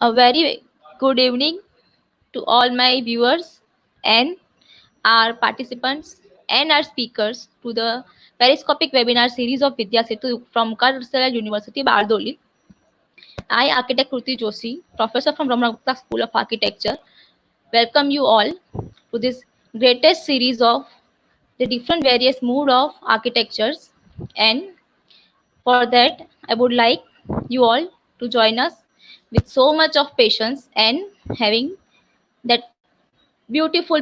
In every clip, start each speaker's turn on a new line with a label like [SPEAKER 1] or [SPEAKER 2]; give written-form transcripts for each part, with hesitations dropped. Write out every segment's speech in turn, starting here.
[SPEAKER 1] A very good evening to all my viewers and our participants and our speakers to the periscopic webinar series of Vidya Setu from Karsala University, Bardoli. I, architect Kruti Joshi, professor from Ramana Gupta School of Architecture, welcome you all to this greatest series of the different various mood of architectures. And for that, I would like you all to join us with so much of patience and having that beautiful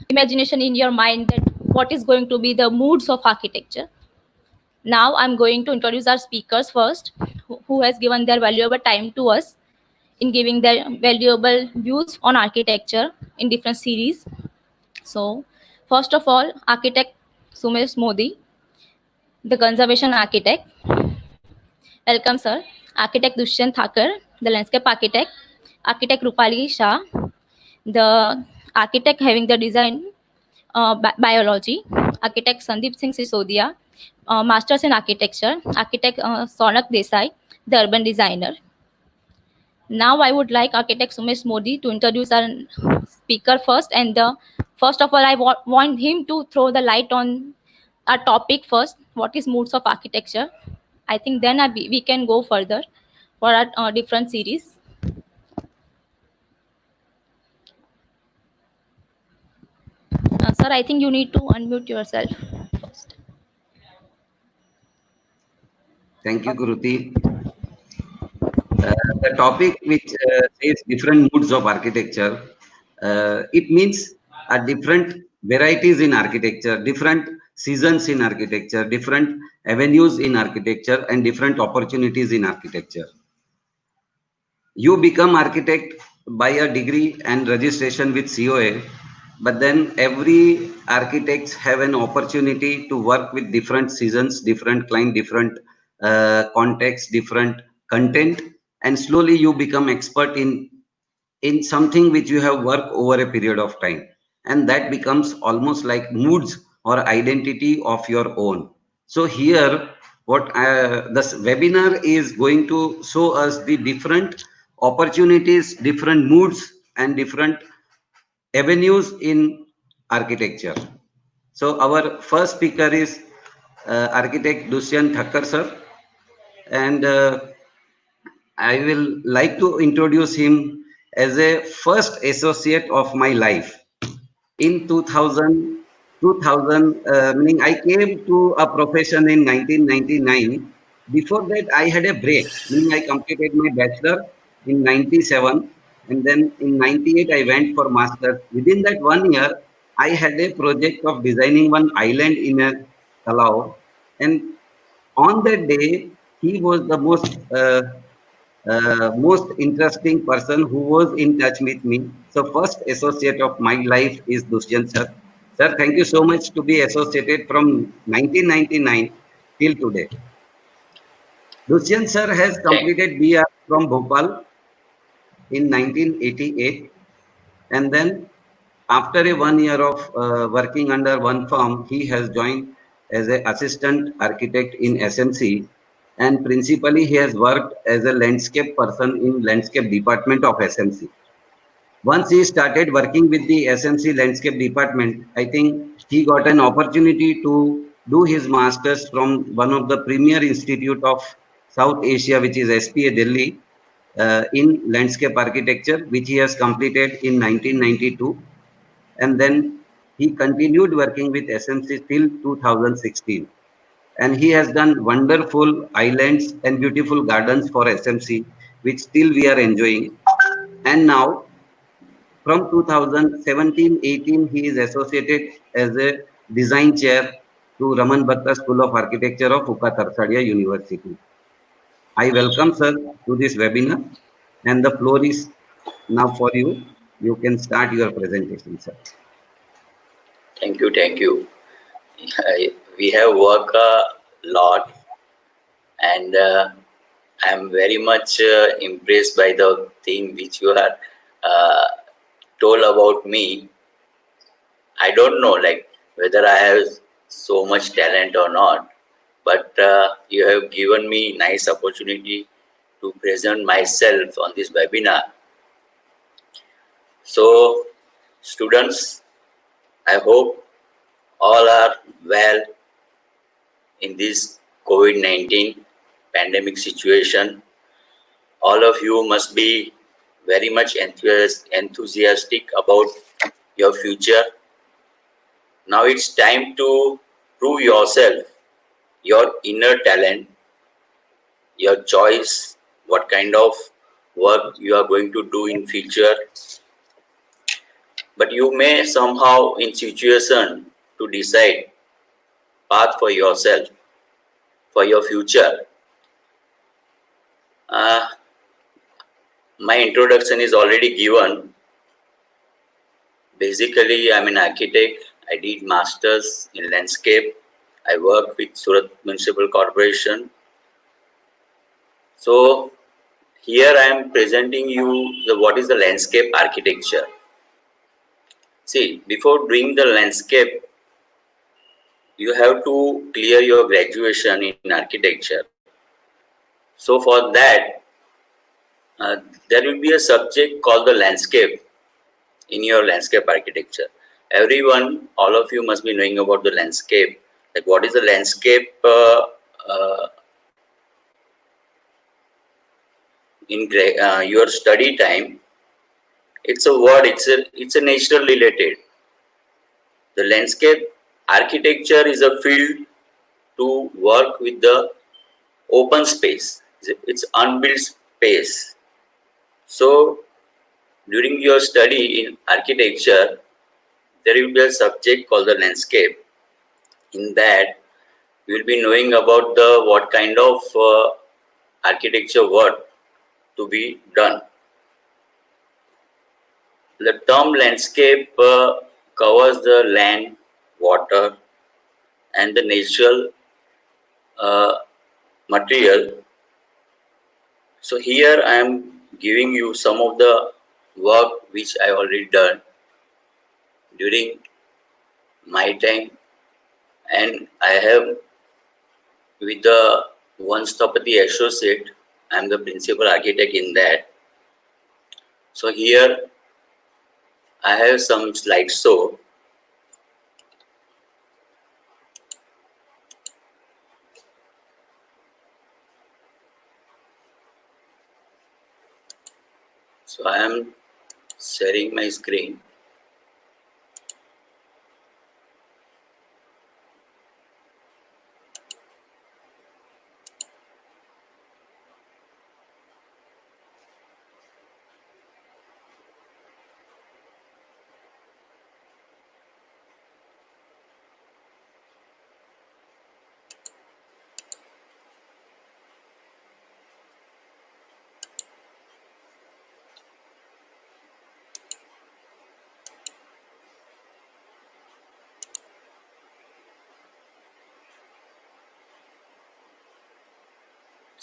[SPEAKER 1] imagination in your mind that what is going to be the moods of architecture. Now I'm going to introduce our speakers first, who has given their valuable time to us in giving their valuable views on architecture in different series. So first of all, architect Sumesh Modi, the conservation architect. Welcome, sir. Architect Dushyant Thakur, the landscape architect. Architect Rupali Shah, the architect having the design biology. Architect Sandeep Singh Sisodia, masters in architecture. Architect Sonak Desai, the urban designer. Now I would like architect Sumesh Modi to introduce our speaker first, and first of all I want him to throw the light on our topic first. What is moods of architecture? I think then we can go further for our different series. Sir, I think you need to unmute yourself first.
[SPEAKER 2] Thank you, Kruti. The topic which says different moods of architecture, it means different varieties in architecture, different seasons in architecture, different avenues in architecture, and different opportunities in architecture. You become architect by a degree and registration with COA, but then every architects have an opportunity to work with different seasons, different client, different context, different content, and slowly you become expert in something which you have worked over a period of time, and that becomes almost like moods or identity of your own. So here what this webinar is going to show us the different opportunities, different moods, and different avenues in architecture. So our first speaker is architect Dushyant Thakur sir, and I will like to introduce him as a first associate of my life. In 2000, meaning I came to a profession in 1999. Before that, I had a break, meaning I completed my bachelor in 97, and then in 98 I went for master's. Within that 1 year, I had a project of designing one island in a Talau, and on that day, he was the most interesting person who was in touch with me. So first associate of my life is Dushyant sir. Sir, thank you so much to be associated from 1999 till today. Dushyant sir has completed BR from Bhopal in 1988, and then after a 1 year of working under one firm, he has joined as an assistant architect in SMC, and principally he has worked as a landscape person in landscape department of SMC. Once he started working with the SMC landscape department, I think he got an opportunity to do his masters from one of the premier institute of South Asia, which is SPA Delhi, in landscape architecture, which he has completed in 1992, and then he continued working with SMC till 2016, and he has done wonderful islands and beautiful gardens for SMC, which still we are enjoying. And now from 2017-18 he is associated as a design chair to Raman Bhatta School of Architecture of Uka Tarsadia University. I welcome sir to this webinar, and the floor is now for you. You can start your presentation, sir.
[SPEAKER 3] Thank you, thank you. We have worked a lot, and I am very much impressed by the thing which you have told about me. I don't know, like whether I have so much talent or not, but you have given me nice opportunity to present myself on this webinar. So, students, I hope all are well in this COVID-19 pandemic situation. All of you must be very much enthusiastic about your future. Now it's time to prove yourself, your inner talent, your choice, what kind of work you are going to do in future. But you may somehow in situation to decide path for yourself, for your future. Uh, my introduction is already given. Basically, I'm an architect. I did masters in landscape. I work with Surat Municipal Corporation. So here I am presenting you what is the landscape architecture. See, before doing the landscape, you have to clear your graduation in architecture. So for that, there will be a subject called the landscape in your landscape architecture. Everyone, all of you must be knowing about the landscape. Like what is the landscape in your study time? It's a word. It's a natural related. The landscape architecture is a field to work with the open space. It's unbuilt space. So during your study in architecture, there will be a subject called the landscape. In that, you will be knowing about the what kind of architecture work to be done. The term landscape covers the land, water, and the natural material. So here I am giving you some of the work which I already done during my time, and I have with the Vanstapati Associate, I am the principal architect in that. So here I have some slideshow. So I am sharing my screen.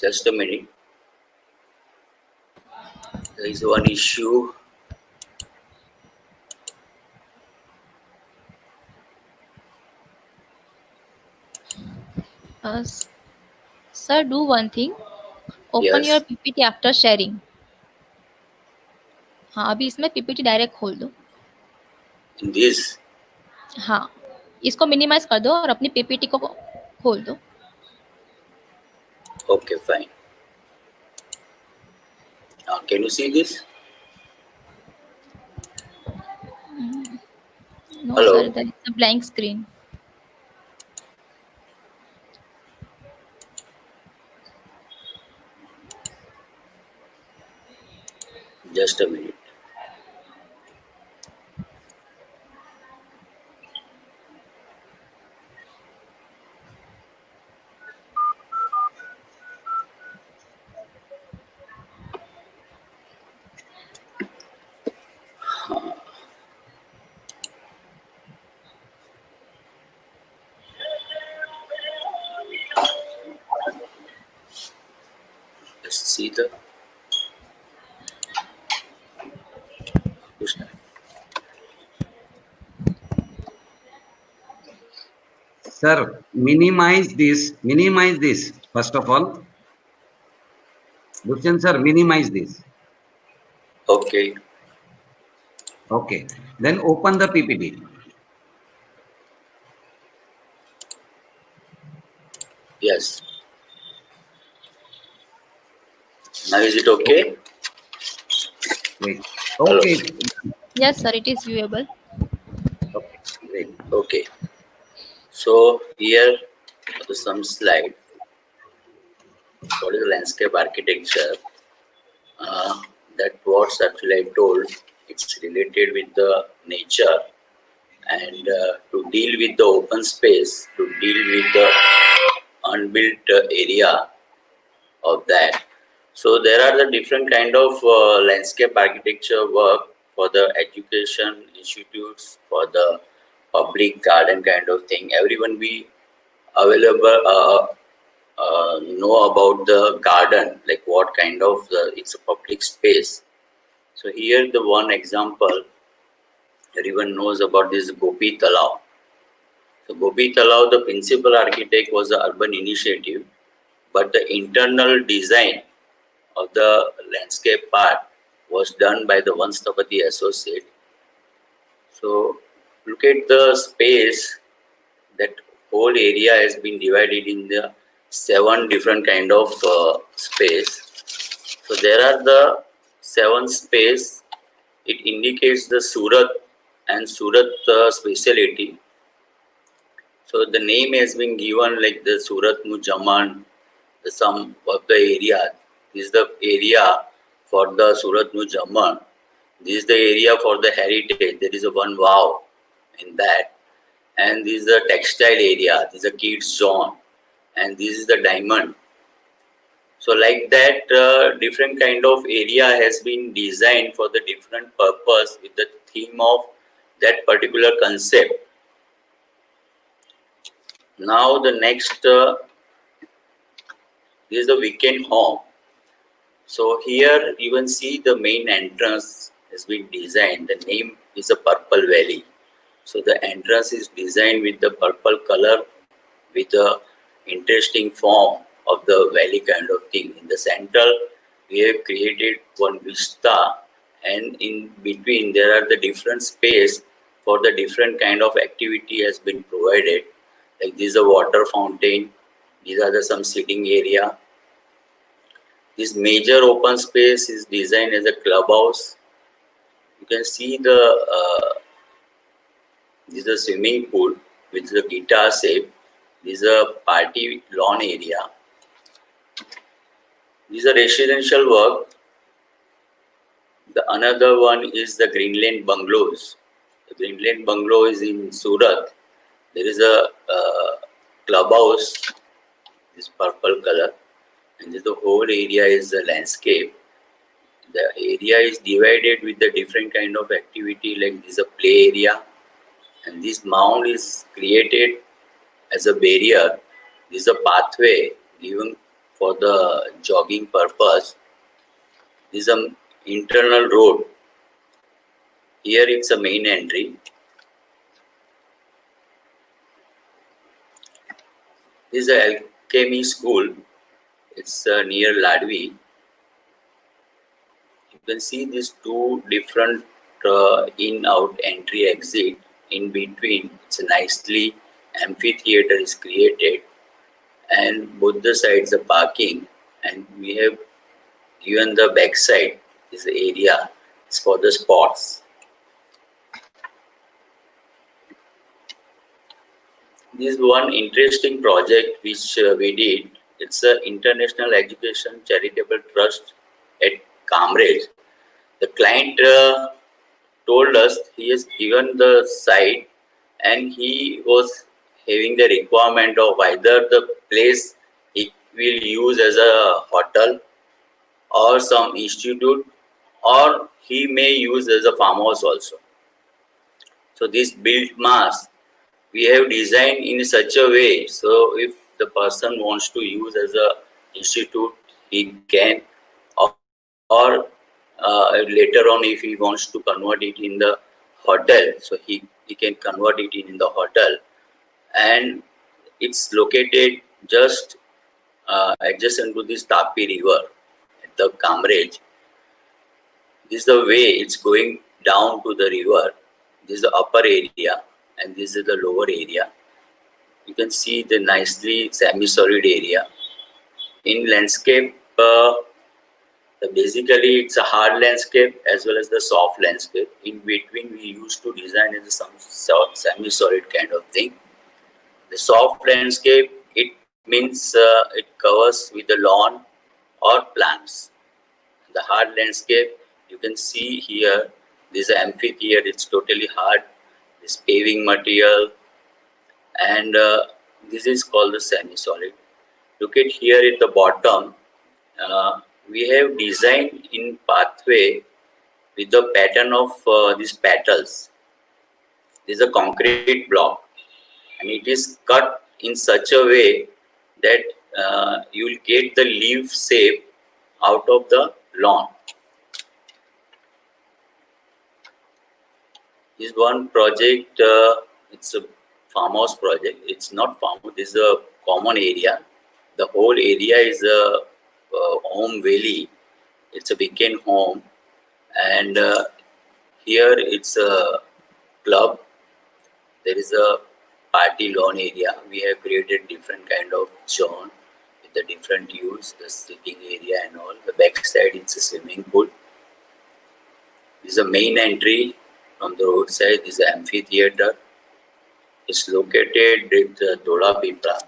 [SPEAKER 3] Just a minute. There is one issue.
[SPEAKER 1] Sir, do one thing. Open your
[SPEAKER 3] Yes,
[SPEAKER 1] PPT after sharing. हाँ अभी इसमें PPT direct खोल दो.
[SPEAKER 3] in this.
[SPEAKER 1] हाँ इसको minimise कर दो और अपनी PPT को खोल दो.
[SPEAKER 3] Okay, fine. Now, can you see this?
[SPEAKER 1] No
[SPEAKER 3] Hello?
[SPEAKER 1] sir, there is a blank screen.
[SPEAKER 3] Just a minute. Let's see the.
[SPEAKER 2] Sir, minimize this first of all. Dushyant sir, minimize this.
[SPEAKER 3] Okay.
[SPEAKER 2] Okay. Then open the PPT.
[SPEAKER 3] Yes. Now is it okay?
[SPEAKER 2] Wait.
[SPEAKER 3] Hello.
[SPEAKER 2] Okay.
[SPEAKER 1] Yes, sir, it is viewable.
[SPEAKER 2] Okay. Great.
[SPEAKER 3] Okay. So here are some slide. What is landscape architecture? That what's actually I told. It's related with the nature and to deal with the open space, to deal with the unbuilt area of that. So there are the different kind of landscape architecture work for the education institutes, for the public garden kind of thing. Everyone be available know about the garden, like what kind of it's a public space. So here the one example everyone knows about this Gopi Talao. So Gopi Talao, the principal architect was the urban initiative, but the internal design of the landscape part was done by the Vanstapati associate. So look at the space, that whole area has been divided in the 7 different kind of space. So there are the 7 space. It indicates the Surat and Surat speciality. So the name has been given like the Surat Mujamman, the some of the area. This is the area for the Surat Mujamman. This is the area for the heritage. There is a one wow in that. And this is the textile area. This is a kids zone. And this is the diamond. So like that, different kind of area has been designed for the different purpose with the theme of that particular concept. Now the next, this is the weekend home. So here you can see the main entrance has been designed. The name is a Purple Valley. So the entrance is designed with the purple color with a interesting form of the valley kind of thing. In the center, we have created one vista, and in between there are the different space for the different kind of activity has been provided. Like this is a water fountain. These are the some sitting area. This major open space is designed as a clubhouse. You can see the this is a swimming pool with the guitar shape. This is a party lawn area. This is a residential work. The another one is the Greenland bungalows. The Greenland bungalow is in Surat. There is a clubhouse, this purple color, and the whole area is the landscape. The area is divided with the different kind of activity, like this is a play area, and this mound is created as a barrier. This is a pathway given for the jogging purpose. This is an internal road. Here it's a main entry. This is a alchemy school. It's near Ladvi. You can see these 2 different in-out entry exit. In between, it's a nicely amphitheater is created, and both the sides are parking, and we have given the back side, this area is for the sports. This is one interesting project which we did. It's an International Education Charitable Trust at Kamrej. The client told us he has given the site, and he was having the requirement of either the place he will use as a hotel or some institute, or he may use as a farmhouse also. So this built mass we have designed in such a way, so if the person wants to use as a institute, he can, or later on if he wants to convert it in the hotel, so he can convert it in the hotel. And it's located just adjacent to this Tapi river at the Kamrej. This is the way it's going down to the river. This is the upper area and this is the lower area. You can see the nicely semi-solid area. In landscape, basically it's a hard landscape as well as the soft landscape. In between, we used to design as some semi-solid kind of thing. The soft landscape, it means it covers with the lawn or plants. The hard landscape, you can see here, this amphitheater, it's totally hard. This paving material, and this is called the semi-solid. Look at here at the bottom, we have designed in pathway with the pattern of these petals. This is a concrete block and it is cut in such a way that you will get the leaf shape out of the lawn. This one project, it's a farmhouse project. It's not farmhouse, this is a common area. The whole area is a home valley. It's a weekend home, and here it's a club. There is a party lawn area. We have created different kind of zone with the different use, the sitting area and all. The back side it's a swimming pool. This is a main entry from the roadside. This is an amphitheater. It's located at Dola Pipra.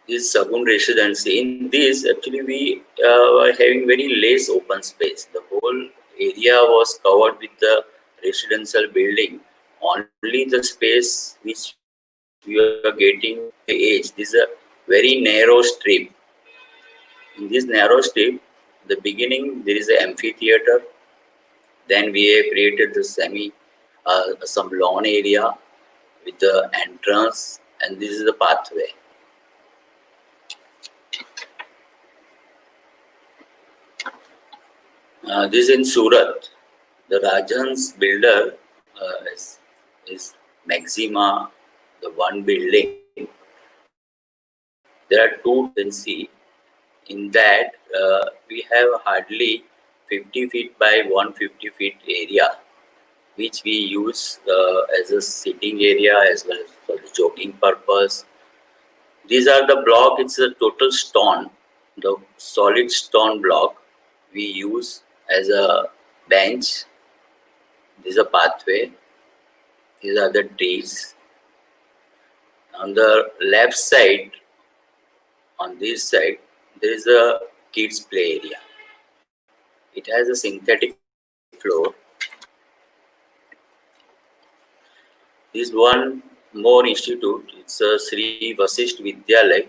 [SPEAKER 3] This Sagun residency. In this, actually, we were having very less open space. The whole area was covered with the residential building. Only the space which we are getting the edge. This is a very narrow strip. In this narrow strip, the beginning there is an amphitheater. Then we have created the some lawn area with the entrance, and this is the pathway. This is in Surat. The Rajan's builder is Maxima, the one building. There are two, you can see. In that, we have hardly 50 feet by 150 feet area, which we use as a sitting area as well as for the jogging purpose. These are the block, it's a total stone, the solid stone block we use as a bench. This is a pathway. These are the trees. On the left side, on this side, there is a kids play area. It has a synthetic floor. This one more institute, it's a Sri Vasisht Vidyalay.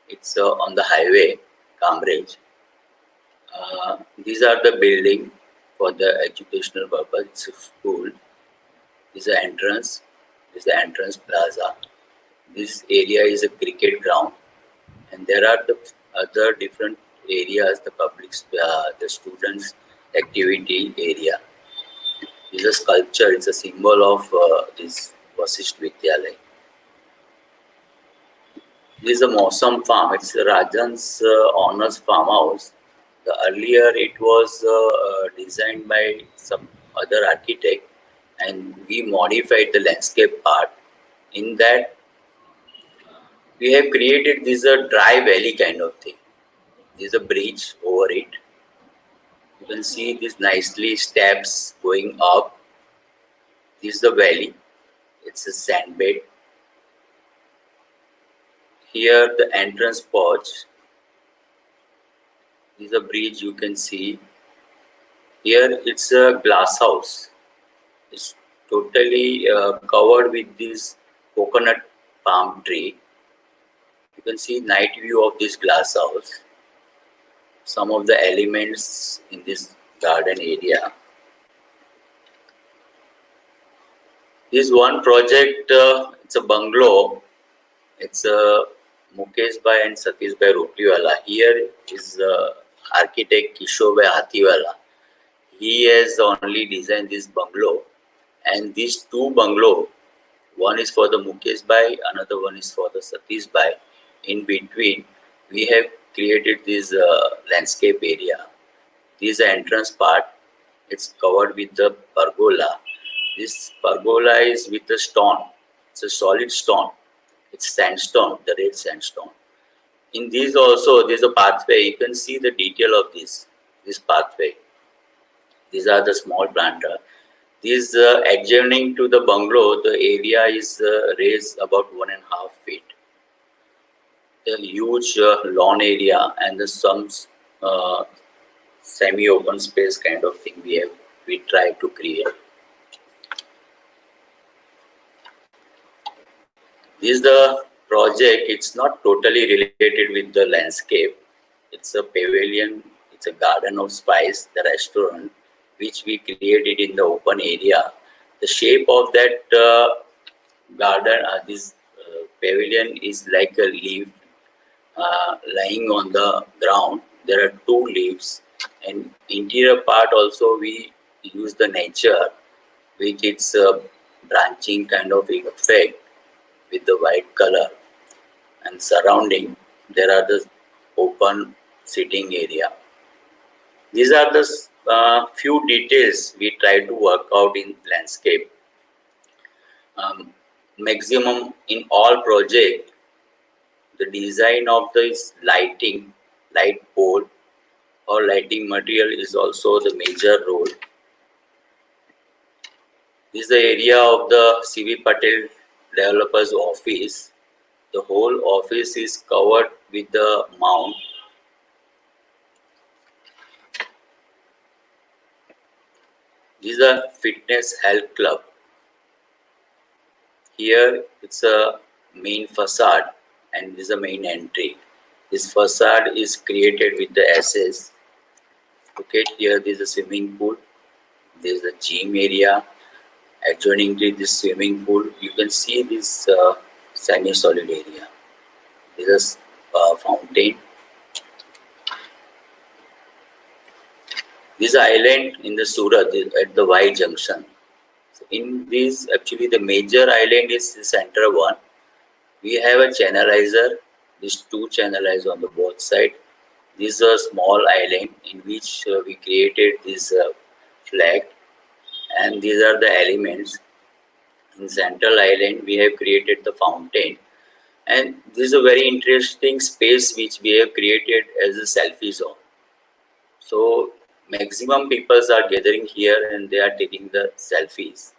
[SPEAKER 3] It's on the highway, Kamrej. These are the building for the educational purpose. It's a school. This is the entrance. This is the entrance plaza. This area is a cricket ground, and there are the other different areas, the public, the students' activity area. This is a sculpture. It's a symbol of this Vasisht Vidyalay. This is a Mosam farm. It's Rajan's honors farmhouse. The earlier it was designed by some other architect, and we modified the landscape part. In that, we have created this a dry valley kind of thing. There is a bridge over it. You can see these nicely steps going up. This is the valley. It's a sand bed. Here the entrance porch. This is a bridge you can see. Here it's a glass house. It's totally covered with this coconut palm tree. You can see night view of this glass house. Some of the elements in this garden area. This one project, it's a bungalow. It's Mukesh Bhai and Satish Bhai Ropliwala. Here is architect Kishore Bhai Hathiwala. He has only designed this bungalow, and these two bungalow, one is for the Mukesh Bhai, another one is for the Satish Bhai. In between, we have created this landscape area. This is the entrance part. It's covered with the pergola. This pergola is with the stone. It's a solid stone. It's sandstone, the red sandstone. In this also, there's a pathway. You can see the detail of this pathway. These are the small planter. This adjoining to the bungalow, the area is raised about 1.5 feet. A huge lawn area and some semi-open space kind of thing we try to create. This is the project. It's not totally related with the landscape. It's a pavilion. It's a garden of spice, the restaurant, which we created in the open area. The shape of that garden, this pavilion is like a leaf lying on the ground. There are 2 leaves, and interior part also we use the nature with its branching kind of effect with the white color, and surrounding there are the open sitting area. These are the few details we try to work out in landscape. Maximum in all project, the design of this lighting, light pole or lighting material is also the major role. This is the area of the C.V. Patel developer's office. The whole office is covered with the mount. This is a fitness health club. Here it's a main facade and this is a main entry. This facade is created with the SS. Okay, here there is a swimming pool. There is a gym area. Adjoining to this swimming pool, you can see this semi-solid area. There is a fountain. This island in the Surat at the Y junction. So in this, actually the major island is the center one. We have a channelizer. These 2 channelizers on the both side. This is a small island in which we created this flag, and these are the elements. In central island, we have created the fountain, and this is a very interesting space which we have created as a selfie zone. So maximum people are gathering here and they are taking the selfies.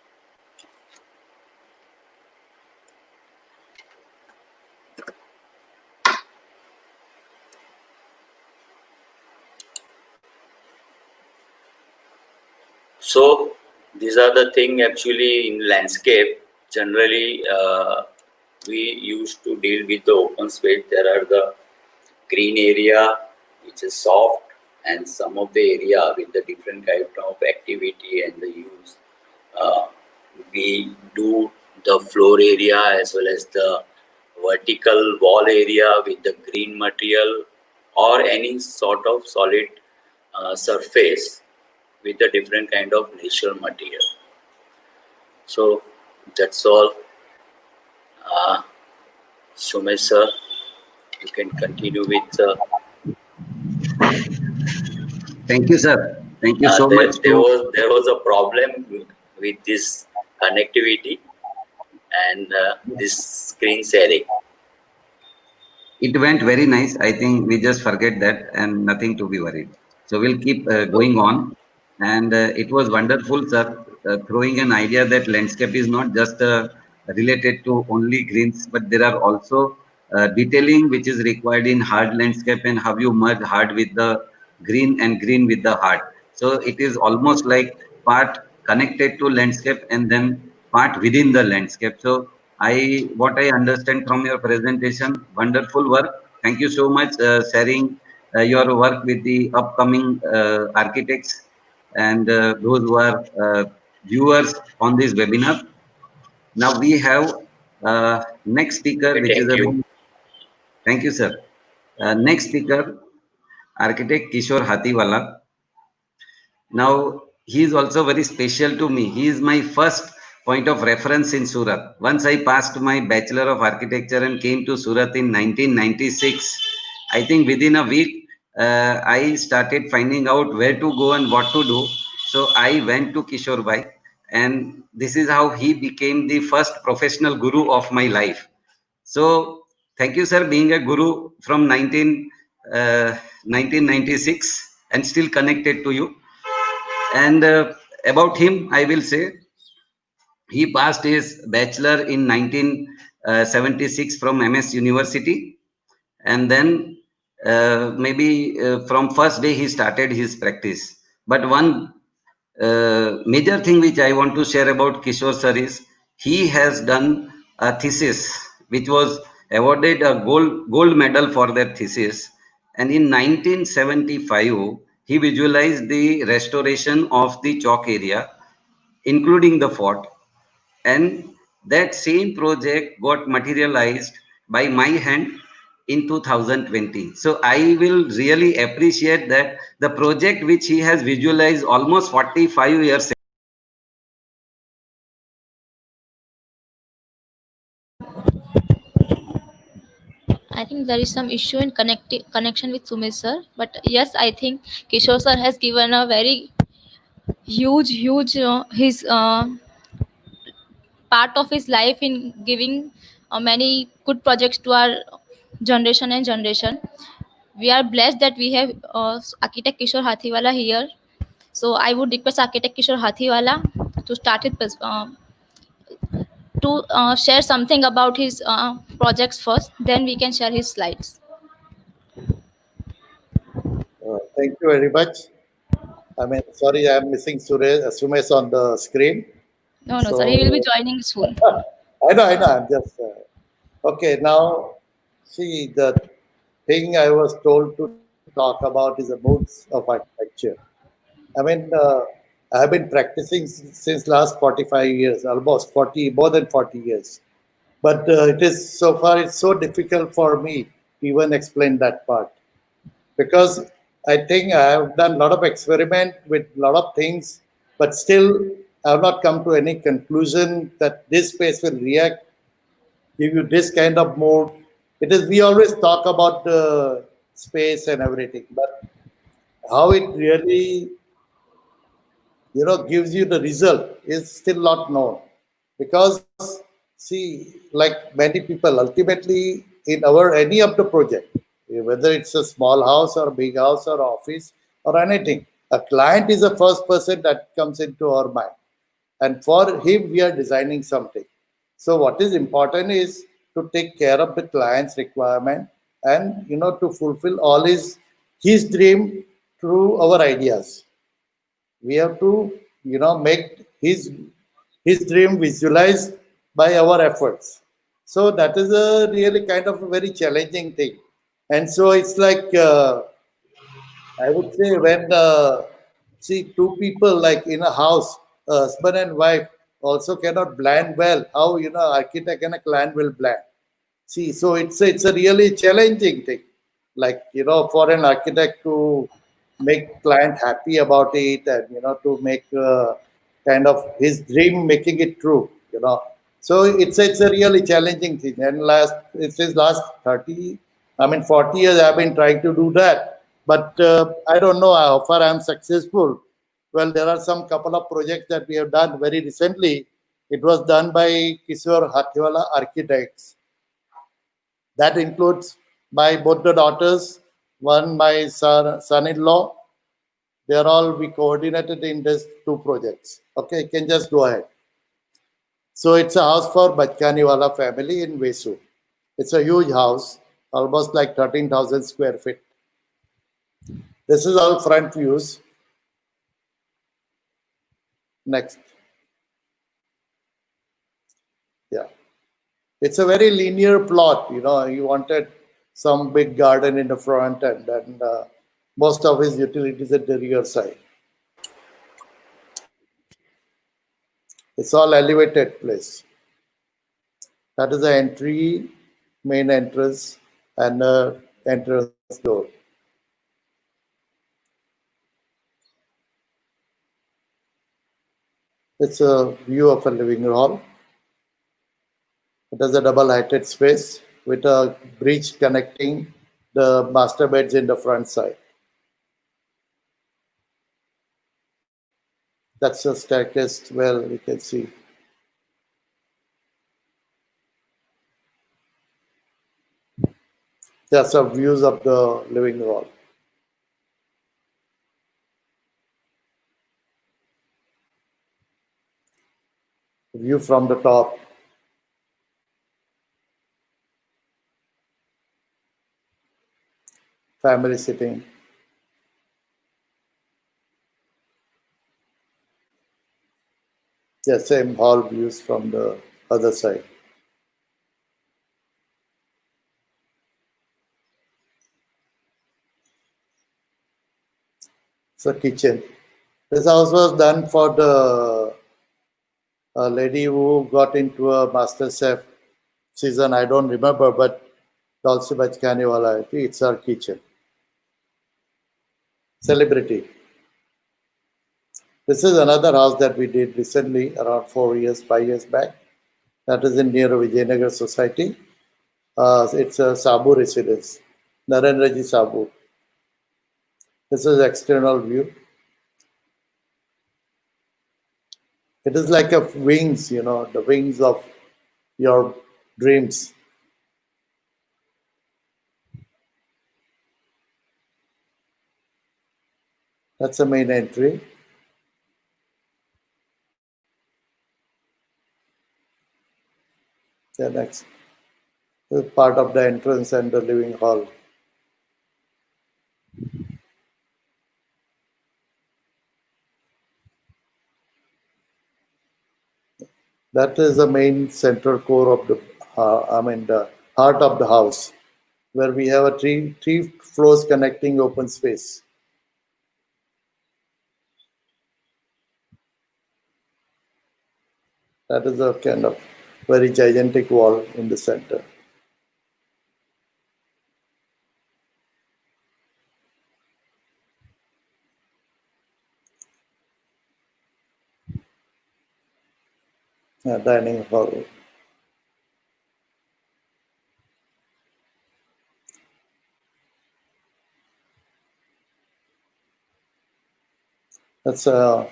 [SPEAKER 3] So these are the thing actually in landscape. Generally, we used to deal with the open space. There are the green area which is soft, and some of the area with the different kind of activity and the use. We do the floor area as well as the vertical wall area with the green material or any sort of solid surface with a different kind of natural material. So that's all. Sumesh sir, you can continue with.
[SPEAKER 2] Thank you, sir. Thank you so much.
[SPEAKER 3] There was a problem with this connectivity and this screen sharing.
[SPEAKER 2] It went very nice. I think we just forget that and nothing to be worried. So we'll keep going on. And it was wonderful, sir, throwing an idea that landscape is not just related to only greens, but there are also detailing which is required in hard landscape and how you merge hard with the green and green with the hard. So it is almost like part connected to landscape and then part within the landscape. So what I understand from your presentation, wonderful work. Thank you so much sharing your work with the upcoming architects and those who are viewers on this webinar. Now we have next speaker, which is a thank you, sir. Next speaker, architect Kishore Hathiwala. Now he is also very special to me. He is my first point of reference in Surat. Once I passed my Bachelor of Architecture and came to Surat in 1996, I think within a week, I started finding out where to go and what to do. So I went to Kishore Bhai, and this is how he became the first professional guru of my life. So thank you, sir, being a guru from 1996 and still connected to you. And about him, I will say he passed his bachelor in 1976 from MS University, and then maybe from first day he started his practice. But one major thing which I want to share about Kishore sir is he has done a thesis which was awarded a gold medal for their thesis, and in 1975 he visualized the restoration of the chalk area including the fort, and that same project got materialized by my hand in 2020. So I will really appreciate that the project which he has visualized almost 45 years.
[SPEAKER 1] I think there is some issue in connection with Sumit sir, but yes, I think Kishore sir has given a very huge his part of his life in giving many good projects to our generation and generation. We are blessed that we have architect Kishore Hathiwala here. So I would request architect Kishore Hathiwala to start it to share something about his projects first. Then we can share his slides.
[SPEAKER 4] Thank you very much. I mean, sorry, I'm missing Sumesh on the screen.
[SPEAKER 1] No, no, sir. He will be
[SPEAKER 4] So
[SPEAKER 1] joining soon.
[SPEAKER 4] I know. I'm just okay. Now, see, the thing I was told to talk about is the moods of architecture. I mean, I have been practicing since last 45 years, almost 40, more than 40 years. But it is so far, it's so difficult for me to even explain that part, because I think I have done a lot of experiment with a lot of things, but still I have not come to any conclusion that this space will react, give you this kind of mode. It is, we always talk about the space and everything, but how it really, gives you the result is still not known. Because see, like many people, ultimately in our any of the project, whether it's a small house or big house or office or anything, a client is the first person that comes into our mind, and for him we are designing something. So what is important is to take care of the client's requirement, and to fulfill all his dream through our ideas. We have to make his dream visualized by our efforts. So that is a really kind of a very challenging thing. And so it's like, I would say, when see two people like in a house, husband and wife, also cannot blend well, how architect and a client will blend. See, so it's a really challenging thing. Like, for an architect to make client happy about it, and to make kind of his dream, making it true. So it's a really challenging thing. And it's his last 30, I mean 40 years I've been trying to do that, but I don't know how far I'm successful. Well, there are some couple of projects that we have done very recently. It was done by Kishore Hathiwala Architects. That includes my both the daughters, one my son-in-law. They are all we coordinated in these two projects. Okay, you can just go ahead. So it's a house for Bachkaniwala family in Vesu. It's a huge house, almost like 13,000 square feet. This is all front views. Next. Yeah. It's a very linear plot. You wanted some big garden in the front, and then most of his utilities at the rear side. It's all elevated place. That is the entry, main entrance, and entrance door. It's a view of a living hall. It has a double-heighted space with a bridge connecting the master beds in the front side. That's the staircase. Well, you can see. There's some views of the living hall. View from the top. Family sitting. Yeah, same hall views from the other side. It's a kitchen. This house was done for the lady who got into a Master Chef season. I don't remember, but Dolce Bachkaniwala. It's her kitchen. Celebrity. This is another house that we did recently, around 5 years back. That is in near Vijayanagar Society. It's a Sabu residence, Narendraji Sabu. This is external view. It is like a wings, the wings of your dreams. That's the main entry. The next is part of the entrance and the living hall. That is the main central core of the, the heart of the house, where we have a three floors connecting open space. That is a kind of very gigantic wall in the center. Dining hall. That's a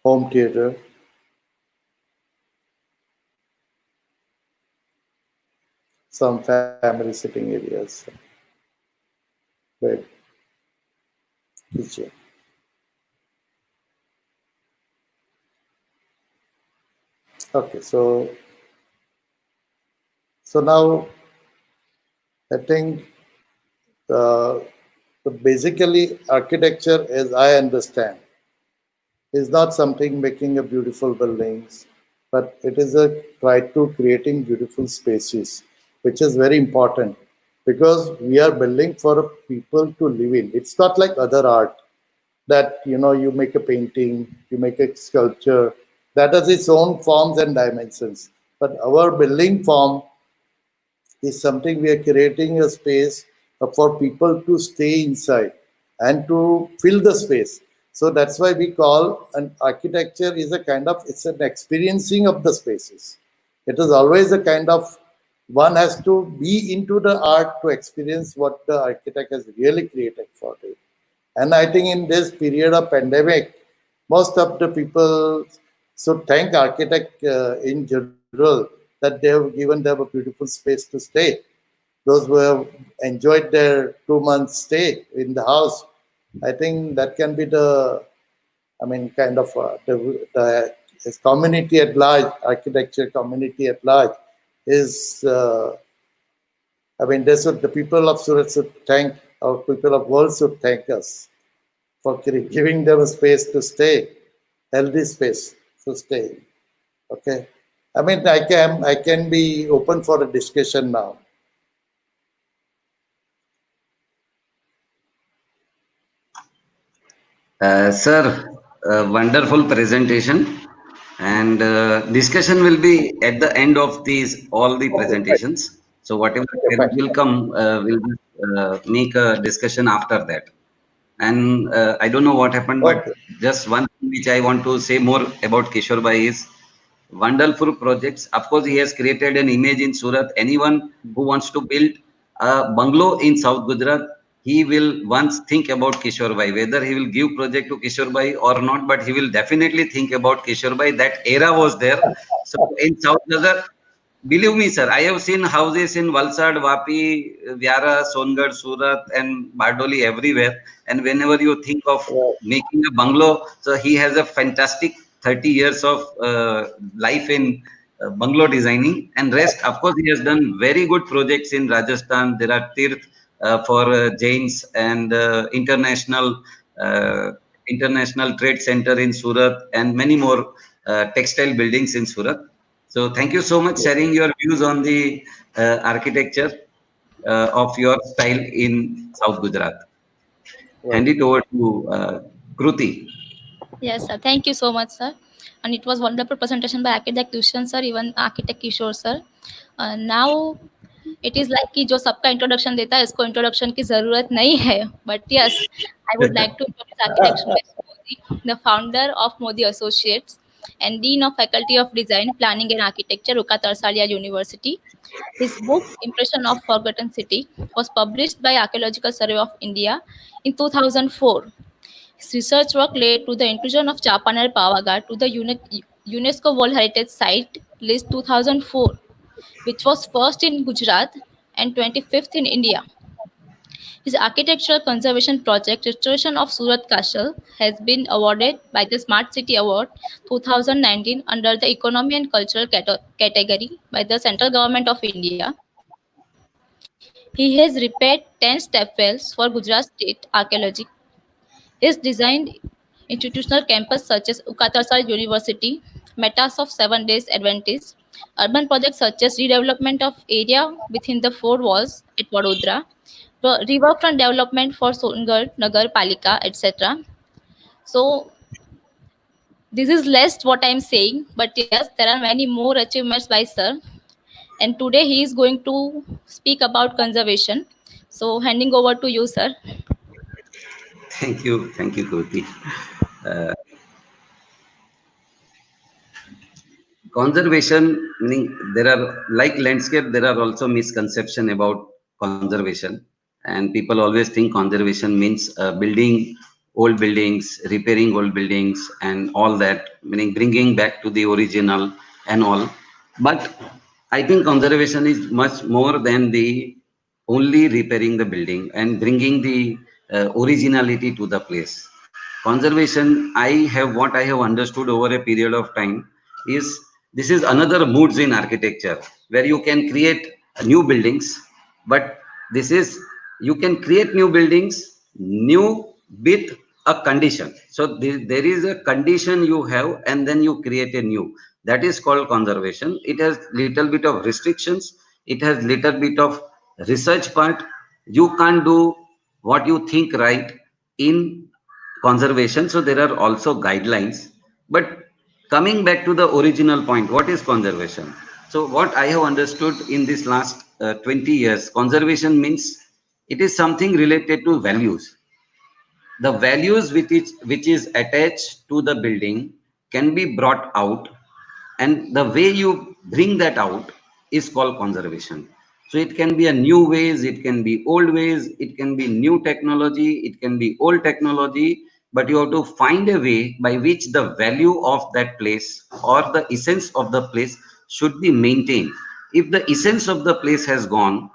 [SPEAKER 4] home theater. Some family sitting areas. Bed. Kitchen. Okay, so now I think basically architecture, as I understand, is not something making a beautiful buildings, but it is a try to creating beautiful spaces, which is very important because we are building for people to live in. It's not like other art that you make a painting, you make a sculpture that has its own forms and dimensions. But our building form is something we are creating a space for people to stay inside and to fill the space. So that's why we call an architecture is a kind of, it's an experiencing of the spaces. It is always a kind of, one has to be into the art to experience what the architect has really created for it. And I think in this period of pandemic, most of the people should thank architect in general that they have given them a beautiful space to stay. Those who have enjoyed their 2 months stay in the house, I think that can be the, kind of the community at large, architecture community at large is, the people of Surat should thank, or people of world should thank us for giving them a space to stay, healthy space to stay. Okay. I can be open for a discussion now.
[SPEAKER 2] Sir, wonderful presentation, and discussion will be at the end of these all the presentations. So whatever will come, we'll make a discussion after that. And I don't know what happened, but just one thing which I want to say more about Kishore Bhai is wonderful projects. Of course, he has created an image in Surat. Anyone who wants to build a bungalow in South Gujarat, he will once think about Kishore Bhai, whether he will give project to Kishore Bhai or not, but he will definitely think about Kishore Bhai. That era was there. So in South Gujarat, believe me, sir, I have seen houses in Valsad, Vapi, Vyara, Songad, Surat, and Bardoli everywhere. And whenever you think of making a bungalow, so he has a fantastic 30 years of life in bungalow designing. And rest, of course, he has done very good projects in Rajasthan. There are Tirth for Jains and uh, international trade center in Surat and many more textile buildings in Surat. So thank you so much sharing your views on the architecture of your style in South Gujarat. Hand it over to Kruti.
[SPEAKER 1] Yes, sir. Thank you so much, sir. And it was wonderful presentation by architect Dushyant sir, even architect Kishore sir. Now it is like कि जो सबका introduction देता है इसको introduction की जरूरत नहीं है, but yes I would like to introduce architect Suresh Modi, the founder of Modi associates and Dean of Faculty of Design, Planning and Architecture, Uka Tarsalia University. His book, Impression of Forgotten City, was published by Archaeological Survey of India in 2004. His research work led to the inclusion of Chapaner Pavagar to the UNESCO World Heritage Site List 2004, which was first in Gujarat and 25th in India. His architectural conservation project, Restoration of Surat Castle, has been awarded by the Smart City Award 2019 under the Economy and Cultural category by the Central Government of India. He has repaired 10 stepwells for Gujarat State Archaeology. He has designed institutional campus such as Ukatarsal University, Metas of 7 Days Adventist, urban projects such as redevelopment of area within the four walls at Vadodara, riverfront development for Songar, Nagar Palika, etc. So this is less what I am saying, but yes, there are many more achievements by sir. And today he is going to speak about conservation. So handing over to you, sir.
[SPEAKER 2] Thank you, Kruti. Conservation, meaning there are like landscape, there are also misconception about conservation, and people always think conservation means building old buildings, repairing old buildings and all that, meaning bringing back to the original and all. But I think conservation is much more than the only repairing the building and bringing the originality to the place. Conservation, what I have understood over a period of time is this is another moods in architecture where you can create new buildings, but this is you can create new buildings new with a condition. So there is a condition you have and then you create a new. That is called conservation. It has little bit of restrictions, it has little bit of research part. You can't do what you think right in conservation, so there are also guidelines. But coming back to the original point, what is conservation? So what I have understood in this last 20 years, conservation means it is something related to values. The values which is attached to the building can be brought out, and the way you bring that out is called conservation. So it can be a new ways, it can be old ways, it can be new technology, it can be old technology, but you have to find a way by which the value of that place or the essence of the place should be maintained. If the essence of the place has gone,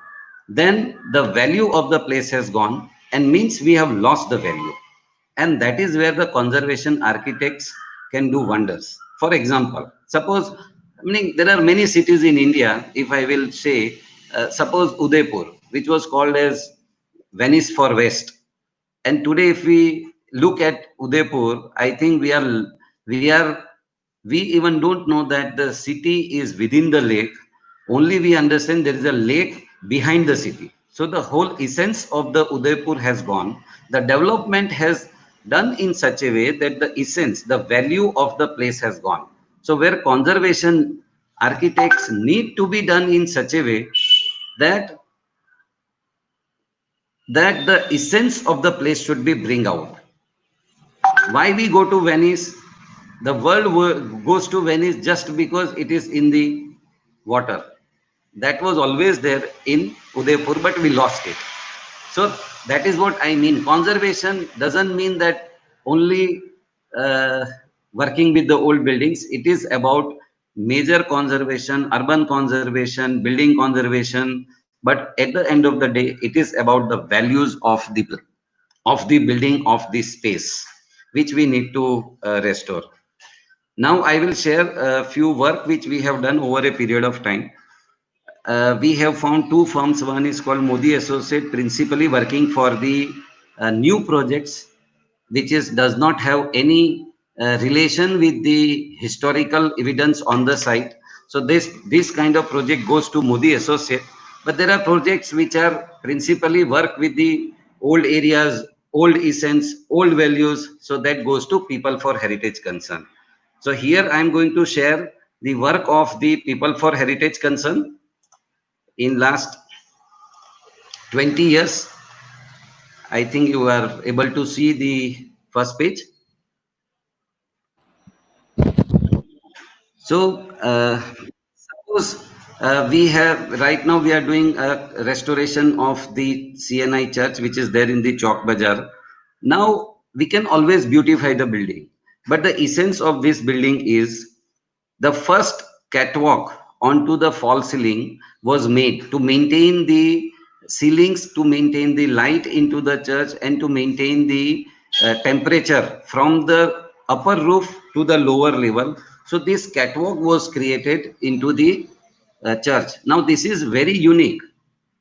[SPEAKER 2] then the value of the place has gone, and means we have lost the value. And that is where the conservation architects can do wonders. For example, suppose, I mean, there are many cities in India. If I will say, suppose Udaipur, which was called as Venice for West, and today if we look at Udaipur, I think we even don't know that the city is within the lake. Only we understand there is a lake behind the city. So the whole essence of the Udaipur has gone. The development has done in such a way that the essence, the value of the place has gone. So where conservation architects need to be done in such a way that the essence of the place should be bring out. Why we go to Venice? The world goes to Venice just because it is in the water. that was always there in Udaipur, but we lost it. So that is what I mean. Conservation doesn't mean that only uh, working with the old buildings. It is about major conservation, urban conservation, building conservation. But at the end of the day, it is about the values of the building, of the space, which we need to restore. Now I will share a few work which we have done over a period of time. We have found two firms. One is called Modi Associate, principally working for the new projects, which is does not have any relation with the historical evidence on the site. So this kind of project goes to Modi Associate. But there are projects which are principally work with the old areas, old essence, old values. So that goes to People for Heritage Concern. So here I am going to share the work of the People for Heritage Concern in last 20 years. I think you are able to see the first page. So suppose we have right now we are doing a restoration of the CNI church, which is there in the Chowk Bazaar. Now we can always beautify the building, but the essence of this building is the first catwalk onto the false ceiling was made to maintain the ceilings, to maintain the light into the church, and to maintain the temperature from the upper roof to the lower level. So this catwalk was created into the church. Now this is very unique,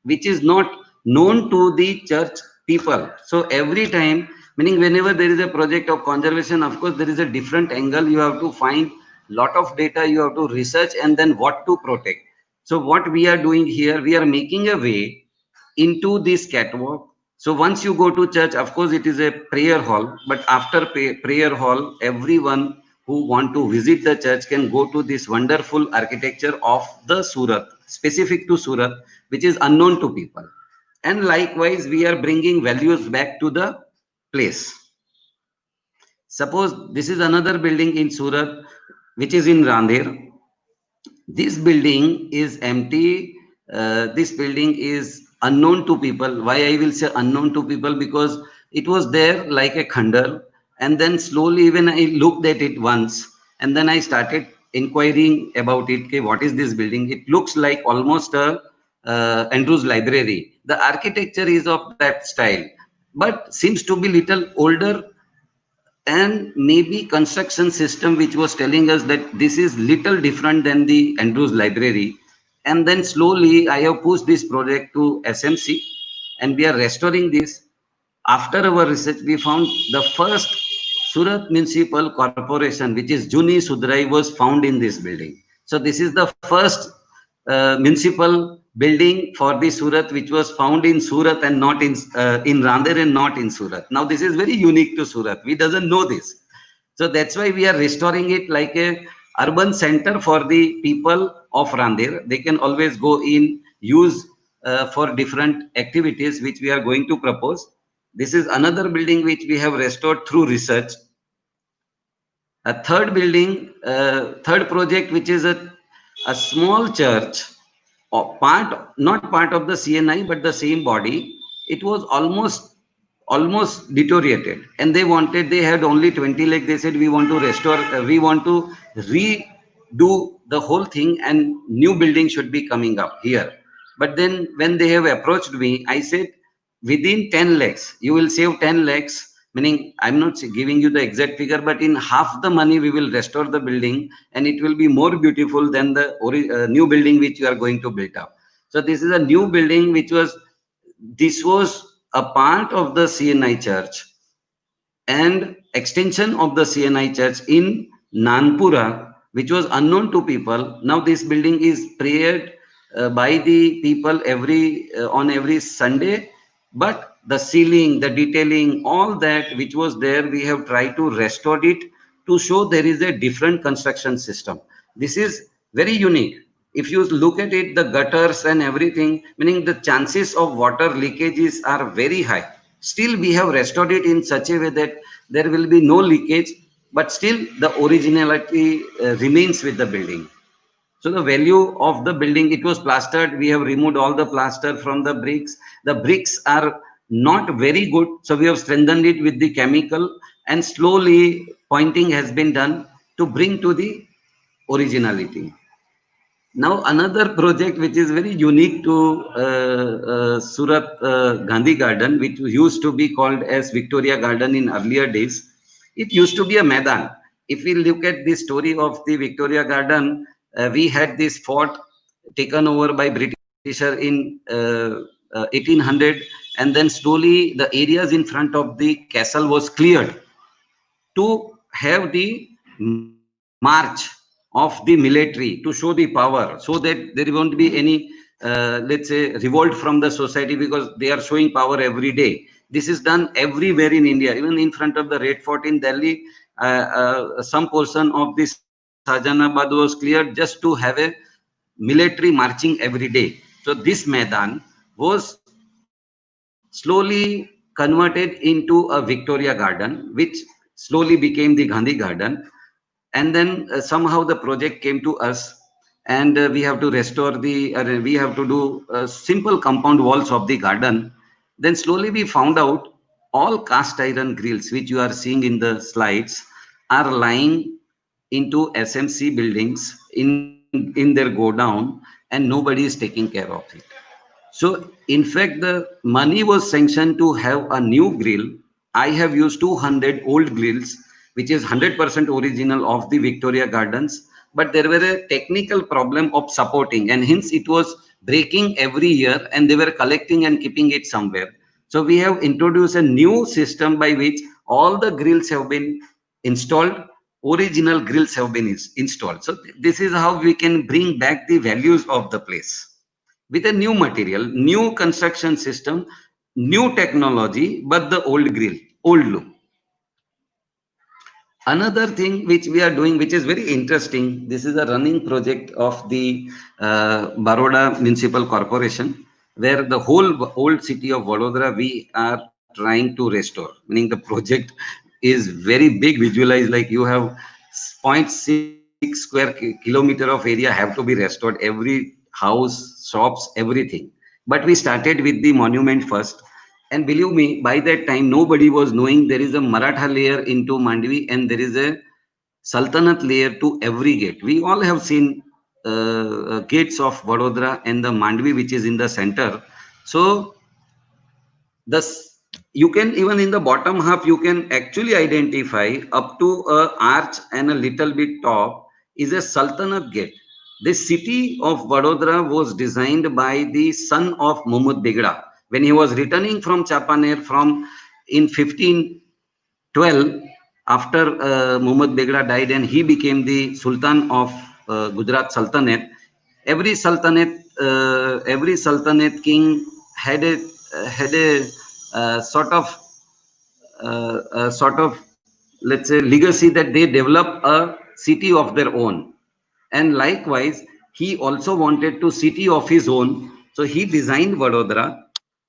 [SPEAKER 2] which is not known to the church people. So every time, meaning whenever there is a project of conservation, of course there is a different angle. You have to find lot of data, you have to research, and then what to protect. So what we are doing here, we are making a way into this catwalk. So once you go to church, of course it is a prayer hall, but after prayer hall, everyone who want to visit the church can go to this wonderful architecture of the Surat, specific to Surat, which is unknown to people. And likewise, we are bringing values back to the place. Suppose this is another building in Surat, which is in Randher. This building is empty. This building is unknown to people. Why I will say unknown to people? Because it was there like a khandar, and then slowly when I looked at it once, and then I started inquiring about it. Okay, what is this building? It looks like almost a Andrews Library. The architecture is of that style, but seems to be little older, and maybe construction system which was telling us that this is little different than the Andrews Library. And then slowly I have pushed this project to SMC, and we are restoring this. After our research, we found the first Surat Municipal Corporation, which is Juni Sudrai, was found in this building. So this is the first municipal building for the Surat, which was found in Surat and not in Randher and not in Surat. Now this is very unique to Surat. We doesn't know this. So that's why we are restoring it like a urban center for the people of Randher. They can always go in, use for different activities which we are going to propose. This is another building which we have restored through research. A third building, third project, which is a small church, not part of the CNI, but the same body. It was almost deteriorated, and they had only 20 lakhs. They said, we want to restore, we want to redo the whole thing, and new building should be coming up here. But then when they have approached me, I said, within 10 lakhs, you will save 10 lakhs. Meaning, I'm not giving you the exact figure, but in half the money, we will restore the building, and it will be more beautiful than the new building which you are going to build up. So this is a new building this was a part of the CNI church and extension of the CNI church in Nanpura, which was unknown to people. Now this building is prayed by the people on every Sunday, but the ceiling, the detailing, all that which was there, we have tried to restore it to show there is a different construction system. This is very unique. If you look at it, the gutters and everything, meaning the chances of water leakages are very high. Still, we have restored it in such a way that there will be no leakage, but still the originality remains with the building. So the value of the building, it was plastered. We have removed all the plaster from the bricks. The bricks are not very good. So we have strengthened it with the chemical, and slowly pointing has been done to bring to the originality. Now another project which is very unique to Surat Gandhi Garden, which used to be called as Victoria Garden in earlier days. It used to be a Maidan. If we look at the story of the Victoria Garden, we had this fort taken over by Britisher in 1800, and then slowly the areas in front of the castle was cleared to have the march of the military, to show the power, so that there won't be any let's say revolt from the society, because they are showing power every day. This is done everywhere in India, even in front of the Red Fort in Delhi. Some portion of the Shahjahanabad was cleared just to have a military marching every day. So this Maidan was slowly converted into a Victoria Garden, which slowly became the Gandhi Garden. And then somehow the project came to us, and we have to restore the, we have to do simple compound walls of the garden. Then slowly we found out all cast iron grills, which you are seeing in the slides, are lying into SMC buildings in their godown, and nobody is taking care of it. So, in fact, the money was sanctioned to have a new grill. I have used 200 old grills, which is 100% original of the Victoria Gardens. But there were a technical problem of supporting, and hence it was breaking every year, and they were collecting and keeping it somewhere. So we have introduced a new system by which all the grills have been installed. Original grills have been installed. So this is how we can bring back the values of the place with a new material, new construction system, new technology, but the old grill, old look. Another thing which we are doing, which is very interesting, this is a running project of the Baroda Municipal Corporation, where the whole old city of Vadodara we are trying to restore. Meaning the project is very big, visualized, like you have 0.6 square kilometer of area have to be restored, every house, shops, everything. But we started with the monument first. And believe me, by that time, nobody was knowing there is a Maratha layer into Mandvi, and there is a Sultanate layer to every gate. We all have seen gates of Vadodara and the Mandvi, which is in the center. So this, you can, even in the bottom half, you can actually identify up to a arch and a little bit top is a Sultanate gate. The city of Vadodara was designed by the son of Muhammad Begda. When he was returning from Chapaner from in 1512, after Muhammad Begda died and he became the Sultan of Gujarat Sultanate, every Sultanate king had a sort of, let's say, legacy, that they develop a city of their own. And likewise, he also wanted to city of his own. So he designed Vadodara,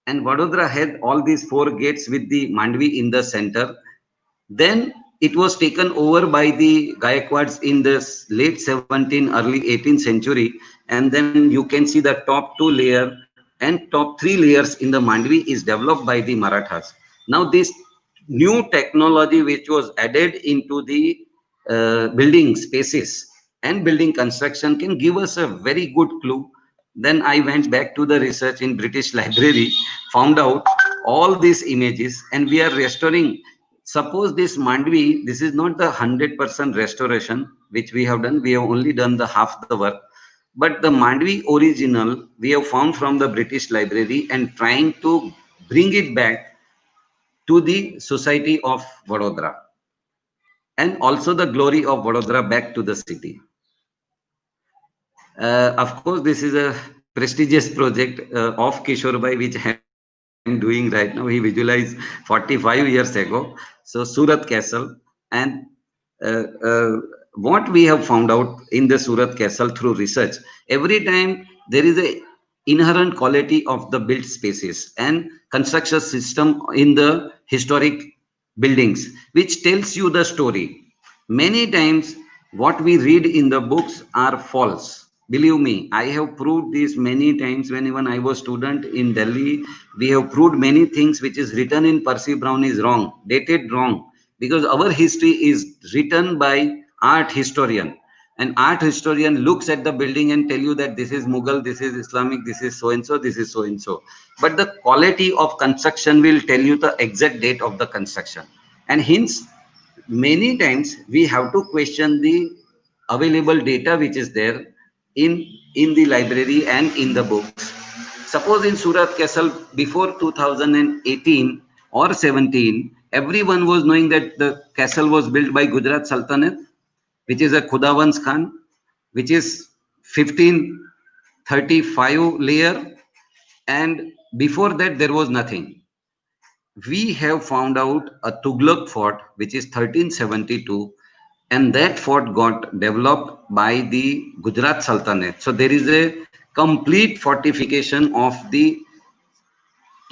[SPEAKER 2] and Vadodara had all these four gates with the Mandvi in the center. Then it was taken over by the Gaikwads in the late 17th, early 18th century. And then you can see the top two layer and top three layers in the Mandvi is developed by the Marathas. Now this new technology which was added into the building spaces and building construction can give us a very good clue. Then I went back to the research in British Library, found out all these images, and we are restoring. Suppose this Mandvi, this is not the 100% restoration which we have done. We have only done the half the work. But the Mandvi original, we have found from the British Library and trying to bring it back to the society of Vadodara, and also the glory of Vadodara back to the city. Of course, this is a prestigious project of Kishore Bhai, which I am doing right now. He visualized 45 years ago. So Surat Castle, and uh, uh, what we have found out in the Surat Castle through research, every time there is a inherent quality of the built spaces and construction system in the historic buildings, which tells you the story. Many times what we read in the books are false, Believe me, I have proved this many times when even I was student in Delhi. We have proved many things which is written in Percy Brown is wrong, dated wrong, because our history is written by art historian. An art historian looks at the building and tell you that this is Mughal, this is Islamic, this is so and so, this is so and so. But the quality of construction will tell you the exact date of the construction. And hence, many times we have to question the available data which is there in the library and in the books. Suppose in Surat Castle before 2018 or 17, everyone was knowing that the castle was built by Gujarat Sultanate, which is a Khudavans Khan, which is 1535 layer, and before that there was nothing. We have found out a Tughlaq fort, which is 1372, and that fort got developed by the Gujarat Sultanate. So there is a complete fortification of the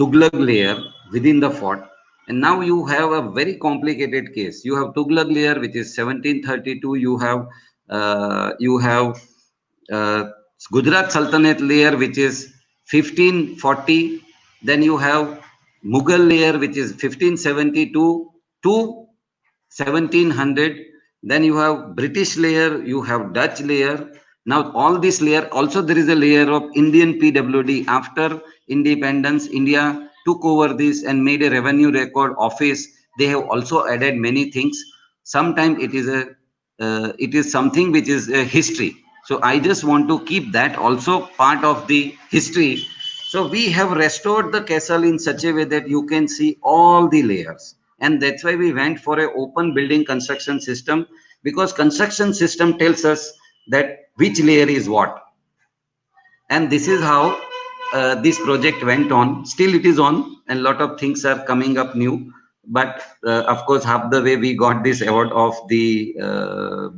[SPEAKER 2] Tughlaq layer within the fort. And now you have a very complicated case. You have Tughlaq layer, which is 1732. You have Gujarat Sultanate layer, which is 1540. Then you have Mughal layer, which is 1572 to 1700. Then you have British layer, you have Dutch layer. Now all this layer, also there is a layer of Indian PWD. After independence, India took over this and made a revenue record office. They have also added many things. Sometimes it is something which is a history. So I just want to keep that also part of the history. So we have restored the castle in such a way that you can see all the layers. And that's why we went for an open building construction system, because construction system tells us that which layer is what. And this is how this project went on. Still it is on, and a lot of things are coming up new. But of course, half the way we got this award of the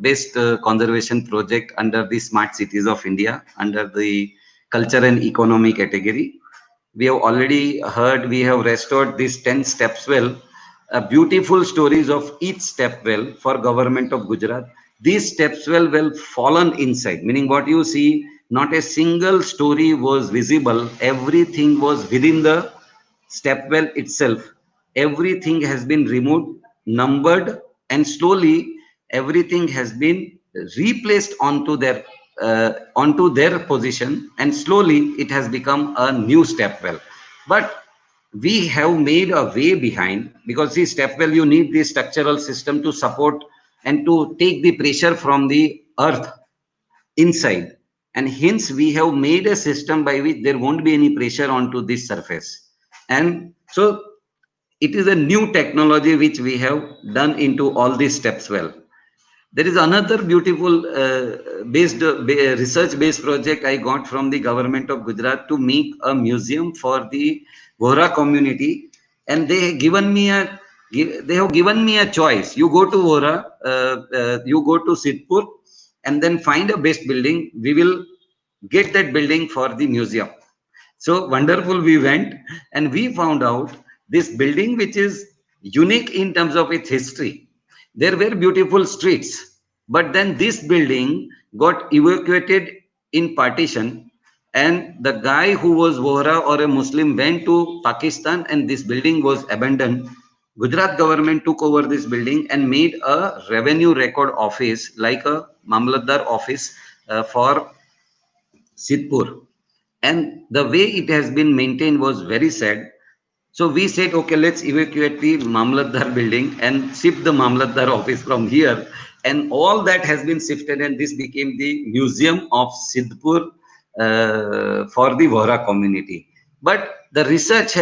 [SPEAKER 2] best conservation project under the Smart Cities of India, under the culture and economy category. We have already heard, we have restored this 10 steps well, beautiful stories of each step well for government of Gujarat. These steps well fallen inside, meaning what you see, not a single story was visible. Everything was within the step well itself. Everything has been removed, numbered, and slowly everything has been replaced onto their position, and slowly it has become a new step well. But we have made a way behind, because the step well, you need the structural system to support and to take the pressure from the earth inside, and hence we have made a system by which there won't be any pressure onto this surface. And so it is a new technology which we have done into all these steps well. There is another beautiful research-based project I got from the government of Gujarat to make a museum for the Vohra community, and they have given me a choice. You go to Vohra, you go to Sidhpur, and then find a best building. We will get that building for the museum. So wonderful, we went and we found out this building which is unique in terms of its history. There were beautiful streets, but then this building got evacuated in partition, and the guy who was Vohra or a Muslim went to Pakistan, and this building was abandoned. Gujarat government took over this building and made a revenue record office, like a Mamlatdar office for Sidhpur. And the way it has been maintained was very sad. So we said, okay, let's evacuate the Mamlatdar building and shift the Mamlatdar office from here. And all that has been shifted, and this became the Museum of Sidhpur for the Vohra community. But the research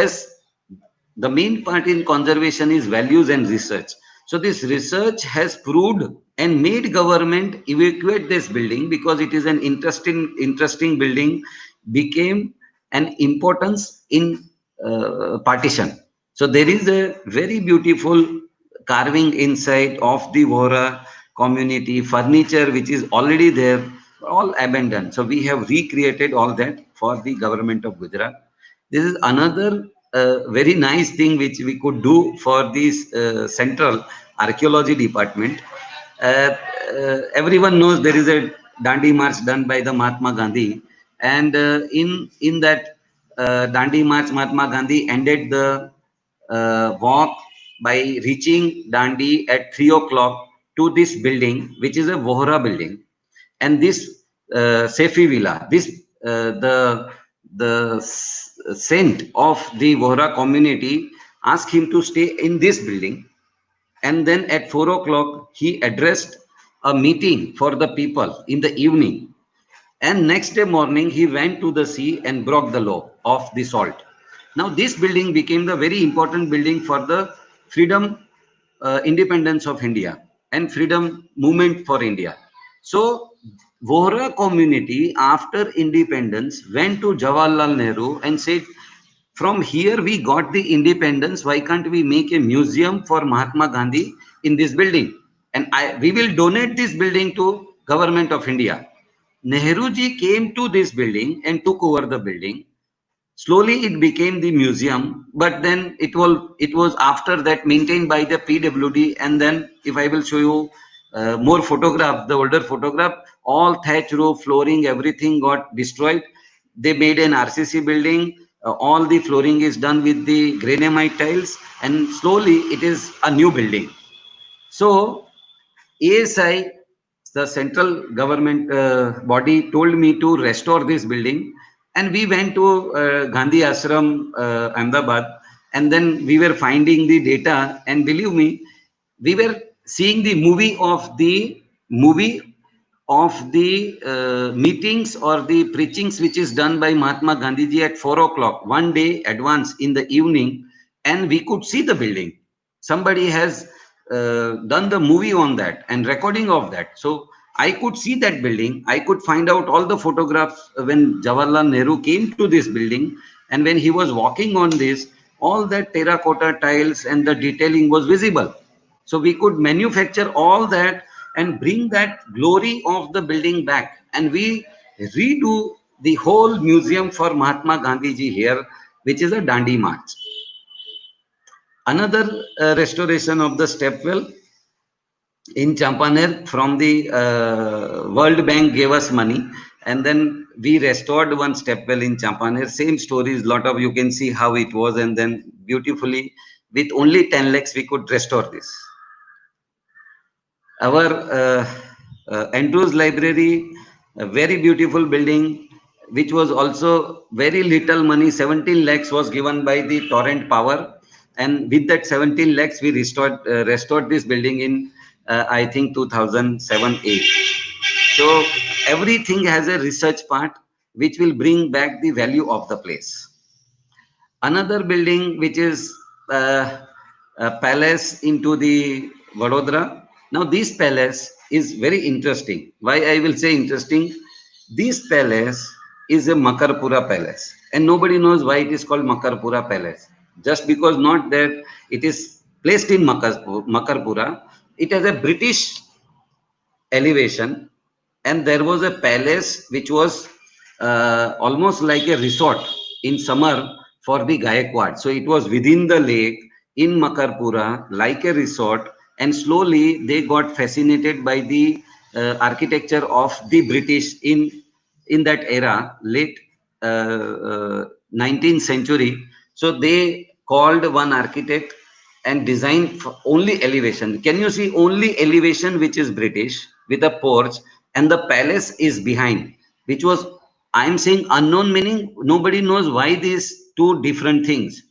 [SPEAKER 2] the main part in conservation is values and research. So this research has proved and made government evacuate this building, because it is an interesting building, became an importance in partition. So there is a very beautiful carving inside of the Vohra community, furniture which is already there, all abandoned. So we have recreated all that for the government of Gujarat. This is another very nice thing which we could do for this central archaeology department. Everyone knows there is a Dandi March done by the Mahatma Gandhi, and in that Dandi March, Mahatma Gandhi ended the walk by reaching Dandi at 3 o'clock to this building, which is a Vohra building, and this Sefi Villa, this the saint of the Vohra community asked him to stay in this building, and then at 4 o'clock he addressed a meeting for the people in the evening, and next day morning he went to the sea and broke the law of the salt. Now this building became the very important building for the freedom, independence of India and freedom movement for India. So Vohra community after independence went to Jawaharlal Nehru and said, from here we got the independence, why can't we make a museum for Mahatma Gandhi in this building, and we will donate this building to government of India. Nehru ji came to this building and took over the building. Slowly it became the museum, but then it was after that maintained by the PWD. And then if I will show you more photograph, the older photograph, all thatch roof, flooring, everything got destroyed. They made an RCC building. All the flooring is done with the granite tiles, and slowly it is a new building. So ASI, the central government body, told me to restore this building, and we went to Gandhi Ashram, Ahmedabad, and then we were finding the data, and believe me, we were seeing the movie of the meetings or the preachings which is done by Mahatma Gandhi ji at 4 o'clock, one day advance in the evening, and we could see the building. Somebody has done the movie on that and recording of that. So I could see that building. I could find out all the photographs when Jawaharlal Nehru came to this building, and when he was walking on this, all that terracotta tiles and the detailing was visible. So we could manufacture all that and bring that glory of the building back, and we redo the whole museum for Mahatma Gandhi ji here, which is a Dandi March. Another restoration of the stepwell in Champaner from the World Bank gave us money, and then we restored one stepwell in Champaner. Same stories, lot of, you can see how it was, and then beautifully with only 10 lakhs we could restore this. Our Andrews Library, a very beautiful building, which was also very little money, 17 lakhs was given by the Torrent Power, and with that 17 lakhs we restored this building in I think 2007-8. So everything has a research part which will bring back the value of the place. Another building which is a palace into the Vadodara. Now this palace is very interesting. Why I will say interesting? This palace is a Makarpura palace, and nobody knows why it is called Makarpura palace. Just because not that it is placed in Makarpura, it has a British elevation, and there was a palace which was almost like a resort in summer for the Gaekwad. So it was within the lake in Makarpura like a resort, and slowly they got fascinated by the architecture of the British in that era, late 19th century. So they called one architect and designed for only elevation. Can you see only elevation which is British with a porch, and the palace is behind, which was, I am saying unknown, meaning nobody knows why these two different things.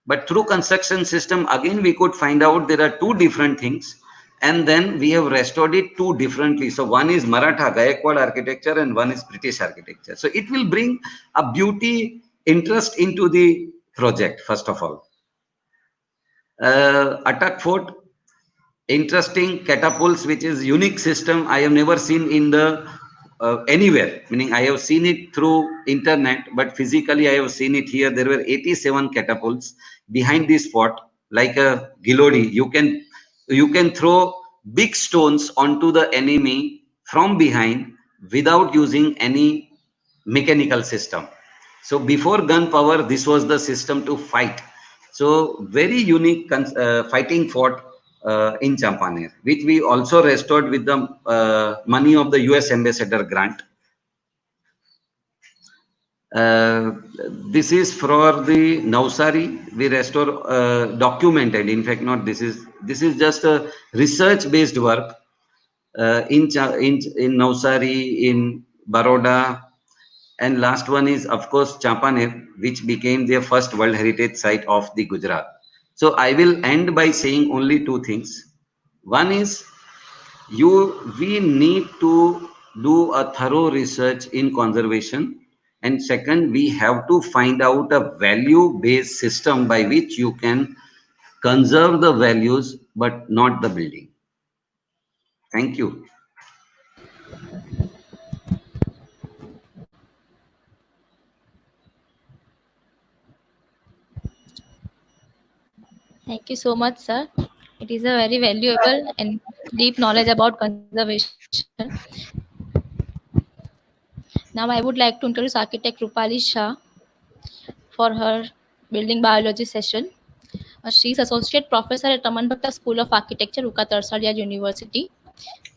[SPEAKER 2] But through construction system, again we could find out there are two different things, and then we have restored it two differently. So one is Maratha Gaekwad architecture and one is British architecture. So it will bring a beauty interest into the project, first of all. Attack Fort, interesting catapults, which is unique system I have never seen in the anywhere, meaning I have seen it through internet, but physically I have seen it here. There were 87 catapults behind this fort, like a gilodi. You can throw big stones onto the enemy from behind without using any mechanical system. So before gun power, this was the system to fight. So very unique fighting fort in Champaner, which we also restored with the money of the US Ambassador grant. This is for the Navsari. We restore documented. In fact, not this is just a research-based work in Navsari, in Baroda, and last one is of course Champaner, which became their first World Heritage Site of the Gujarat. So I will end by saying only two things. One is we need to do a thorough research in conservation, and second, we have to find out a value based system by which you can conserve the values but not the building. Thank you.
[SPEAKER 1] Thank you so much, sir. It is a very valuable and deep knowledge about conservation. Now I would like to introduce architect Rupali Shah for her building biology session. She is associate professor at Raman Bhatta School of Architecture, Uka Tarsalia University.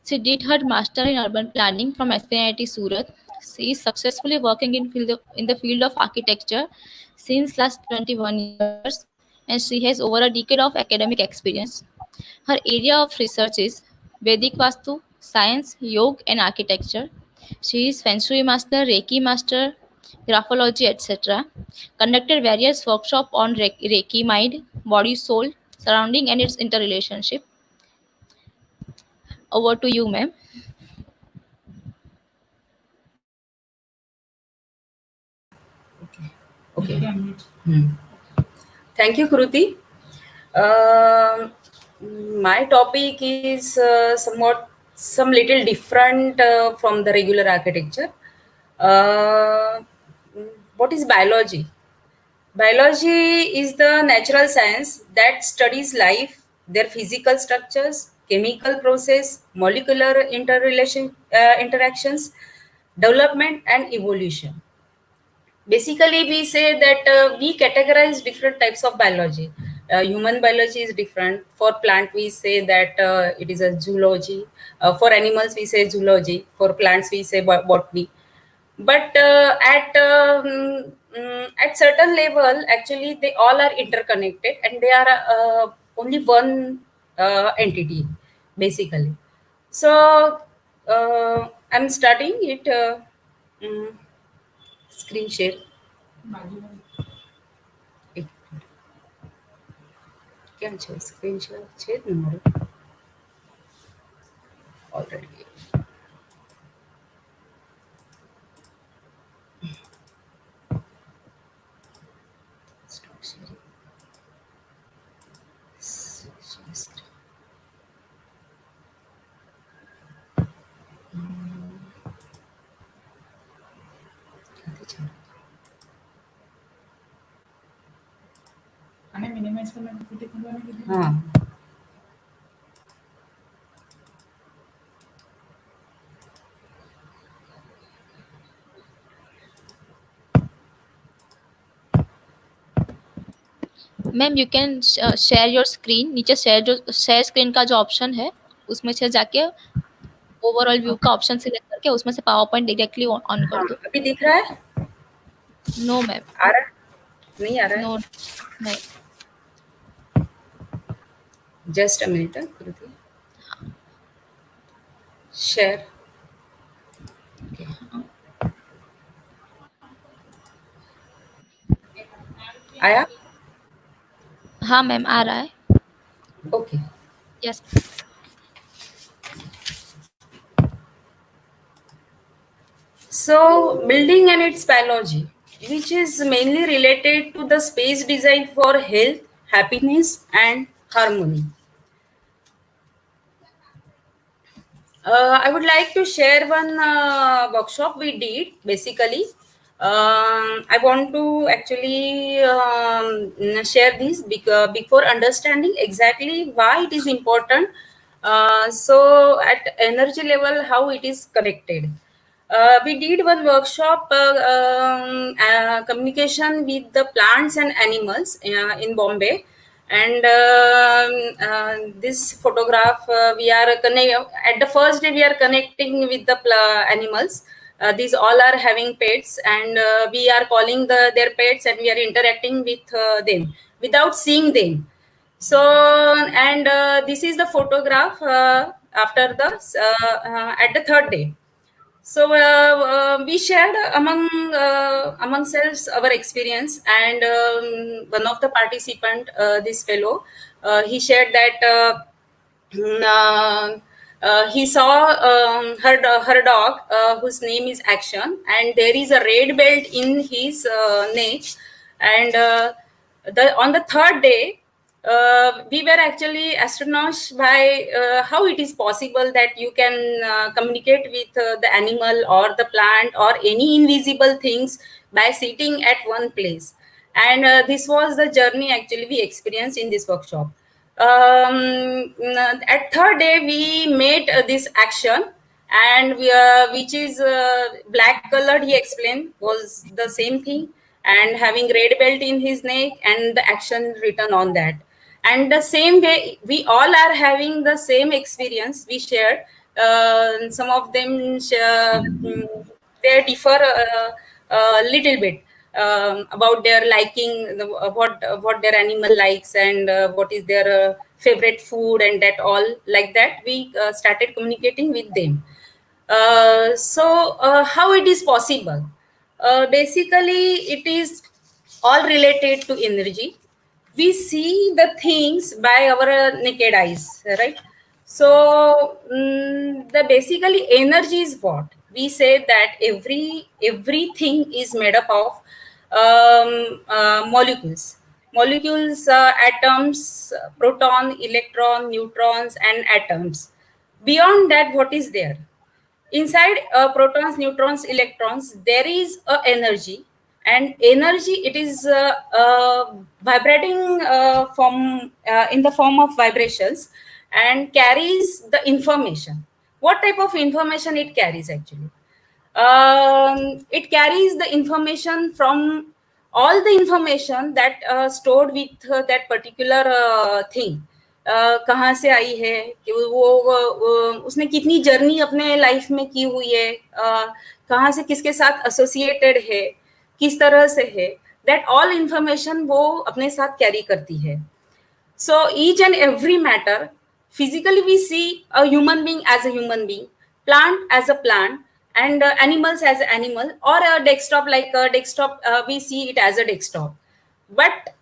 [SPEAKER 1] She did her master in urban planning from SPIT Surat. She is successfully working in the field of architecture since last 21 years, and she has over a decade of academic experience. Her area of research is Vedic Vastu, science, yoga, and architecture. She is Feng Shui master, Reiki master, graphology, etc. Conducted various workshops on Reiki mind, body, soul, surrounding, and its interrelationship. Over to you, ma'am.
[SPEAKER 5] Okay. Thank you, Kruti. My topic is some little different from the regular architecture. What is biology? Biology is the natural science that studies life, their physical structures, chemical process, molecular interactions, development, and evolution. Basically, we say that we categorize different types of biology. Human biology is different. For plant, we say that it is a zoology. For animals, we say zoology. For plants, we say botany. But at certain level, actually, they all are interconnected, and they are only one entity, basically. So I'm starting it. Screen share. એક કેમ છે screen share છે જ ને મારું already Stop sharing. Just ક્યાંથી ચાલુ?
[SPEAKER 6] આને મિનિમાઇઝ કરવાનું ફૂટી કરવાનું કીધું
[SPEAKER 5] હા
[SPEAKER 1] ma'am you can share your screen. नीचे शेयर स्क्रीन का जो ऑप्शन है उसमें से जाके ओवरऑल व्यू का ऑप्शन सिलेक्ट करके उसमें से पावर पॉइंट डायरेक्टली ऑन कर दो.
[SPEAKER 5] अभी दिख रहा है?
[SPEAKER 1] No ma'am.
[SPEAKER 5] आ रहा है? नहीं आ रहा है?
[SPEAKER 1] नो नहीं.
[SPEAKER 5] Just a minute Kriti share आया?
[SPEAKER 1] हाँ मैम आ रहा है.
[SPEAKER 5] Okay
[SPEAKER 1] yes.
[SPEAKER 5] So, building and its biology, which is mainly related to the space design for health, happiness, and harmony. I would like to share one workshop we did. Basically, I want to actually share this before understanding exactly why it is important. So, at energy level, how it is connected. We did one workshop, communication with the plants and animals in Bombay. And this photograph, we are at the first day we are connecting with the animals. These all are having pets, and we are calling their pets, and we are interacting with them without seeing them. So, and this is the photograph after the at the third day. So we shared among ourselves our experience, and one of the participant, this fellow, he shared that he saw her dog, whose name is Action, and there is a red belt in his neck, and on the third day we were actually astonished by how it is possible that you can communicate with the animal or the plant or any invisible things by sitting at one place. And this was the journey actually we experienced in this workshop. At third day we made this Action, and which is black colored, he explained, was the same thing, and having red belt in his neck and the Action written on that. And the same way we all are having the same experience we shared. Some of them they differ a little bit about their liking, what their animal likes, and what is their favorite food, and that all. Like that we started communicating with them. So how it is possible? Basically it is all related to energy. We see the things by our naked eyes, right? So the basically energy is what we say, that everything is made up of molecules, atoms, proton, electron, neutrons, and atoms. Beyond that, what is there? Inside protons, neutrons, electrons, there is a energy, and energy, it is vibrating from in the form of vibrations, and carries the information. What type of information it carries actually? It carries the information from all the information that stored with that particular thing. कहाँ से आई है, कि वो उसने कितनी journey अपने life में की हुई है, कहाँ से किसके साथ एसोसिएटेड है, किस तरह से है, दैट ऑल इंफॉर्मेशन वो अपने साथ कैरी करती है. So each and every matter, physically we see a human being as a human being, plant as a plant, and animals as an animal, or a desktop, like a desktop, we see it as a desktop. But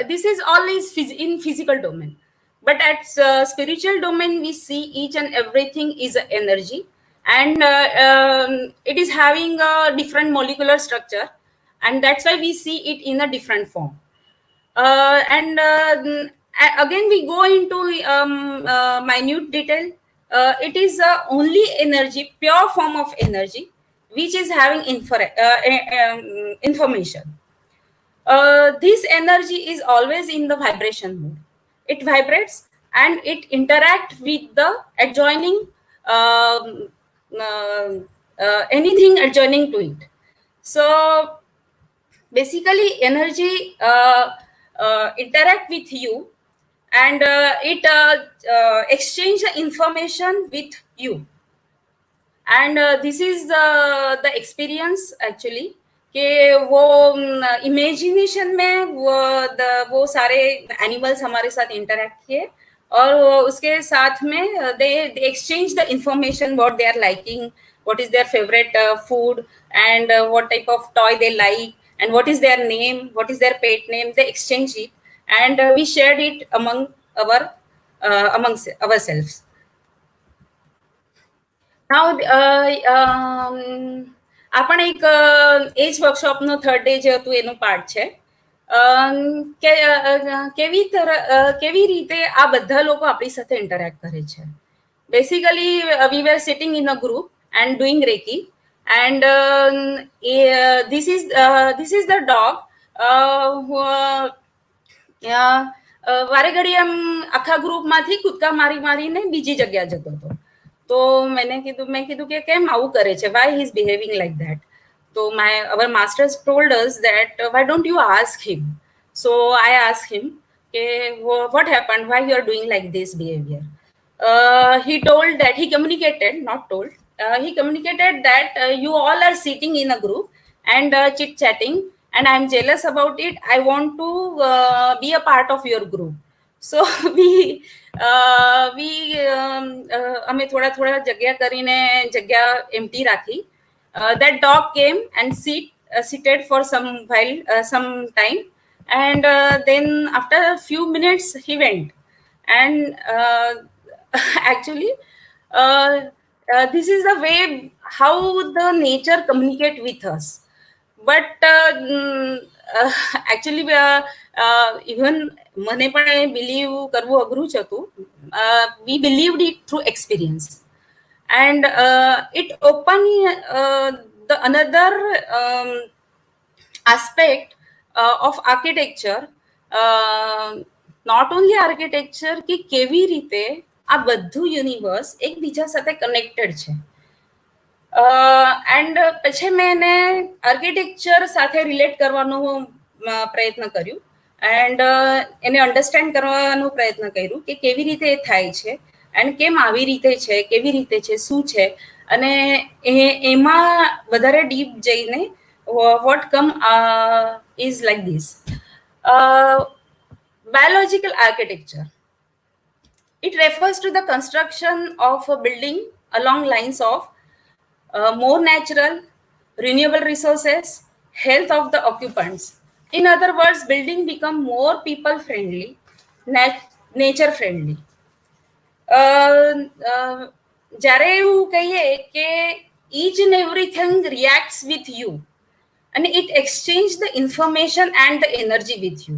[SPEAKER 5] this is always in physical domain. But at spiritual domain, we see each and everything is energy, and it is having a different molecular structure, and that's why we see it in a different form. And again we go into minute detail. It is only energy, pure form of energy, which is having information. This energy is always in the vibration mode. It vibrates and it interacts with the adjoining anything adjoining to it. So basically energy interact with you, and it exchange the information with you. And this is the experience actually, कि वो imagination में वो सारे animals हमारे साथ interact किए, और उसके साथ में they exchange the information, what they are liking, what is their favorite food, and what type of toy they like, and what is their name, what is their pet name. They exchange it, and we shared it among amongst ourselves. Now આપણે એક એજ વર્કશોપનો third day જે હતું એનું part છે, કે કેવી રીતે આ બધા લોકો આપણી સાથે ઇન્ટરેક્ટ કરે છે. Basically we were sitting in a group and doing reiki, and this is the dog વારે ઘડી એમ આખા ગ્રુપમાંથી કૂદકા મારીને બીજી જગ્યા જતો હતો. તો મેં કીધું કે કેમ આવું કરે છે, Y he is behaving like that. So our masters told us that why don't you ask him? So I asked him, okay, what happened? Why you are doing like this behavior? He told that he communicated, not told. He communicated that you all are sitting in a group and chit chatting, and I'm jealous about it. I want to be a part of your group. So અમે થોડા થોડા જગ્યા કરીને જગ્યા empty rakhi. That dog came and seated for some while, some time, and then after a few minutes he went. And actually, this is the way how the nature communicate with us. But actually, even મને પણ believe કરવું અઘરું જ હતું. We believed it through experience, and it opened the another aspect of architecture. Not only architecture, કે કેવી રીતે આ બધું યુનિવર્સ એકબીજા સાથે કનેક્ટેડ છે. એન્ડ પછી મેં એને આર્કિટેક્ચર સાથે રિલેટ કરવાનો પ્રયત્ન કર્યું, એન્ડ એને અન્ડરસ્ટેન્ડ કરવાનો પ્રયત્ન કર્યું કે કેવી રીતે એ થાય છે, એન્ડ કેમ આવી રીતે છે, કેવી રીતે છે, શું છે, અને એમાં વધારે ડીપ જઈને what come is like this. Biological architecture. It refers to the construction of a building along lines of more natural, renewable resources, health of the occupants. In other words, building become more people friendly, nature friendly. જ્યારે એવું કહીએ કે each and everything reacts with you, and it exchange the information and the energy with you.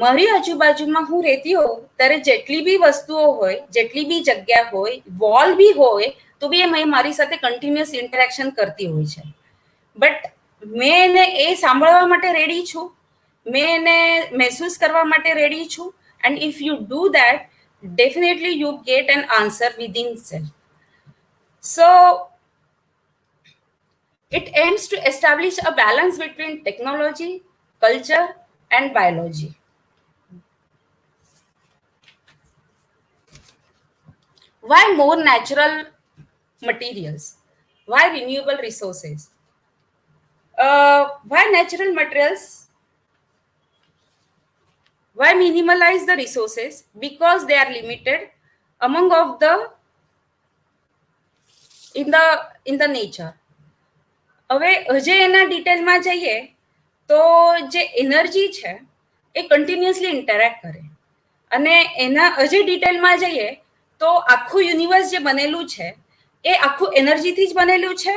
[SPEAKER 5] મારી આજુબાજુમાં હું રહેતી હોઉં ત્યારે જેટલી બી વસ્તુઓ હોય, જેટલી બી જગ્યા હોય, વોલ બી હોય, તો બી એ મારી સાથે કન્ટિન્યુઅસ ઇન્ટરેક્શન કરતી હોય છે. બટ મેં એને એ સાંભળવા માટે રેડી છું, મેં એને મહેસૂસ કરવા માટે રેડી છું, and if you do that, definitely you get an answer within self. So it aims to establish a balance between technology, culture, and biology. Why more natural materials? Why renewable resources? Why natural materials? Why minimalize the resources? Because they are limited among of the in the nature. હવે હજે એના ડિટેલમાં જઈએ તો જે energy છે એ continuously interact કરે, અને એના હજે ડિટેલમાં જઈએ તો આખું યુનિવર્સ જે બનેલું છે એ આખું એનર્જીથી જ બનેલું છે,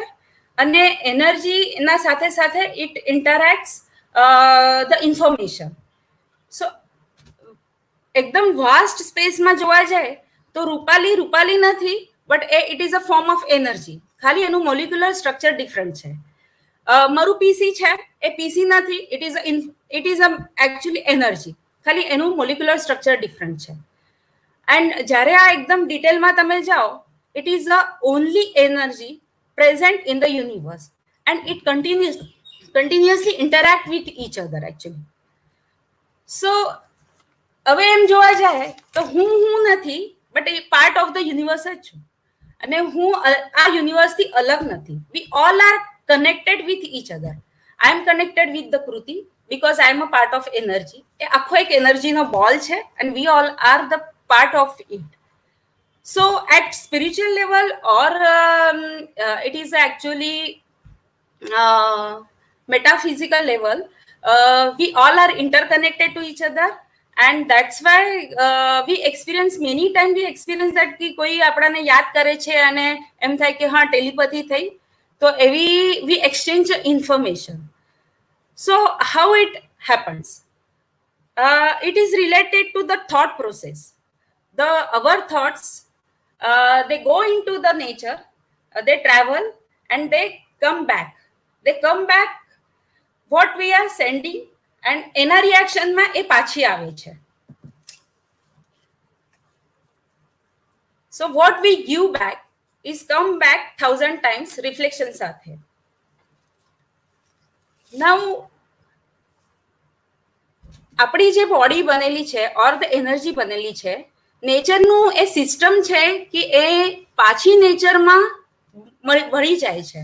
[SPEAKER 5] અને એનર્જીના સાથે સાથે ઇટ ઇન્ટરેક્ટ્સ ધ ઇન્ફોર્મેશન. સો એકદમ વાસ્ટ સ્પેસમાં જોવા જાય તો રૂપાલી નથી, but it is a form of energy. ખાલી એનું મોલિક્યુલર સ્ટ્રક્ચર ડિફરન્ટ છે. મારું પીસી છે એ પીસી નથી, ઇટ ઇઝ એકચ્યુઅલી એનર્જી, ખાલી એનું મોલિક્યુલર સ્ટ્રક્ચર ડિફરન્ટ છે. એન્ડ જ્યારે આ એકદમ ડિટેલમાં તમે જાઓ, it is the only energy present in the universe, and it continuously interact with each other actually. So હવે એમ જોવા જાય તો હું નથી, but a part of the universe જ છું, અને હું આ યુનિવર્સથી અલગ નથી. We all are connected with each other. I am connected with the kriti because I am a part of energy. એ આખો એક એનર્જીનો બોલ છે, and we all are the part of it. So at spiritual level, or it is actually metaphysical level, we all are interconnected to each other, and that's why we experience many times we experience that कि कोई आपणाने याद करे छे અને એમ થાય કે હા ટેલિપેથી થઈ, તો એવી we exchange information. So how it happens? It is related to the thought process. Our thoughts, they go into the nature, they travel, and they come back. What we are sending, and એના રિએક્શનમાં એ પાછી આવે છે. So what we give back is come back 1000 times reflection સાથે. Now આપણી જે body બનેલી છે or the energy બનેલી છે, નેચરનું એ સિસ્ટમ છે કે એ પાછી નેચરમાં ભળી જાય છે.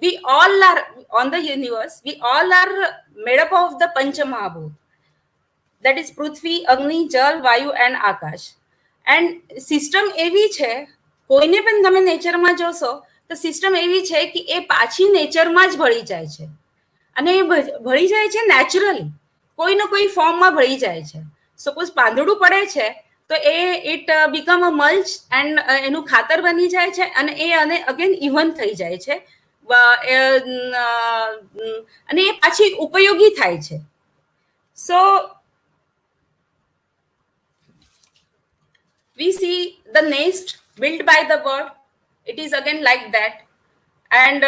[SPEAKER 5] We all are on the universe, we all are made up of the Pancha Mahabhut, that is Prithvi, Agni, Jal, Vayu and Akash. And system એવી છે, કોઈને પણ તમે નેચરમાં જોશો તો સિસ્ટમ એવી છે કે એ પાછી નેચરમાં જ ભળી જાય છે, અને એ ભળી જાય છે નેચરલી, કોઈ ને કોઈ ફોર્મમાં ભળી જાય છે. સપોઝ પાંદડું પડે છે તો એ it become a mulch and એનું ખાતર બની જાય છે, અને એ અને અગેન ઇવન થઈ જાય છે, અને એ પાછી ઉપયોગી થાય છે. સો we see the nest built by the bird, it is again like that. And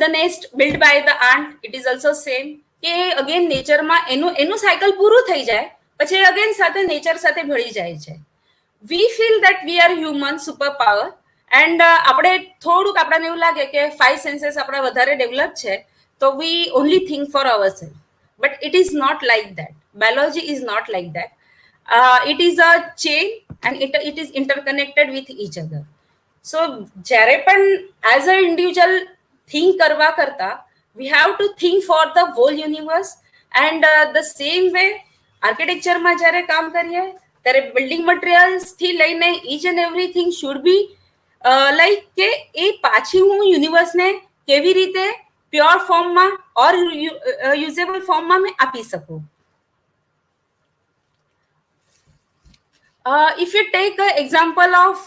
[SPEAKER 5] the nest built by the ant, it is also same. કે અગેન નેચરમાં એનું સાયકલ પૂરું થઈ જાય પછી અગેન સાથે નેચર સાથે ભળી જાય છે. વી feel that we are human super power, and આપણે થોડુંક આપણને એવું લાગે કે 5 સેન્સીસ આપણા વધારે ડેવલપ છે તો we only think for our self, but it is not like that. Biology is not like that. It is a chain and it is interconnected with each other. So જ્યારે પણ as a individual think કરવા કરતા we have to think for the whole universe. And the same way આર્કિટેક્ચરમાં જ્યારે કામ કરીએ ત્યારે building materials થી લઈને each and everything should be like કે એ પાછી હું યુનિવર્સને કેવી રીતે પ્યોર ફોર્મમાં ઓર યુઝેબલ ફોર્મમાં મેં આપી શકું. If you take an example of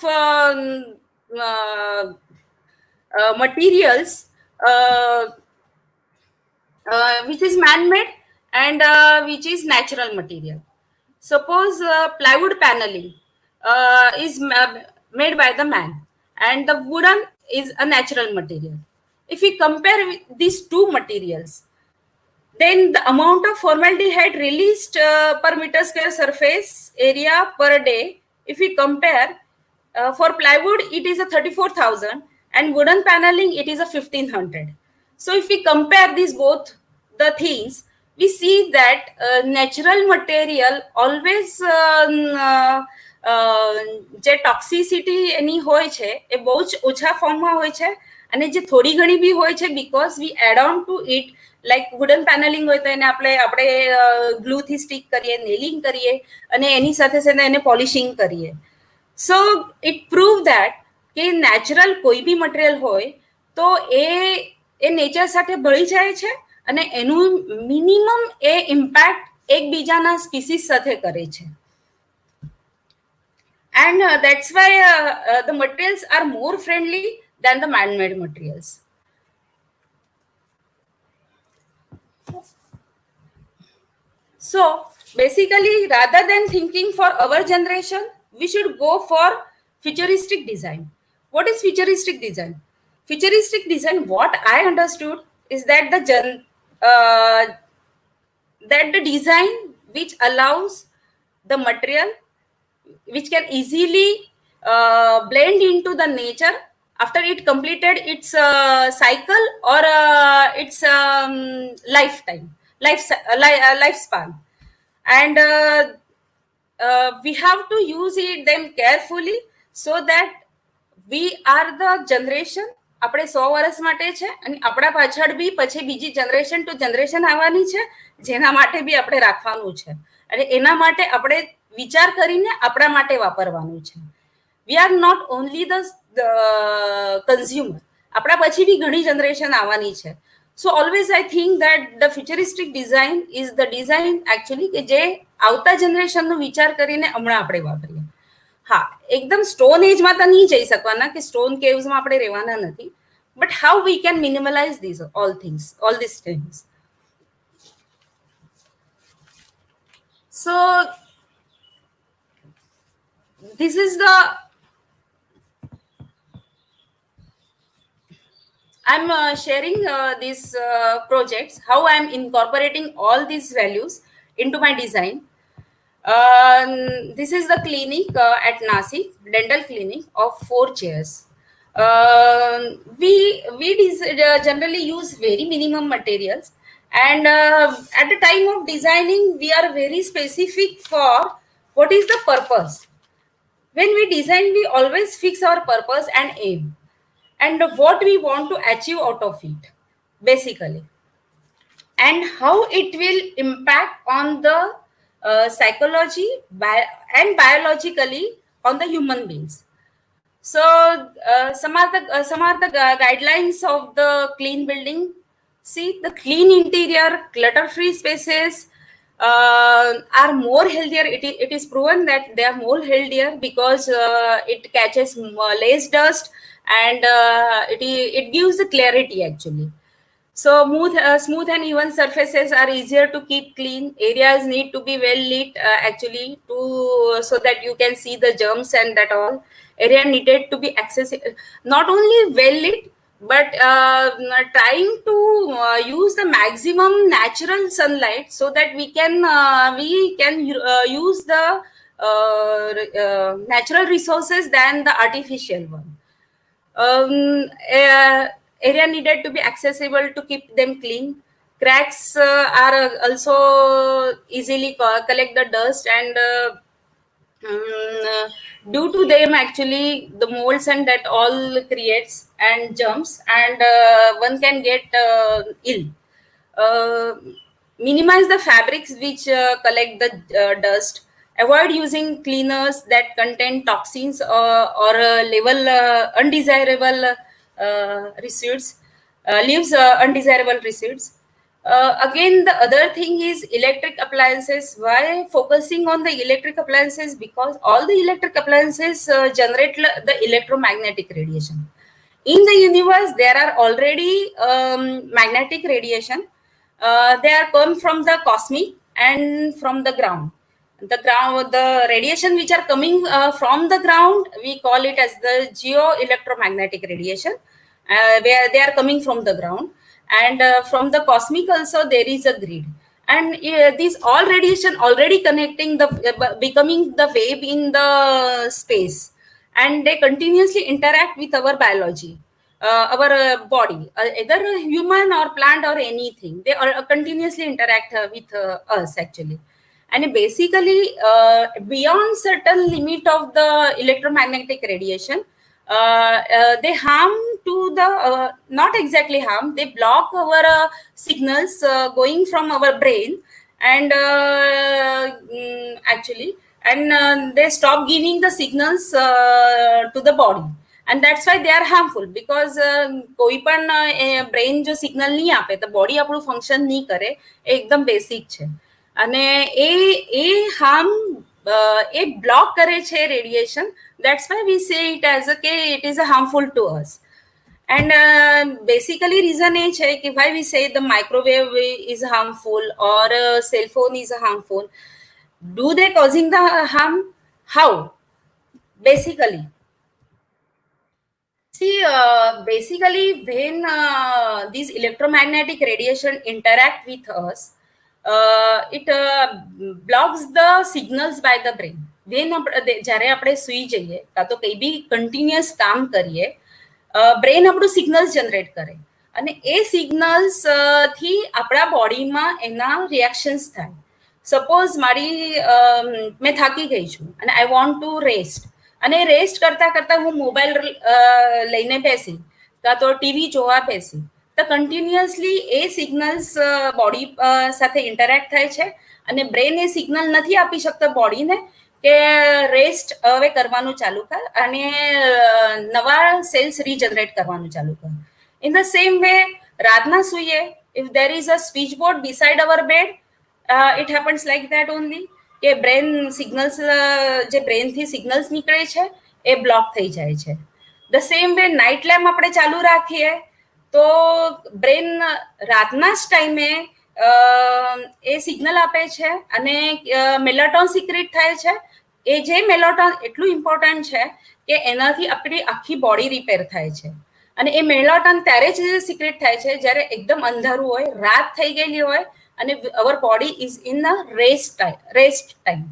[SPEAKER 5] materials which is man-made and which is natural material. Suppose plywood paneling is made by the man and the wooden is a natural material. If we compare these two materials, then the amount of formaldehyde released per meter square surface area per day, if we compare, for plywood it is a 34,000 and wooden paneling it is a 1,500. So if we compare these both the things, we see that natural material always જે toxicity એની હોય છે એ બહુ જ ઓછા ફોર્મમાં હોય છે, અને જે થોડી ઘણી બી હોય છે because we add on to it. Like wooden panelling હોય તો એને આપણે ગ્લુથી સ્ટિક કરીએ, નેલિંગ કરીએ અને એની સાથે સાથે એને પોલિશિંગ કરીએ. સો ઇટ પ્રૂવ દેટ કે નેચરલ કોઈ બી મટીરિયલ હોય તો એ નેચર સાથે ભળી જાય છે અને એનું મિનિમમ એ ઇમ્પેક્ટ એકબીજાના સ્પીસીસ સાથે કરે છે. And that's why the materials are more friendly than the man-made materials. So basically, rather than thinking for our generation, we should go for futuristic design. What is futuristic design? Futuristic design, what I understood is that the design which allows the material which can easily blend into the nature after it completed its cycle or its lifespan. And we have to use them carefully so that we are the generation, આપણે 100 વર્ષ માટે છે અને આપણા પાછળ બી પછી બીજી generation to generation આવવાની છે જેના માટે બી આપણે રાખવાનું છે, અને એના માટે આપણે વિચાર કરીને આપણા માટે વાપરવાનું છે. We are not only the consumer, આપણા પછી બી ઘણી જનરેશન આવવાની છે. So always I think that the futuristic design is the design actually કે જે આવતા જનરેશનનો વિચાર કરીને હમણાં આપણે વાપરીએ. હા, એકદમ સ્ટોન એજમાં તો નહીં જઈ શકવાના કે સ્ટોન કેવ્સમાં આપણે રહેવાના નથી, but how we can minimalize this all this things. So this is the I'm sharing these projects, how I'm incorporating all these values into my design. This is the clinic at Nasik, dental clinic of 4 chairs. we generally use very minimum materials, and at the time of designing we are very specific for what is the purpose. When we design, we always fix our purpose and aim, and what we want to achieve out of it, basically, and how it will impact on the psychology and biologically on the human beings. So some are the guidelines of the clean building. See, the clean interior, clutter-free spaces are more healthier. It is proven that they are more healthier because it catches less dust, and it gives the clarity actually. So smooth and even surfaces are easier to keep clean. Areas need to be well lit actually to so that you can see the germs and that all. Area needed to be accessible, not only well lit, but trying to use the maximum natural sunlight so that we can use the natural resources than the artificial one. Area needed to be accessible to keep them clean. Cracks are also easily collect the dust, and due to them actually the molds and that all creates and germs, and one can get ill. uh, Minimize the fabrics which collect the dust. Avoid using cleaners that contain toxins or level undesirable residues, leaves undesirable residues. Again, the other thing is electric appliances. Why focusing on the electric appliances? Because all the electric appliances generate the electromagnetic radiation. In the universe, there are already magnetic radiation. They are come from the cosmic and from the ground. The radiation which are coming from the ground, we call it as the geo-electromagnetic radiation, where they are coming from the ground, and from the cosmic also there is a grid, and these all radiation already connecting the becoming the wave in the space, and they continuously interact with our biology, our body, either human or plant or anything. They are continuously interact with us actually. And basically, beyond certain limit of the electromagnetic radiation, they harm to the not exactly harm, they block our signals going from our brain, and actually, and they stop giving the signals to the body, and that's why they are harmful. Because કોઈ પણ brain જો signal નહીં આપે તો body આપણું function નહીં કરે, એ એકદમ બેસિક છે. અને એ હાર્મ એ બ્લોક કરે છે radiation. That's why we say it as it is harmful to us. And basically reason એ છે કે why we say the microwave is harmful or cell phone is harmful. Do they causing the harm? How? Basically, see, basically when these electromagnetic radiation interact with us, it blocks the signals by the brain. When જ્યારે આપણે સુઈ જઈએ કાં તો કંઈ બી continuous કામ કરીએ, brain આપણું સિગ્નલ્સ જનરેટ કરે, અને એ સિગ્નલ્સ થી આપણા બોડીમાં એના રિએક્શન્સ થાય. સપોઝ મેં થાકી ગઈ છું અને આઈ વોન્ટ ટુ રેસ્ટ, અને રેસ્ટ કરતા કરતા હું મોબાઈલ લઈને બેસી કાં તો ટીવી જોવા બેસી, તો કન્ટિન્યુઅસલી એ સિગ્નલ્સ બોડી સાથે ઇન્ટરેક્ટ થાય છે, અને બ્રેન એ સિગ્નલ નથી આપી શકતો બોડીને કે રેસ્ટ હવે કરવાનું ચાલુ કર, અને નવા સેલ્સ રીજનરેટ કરવાનું ચાલુ કર. ઇન ધ સેમ વે, રાતના સુઈએ, if there is a switchboard beside our bed, it happens like that only, કે બ્રેન સિગ્નલ્સ જે બ્રેનથી સિગ્નલ્સ નીકળે છે એ બ્લોક થઈ જાય છે. The same way, night lamp આપણે ચાલુ રાખીએ તો બ્રેન રાતના જ ટાઈમે એ સિગ્નલ આપે છે, અને મેલાટોન સિક્રેટ થાય છે. એ જે મેલાટોન એટલું ઇમ્પોર્ટન્ટ છે કે એનાથી આપણી આખી બોડી રિપેર થાય છે. અને એ મેલાટોન ત્યારે જ સિક્રેટ થાય છે જ્યારે એકદમ અંધારું હોય, રાત થઈ ગયેલી હોય, અને our body is in a rest time.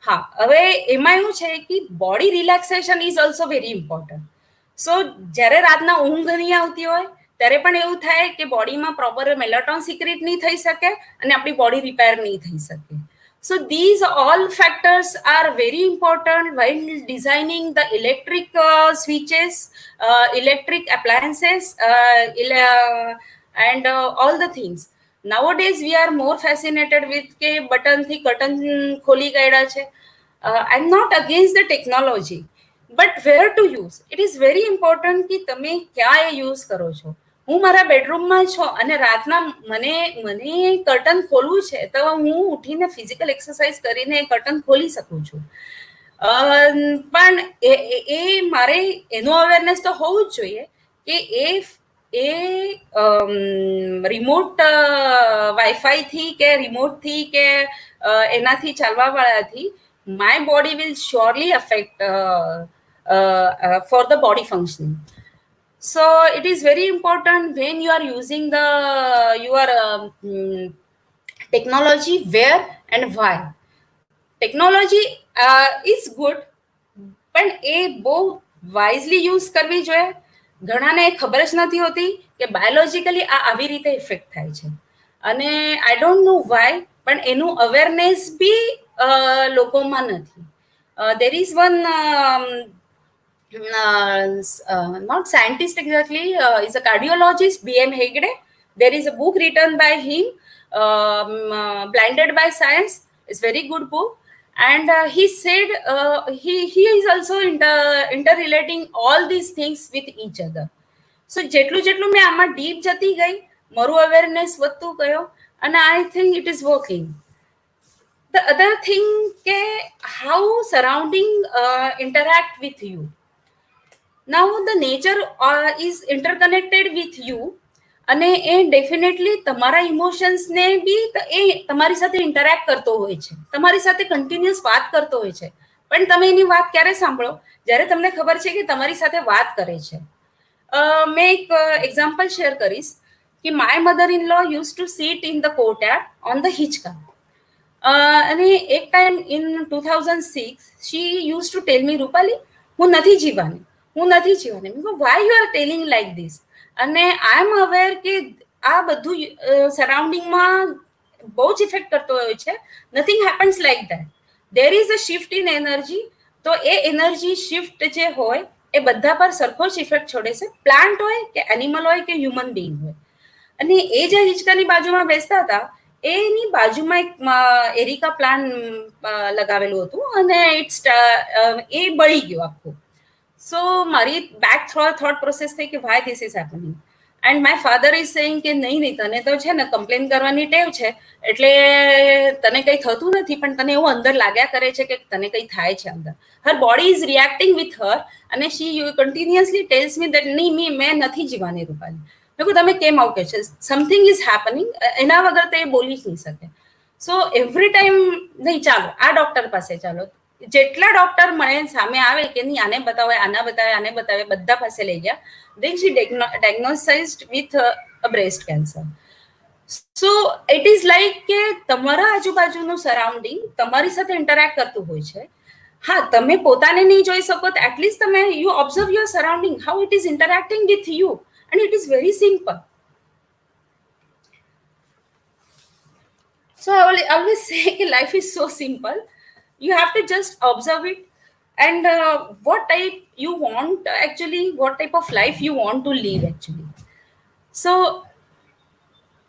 [SPEAKER 5] હા, હવે એમાં એવું છે કે body relaxation is also very important. So જ્યારે રાતના ઊંઘ નહીં આવતી હોય ત્યારે પણ એવું થાય કે બોડીમાં પ્રોપર મેલેટોન સિક્રેટ નહીં થઈ શકે અને આપણી બોડી રિપેર નહીં થઈ શકે. So these all factors are very important while designing the electric switches, electric appliances, and all the things. Nowadays we are more fascinated with કે બટન થી curtain ખોલી કાઢ્યા છે. I'm not against the technology, but where to use? It is very important કે તમે ક્યાં એ use કરો છો. હું મારા બેડરૂમમાં છું અને રાતના મને કર્ટન ખોલવું છે તો હું ઉઠીને ફિઝિકલ એક્સરસાઇઝ કરીને કર્ટન ખોલી શકું છું. પણ એ મારે એનો અવેરનેસ તો હોવું જ જોઈએ કે એ રિમોટ વાઈફાઈથી કે રિમોટથી કે એનાથી ચાલવાવાળાથી my body will surely affect for the body functioning. So it is very important when you are using your technology, where and why. Technology is good, પણ એ બહુ વાઇઝલી યુઝ કરવી જોઈએ. ઘણાને ખબર જ નથી હોતી કે બાયોલોજીકલી આ આવી રીતે ઇફેક્ટ થાય છે અને આઈ ડોન્ટ નો વાય, પણ એનું અવેરનેસ બી લોકોમાં નથી. There is one not scientist exactly, is a cardiologist, B.M. Hegde. There is a book written by him, Blinded by Science. It's very good book. And he said he is also interrelating all these things with each other. So જેટલું મેં આમાં deep જતી ગઈ, મારું awareness વધતું ગયો અને I think it is working. The other thing કે how surrounding interact with you. Now the nature is interconnected with you અને એ ડેફિનેટલી તમારા ઇમોશન્સને બી એ તમારી સાથે ઇન્ટરેક્ટ કરતો હોય છે, તમારી સાથે કન્ટિન્યુઅસ વાત કરતો હોય છે. પણ તમે એની વાત ક્યારે સાંભળો? જ્યારે તમને ખબર છે કે તમારી સાથે વાત કરે છે. મેં એક એક્ઝામ્પલ શેર કરીશ કે my mother in law use to sit in the courtyard on the હિચકા. અને એક time in 2006 she use to tell me, Rupali હું નથી જીવાની. Why you are telling like this? અને આઈ એમ અવેર કે આ બધું સરાઉન્ડિંગમાં બહુ જ ઇફેક્ટ કરતો હોય છે. Nothing happens like that. There is a shift in energy. તો એ એનર્જી શિફ્ટ જે હોય એ બધા પર સરખો જ ઇફેક્ટ છોડે છે, પ્લાન્ટ હોય કે એનિમલ હોય કે હ્યુમન બિંગ હોય. અને એ જે હિંચકાની બાજુમાં બેસતા હતા એની બાજુમાં એક એરિકા પ્લાન્ટ લગાવેલું હતું અને એ બળી ગયું આખું. So મારી બેક થોટ પ્રોસેસ થઈ કે why this is happening, and my father is saying કે નહીં તને તો છે ને કમ્પ્લેન કરવાની ટેવ છે એટલે તને કંઈ થતું નથી, પણ તને એવું અંદર લાગ્યા કરે છે કે તને કંઈ થાય છે અંદર. her body is reacting with her અને she continuously tells me that નહીં મેં નથી જીવાની રૂપાલી. મેં કહ્યું તમે કેમ આવું કહે છે? Something is happening. એના વગર તો એ બોલી જ નહીં શકે. સો એવરી ટાઈમ નહીં ચાલો આ ડોક્ટર પાસે ચાલો. જેટલા ડોક્ટર મને સામે આવે કે નહીં આને બતાવે બધા પાસે લઈ ગયા. then she diagnosed with a breast cancer. So it is like કે તમારા આજુબાજુનું સરાઉન્ડિંગ તમારી સાથે ઇન્ટરેક્ટ કરતું હોય છે. હા, તમે પોતાને નહીં જોઈ શકો તો એટલીસ્ટ તમે you observe your surrounding, how it is interacting with you, and it is very simple. So I always say that life is so simple. You have to just observe it and what type you want actually, what type of life you want to live actually. So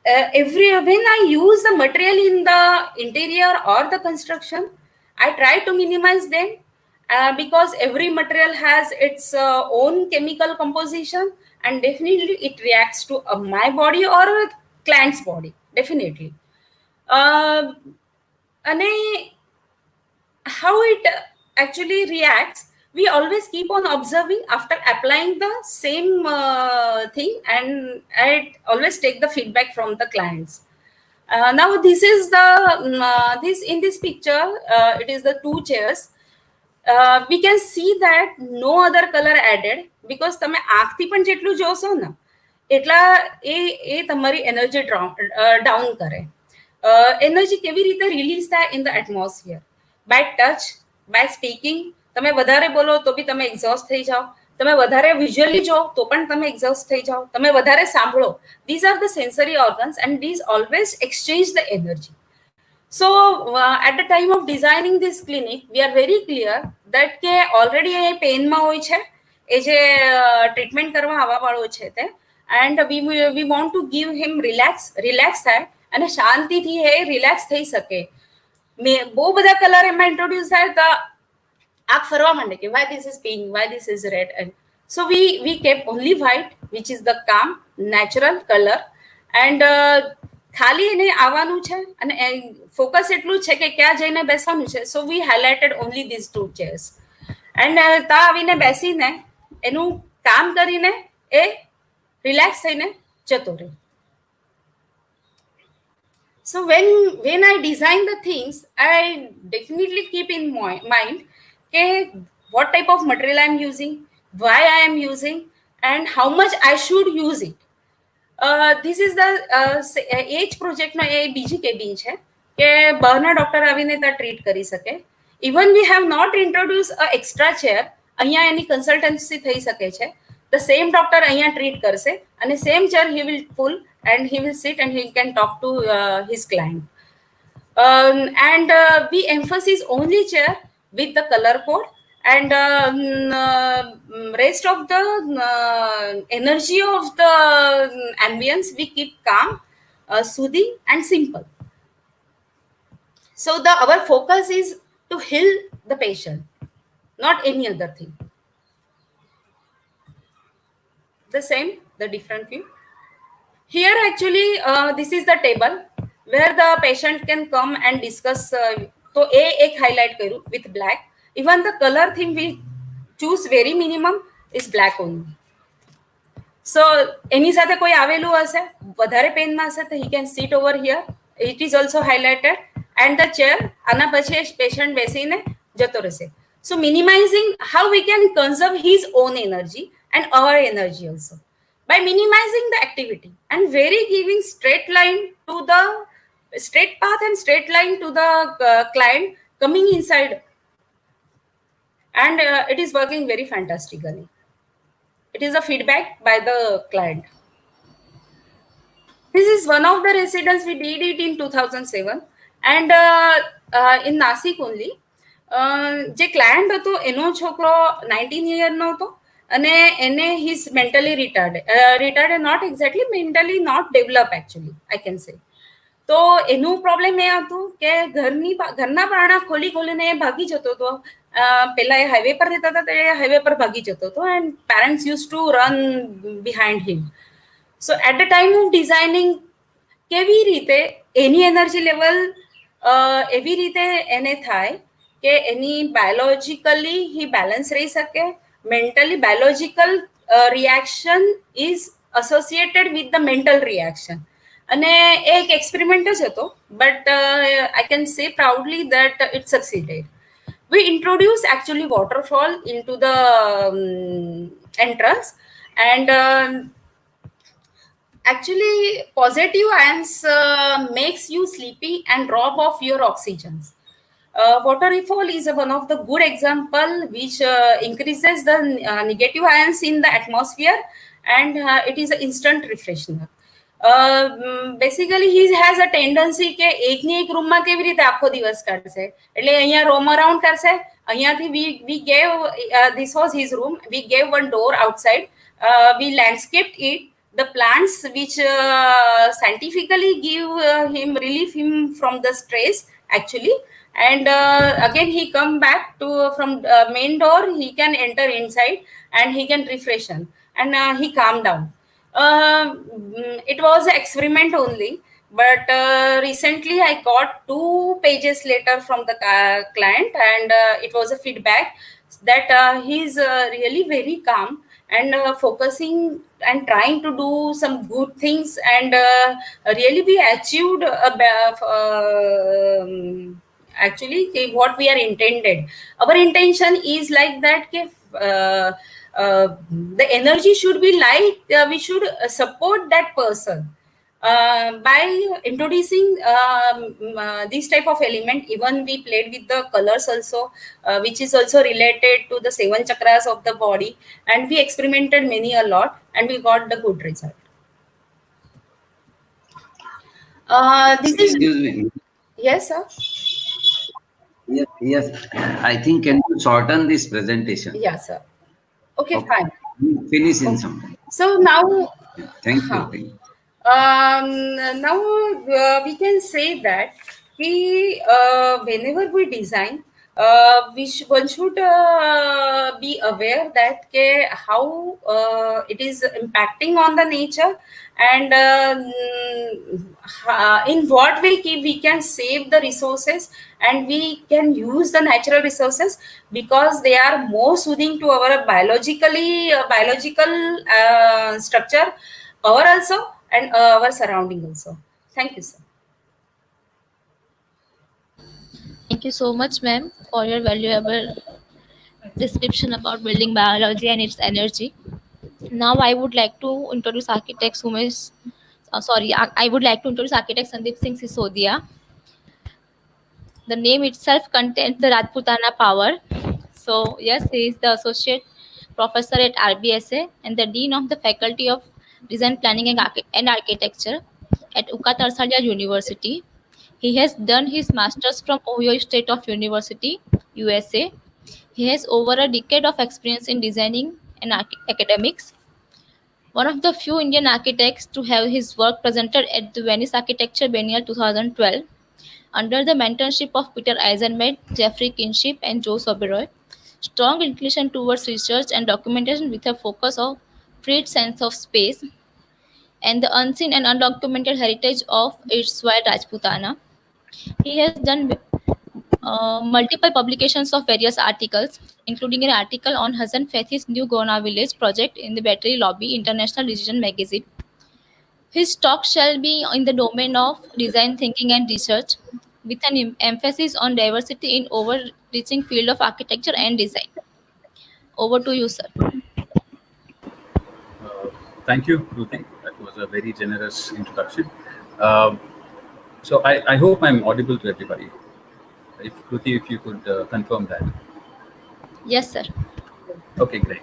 [SPEAKER 5] when I use the material in the interior or the construction, I try to minimize them because every material has its own chemical composition and definitely it reacts to my body or a client's body, definitely. And how it actually reacts, we always keep on observing after applying the same thing, and I always take the feedback from the clients. Now this is the in this picture it is the two chairs. We can see that no other color added because તમે આંખથી પણ જેટલું જોશો ને એટલા એ તમારી energy down કરે. Energy કેવી રીતે રિલીઝ થાય in the atmosphere? By touch, by speaking. તમે વધારે બોલો તો બી તમે એક્ઝોસ્ટ થઈ જાઓ. તમે વધારે વિઝ્યુઅલી જો તો પણ તમે એક્ઝોસ્ટ થઈ જાઓ, તમે વધારે સાંભળો. These are the sensory organs and these always exchange the energy. So at the time of designing this clinic, we are very clear that કે already એ પેનમાં હોય છે, એ જે ટ્રીટમેન્ટ કરવા આવવા વાળો છે તે, and we want to give him relax થાય અને શાંતિથી એ રિલેક્સ થઈ શકે. બહુ બધા કલર એમાં ઇન્ટ્રોડ્યુસ થાય તો આંખ ફરવા માંડે કે why this is pink, why this is red. And so we kept only white, which is the calm natural color. And ખાલી એને આવવાનું છે અને ફોકસ એટલું છે કે ક્યાં જઈને બેસવાનું છે. So we highlighted only these 2 chairs. And ત્યાં આવીને બેસીને એનું કામ કરીને એ રિલેક્સ થઈને જતો રહે. So when I design the things, I definitely keep in mind what type of material I am using, why I am using, and how much I should use it. This is the એજ પ્રોજેક્ટનો એ બીજી cabin છે કે બહારના doctor આવીને ત્યાં treat કરી શકે. Even we have not introduce a extra chair. અહીંયા એની કન્સલ્ટન્સી થઈ શકે છે. ધ સેમ ડોક્ટર અહીંયા ટ્રીટ કરશે અને same chair he will pull and he will sit and he can talk to his client. And we emphasize only chair with the color code, and rest of the energy of the ambience we keep calm, soothing and simple. So our focus is to heal the patient, not any other thing. The same, the different view. Here actually this is the table where the patient can come and discuss. So ek highlight karu with black. Even the color theme we choose very minimum is black only. So એની સાથે કોઈ આવેલું હશે વધારે પેનમાં હશે તો he can sit over here. It is also highlighted. And the chair આના પછી patient બેસીને જતો રહેશે. So minimizing how we can conserve his own energy and our energy also, by minimizing the activity and very giving straight path and straight line to the client coming inside. And it is working very fantastically. It is a feedback by the client. This is one of the residents. We did it in 2007 and in Nasik only. જે client હતો એનો છોકરો 19 યરનો હતો અને એને he's mentally retarded, not exactly mentally not developed actually, I can say. તો એનું problem એ હતું કે ઘરના બારણા ખોલીને એ ભાગી જતો હતો. પહેલા એ હાઈવે પર રહેતા હતા ત્યારે હાઈવે પર ભાગી જતો હતો and parents used to run behind him. So at the time of designing, કેવી રીતે એની એનર્જી લેવલ એવી રીતે એને થાય કે એની બાયોલોજીકલી he balance રહી શકે. Mentally biological reaction is associated with the mental reaction. અને એક એક્સપેરિમેન્ટ જ હતો, but I can say proudly that it succeeded. We introduced actually waterfall into the entrance, and actually positive ions makes you sleepy and rob of your oxygens. Waterfall is one of the good example which increases the negative ions in the atmosphere, and it is an instant refreshener. Basically he has a tendency કે એકની એક રૂમમાં કેવી રીતે આખો દિવસ કાઢશે, એટલે અહીંયા roam around કરશે. અહીંયાથી we gave this was his room. We gave one door outside. We landscaped it. The plants which scientifically give relieve him from the stress actually. And again he come back to from main door. He can enter inside and he can refreshen and he calm down. It was an experiment only, but recently I got 2 pages later from the client, and it was a feedback that he is really very calm and focusing and trying to do some good things, and really we achieved actually what we are intended. Our intention is like that the energy should be light. We should support that person By introducing this type of element, even we played with the colors also, which is also related to the seven chakras of the body, and we experimented many a lot, and we got the good result. This is
[SPEAKER 2] Excuse me.
[SPEAKER 5] yes, sir.
[SPEAKER 2] Yes, I think can you shorten this presentation?
[SPEAKER 5] Yeah, sir. Okay,
[SPEAKER 2] Okay.
[SPEAKER 5] fine.
[SPEAKER 2] We'll finish in
[SPEAKER 5] Okay.
[SPEAKER 2] some time.
[SPEAKER 5] So now,
[SPEAKER 2] Thank you.
[SPEAKER 5] huh.
[SPEAKER 2] Thank you.
[SPEAKER 5] Now we can say that whenever we design, one should be aware that how it is impacting on the nature, and in what way we can save the resources, and we can use the natural resources, because they are more soothing to our biological structure, our also, and our surrounding also. Thank you, sir.
[SPEAKER 1] Thank you so much, ma'am, for your valuable description about building biology and its energy. Now, I would like to introduce architect Sumesh. I would like to introduce architect Sandeep Singh Sisodia. The name itself contains the Rajputana power. So, yes, he is the associate professor at RBSA and the dean of the Faculty of Design Planning and Architecture at Uka Tarsalia University. He has done his masters from Ohio State of University, USA. He has over a decade of experience in designing and academics. One of the few Indian architects to have his work presented at the Venice Architecture Biennial 2012 under the mentorship of Peter Eisenmeyer, Jeffrey Kinship, and Joe Soberoy. Strong inclination towards research and documentation with a focus of freed sense of space and the unseen and undocumented heritage of its wild Rajputana. He has done multiple publications of various articles, including an article on Hasan Fathi's new Gona Village project in the Battery Lobby International Decision magazine. His talk shall be in the domain of design thinking and research, with an emphasis on diversity in overreaching field of architecture and design. Over to you, sir.
[SPEAKER 7] Thank you, Kruti. That was a very generous introduction. Um, so I hope I'm audible to everybody. If Kruti, if you could confirm that.
[SPEAKER 1] Yes, sir.
[SPEAKER 7] Okay, great.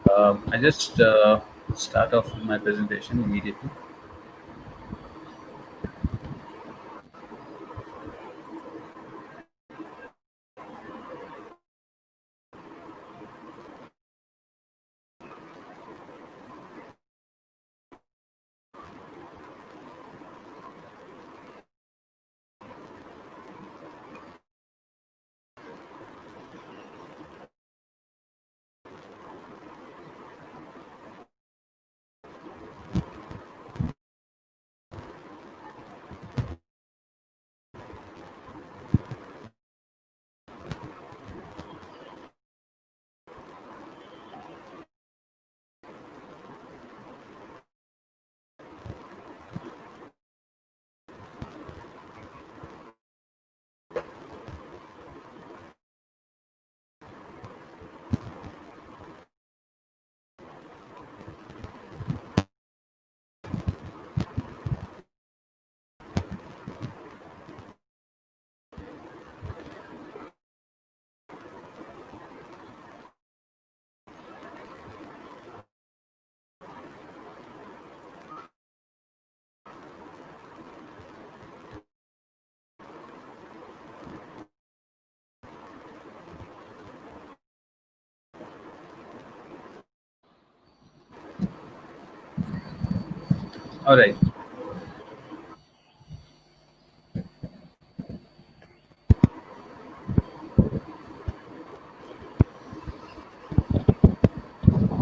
[SPEAKER 7] I just start off with my presentation immediately. All right.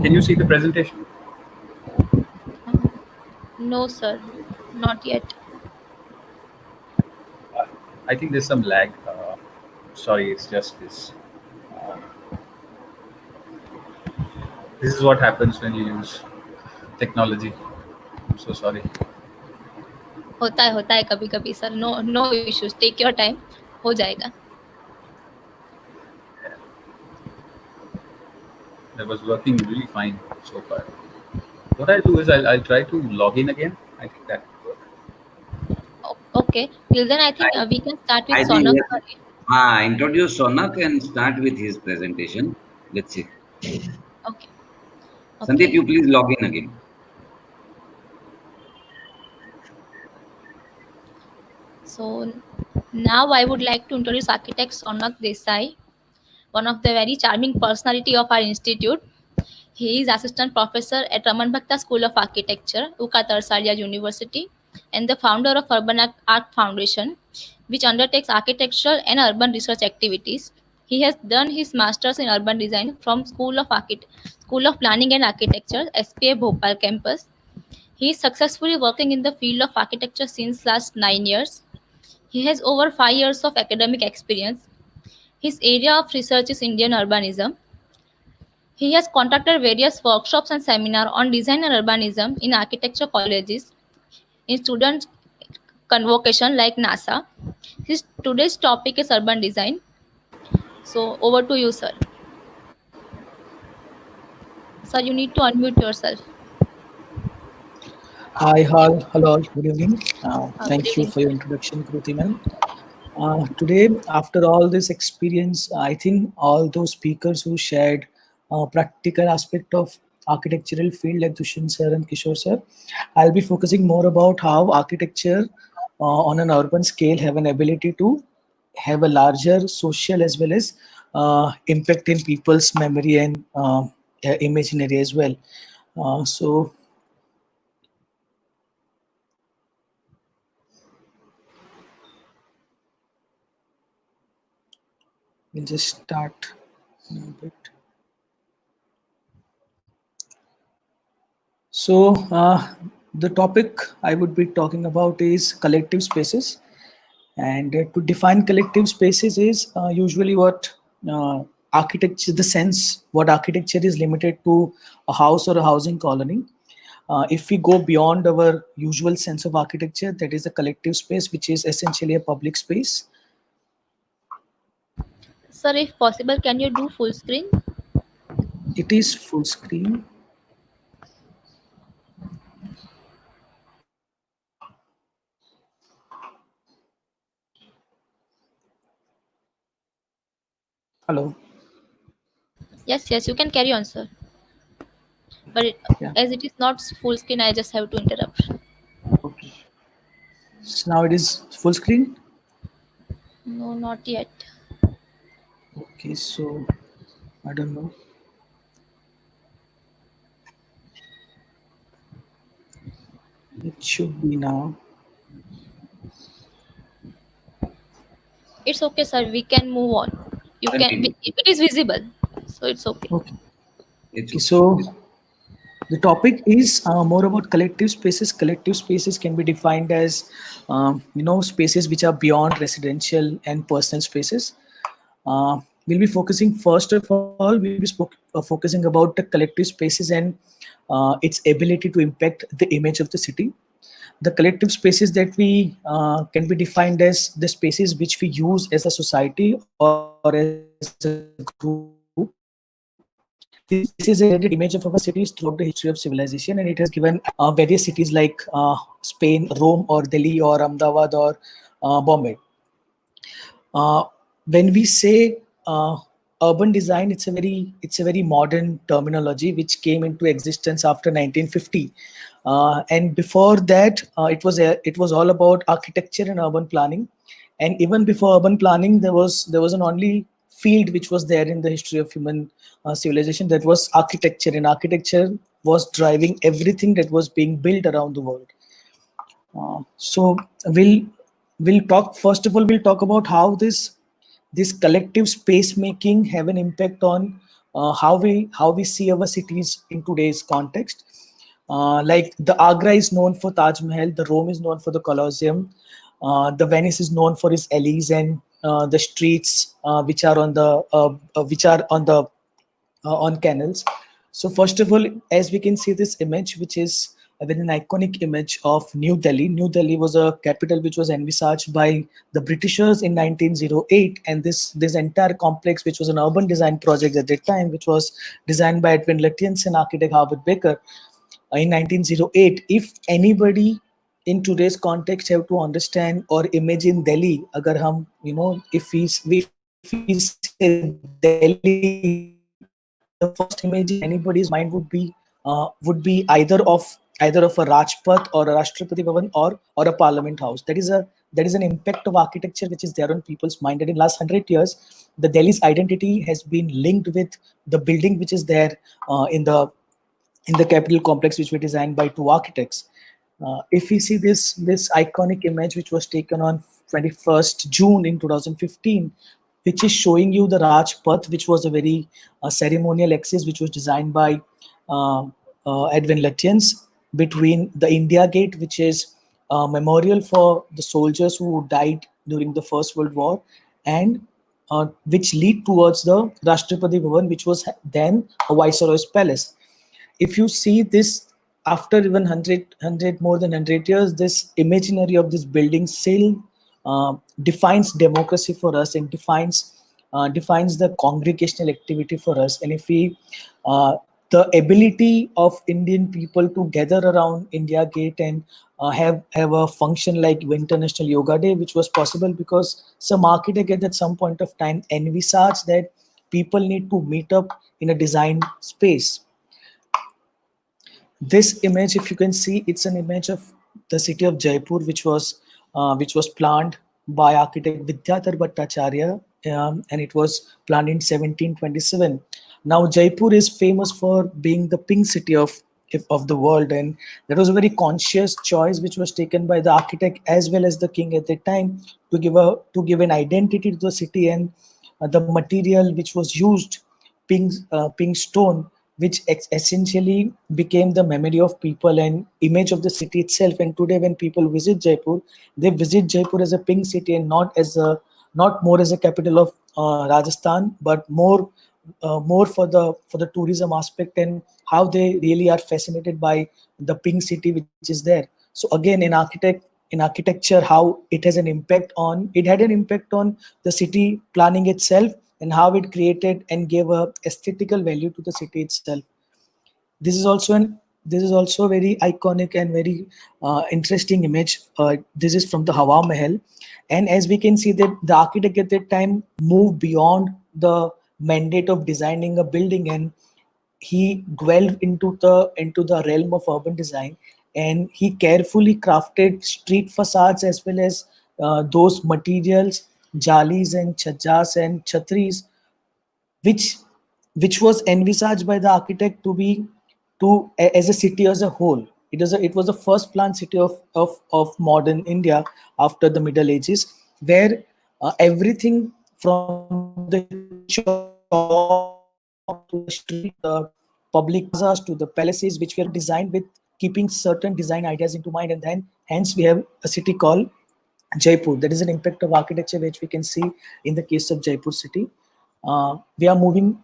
[SPEAKER 7] Can you see the presentation?
[SPEAKER 1] No, sir. Not yet.
[SPEAKER 7] I think there's some lag. Sorry, it's just this. This is what happens when you use technology. I'm so sorry.
[SPEAKER 1] होता है कभी कभी sir. No issues. Take your time. हो जाएगा.
[SPEAKER 7] That was working really fine so far. What I'll do is I'll try to log in again. I think that will work.
[SPEAKER 1] Okay. Till then, I think we can start with
[SPEAKER 2] I think
[SPEAKER 1] Sonak.
[SPEAKER 2] yes. Introduce Sonak and start with his presentation. Let's see.
[SPEAKER 1] Okay.
[SPEAKER 2] Sandeep,
[SPEAKER 1] Okay.
[SPEAKER 2] you please log in again.
[SPEAKER 1] So now I would like to introduce architect Sonak Desai, one of the very charming personality of our institute. He is assistant professor at Raman Bhakta School of Architecture, Uka Tarsalia University, and the founder of Urban Art Foundation, which undertakes architectural and urban research activities. He has done his masters in urban design from School of Planning and Architecture, SPA Bhopal campus. He is successfully working in the field of architecture since last 9 years. He has over 5 years of academic experience. His area of research is Indian urbanism. He has conducted various workshops and seminars on design and urbanism in architecture colleges, in student convocation like NASA. His today's topic is urban design. So over to you, sir. Sir, you need to unmute yourself.
[SPEAKER 6] Hi, hello, good evening.
[SPEAKER 1] Good
[SPEAKER 6] Thank you
[SPEAKER 1] evening,
[SPEAKER 6] for your
[SPEAKER 1] sir.
[SPEAKER 6] introduction, Kruti ma'am. Today, after all this experience, I think all those speakers who shared practical aspect of architectural field like Dushyant sir and Kishore sir, I'll be focusing more about how architecture on an urban scale have an ability to have a larger social as well as impact in people's memory and imaginary as well. So we'll just start a bit. So the topic I would be talking about is collective spaces. And to define collective spaces is usually what architecture, the sense what architecture is limited to a house or a housing colony. If we go beyond our usual sense of architecture, that is a collective space, which is essentially a public space.
[SPEAKER 1] Sir, if possible, can you do full screen?
[SPEAKER 6] It is full screen. Hello.
[SPEAKER 1] Yes, you can carry on, sir. But
[SPEAKER 6] Yeah.
[SPEAKER 1] as it is not full screen, I just have to interrupt.
[SPEAKER 6] Okay. So now it is full screen.
[SPEAKER 1] No, not yet.
[SPEAKER 6] Okay. So I don't know. It should be now.
[SPEAKER 1] It's okay, sir. We can move on. You can.
[SPEAKER 2] Continue.
[SPEAKER 1] It is visible, so it's okay.
[SPEAKER 6] Okay.
[SPEAKER 2] It's
[SPEAKER 6] Okay,
[SPEAKER 2] okay.
[SPEAKER 6] so the topic is more about collective spaces. Collective spaces can be defined as, spaces which are beyond residential and personal spaces. We'll be focusing first of all, we'll be focusing about the collective spaces and its ability to impact the image of the city. The collective spaces that we can be defined as the spaces which we use as a society or as a group. This is a image of our cities throughout the history of civilization, and it has given various cities like Spain, Rome, or Delhi, or Ahmedabad, or Bombay. When we say urban design, it's a very modern terminology which came into existence after 1950. And before that, it was all about architecture and urban planning. And even before urban planning, there was an only field which was there in the history of human civilization, that was architecture. And architecture was driving everything that was being built around the world. So we'll talk, first of all, we'll talk about how this collective space making have an impact on how we see our cities in today's context. Like the Agra is known for Taj Mahal, the Rome is known for the Colosseum, the Venice is known for its alleys and the streets which are on the on canals. So first of all, as we can see this image, which is a very iconic image of New Delhi. New Delhi was a capital which was envisaged by the Britishers in 1908, and this entire complex, which was an urban design project at that time, which was designed by Edwin Lutyens and architect Howard Baker in 1908. If anybody in today's context have to understand or imagine Delhi. Agar hum, if we say Delhi, the first image in anybody's mind would be either of a Rajpath or a Rashtrapati Bhavan or a Parliament House. That is an impact of architecture which is there on people's mind. And in last 100 years, the Delhi's identity has been linked with the building which is there in the capital complex, which were designed by two architects. If we see this iconic image, which was taken on 21st June in 2015, which is showing you the Rajpath, which was a very ceremonial axis, which was designed by Edwin Lutyens between the India Gate, which is a memorial for the soldiers who died during the First World War, and which lead towards the Rashtrapati Bhavan, which was then a Viceroy's palace. If you see this after even 100 more than 100 years, this imaginary of this building still defines democracy for us and defines the congregational activity for us. And if we the ability of Indian people to gather around India Gate and have a function like International Yoga Day, which was possible because some architect at some point of time envisaged that people need to meet up in a designed space. This image, if you can see, it's an image of the city of Jaipur, which was planned by architect Vidyadhar Bhattacharya, and it was planned in 1727. Now Jaipur is famous for being the pink city of the world, and that was a very conscious choice which was taken by the architect as well as the king at that time to give an identity to the city. And the material which was used, pink stone, which essentially became the memory of people and image of the city itself. And today when people visit Jaipur, they visit Jaipur as a pink city and not more as a capital of Rajasthan, but more for the tourism aspect and how they really are fascinated by the pink city which is there. So again, in architecture, how it had an impact on the city planning itself and how it created and gave a aesthetical value to the city itself. This is also a very iconic and very interesting image. This is from the Hawa Mahal, and as we can see that the architect at that time moved beyond the mandate of designing a building, and he dwelled into the realm of urban design, and he carefully crafted street facades as well as those materials, jalis and chajjas and chhatris, which was envisaged by the architect as a city as a whole. It was the first planned city of modern India after the Middle Ages, where everything from the shop to the street, the public plazas to the palaces, which were designed with keeping certain design ideas into mind, and then hence we have a city called Jaipur. That is an impact of architecture which we can see in the case of Jaipur city. We are moving.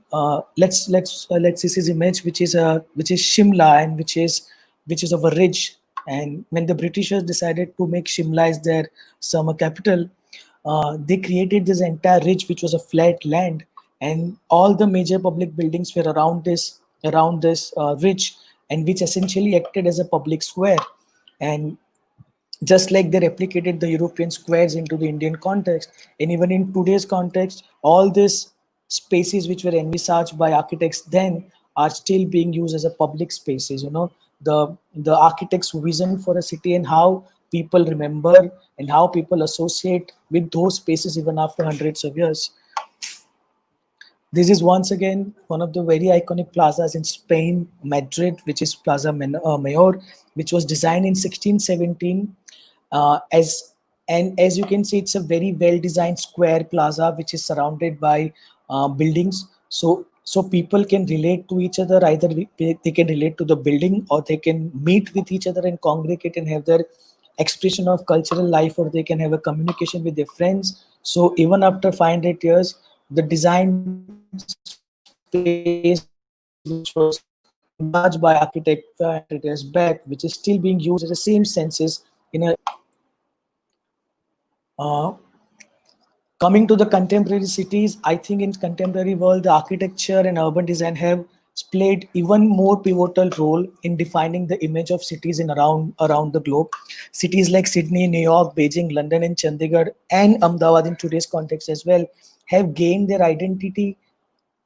[SPEAKER 6] Let's see this image, which is Shimla, and which is of a ridge. And when the Britishers decided to make Shimla as their summer capital, they created this entire ridge, which was a flat land, and all the major public buildings were around this ridge, and which essentially acted as a public square. And just like they replicated the European squares into the Indian context, and even in today's context, all these spaces which were envisaged by architects then are still being used as a public spaces. The architect's vision for a city and how people remember and how people associate with those spaces even after hundreds of years. This is once again one of the very iconic plazas in Spain, Madrid, which is Plaza Mayor, which was designed in 1617. As you can see, it's a very well-designed square plaza which is surrounded by buildings. So people can relate to each other. Either they can relate to the building, or they can meet with each other and congregate and have their expression of cultural life, or they can have a communication with their friends. So even after 500 years, the design space which was enlarged by architect 500 years back, which is still being used in the same senses in a coming to the contemporary cities. I think in contemporary world, the architecture and urban design have played even more pivotal role in defining the image of cities in around the globe. Cities like Sydney, New York, Beijing, London, and Chandigarh, and Ahmedabad in today's context as well, have gained their identity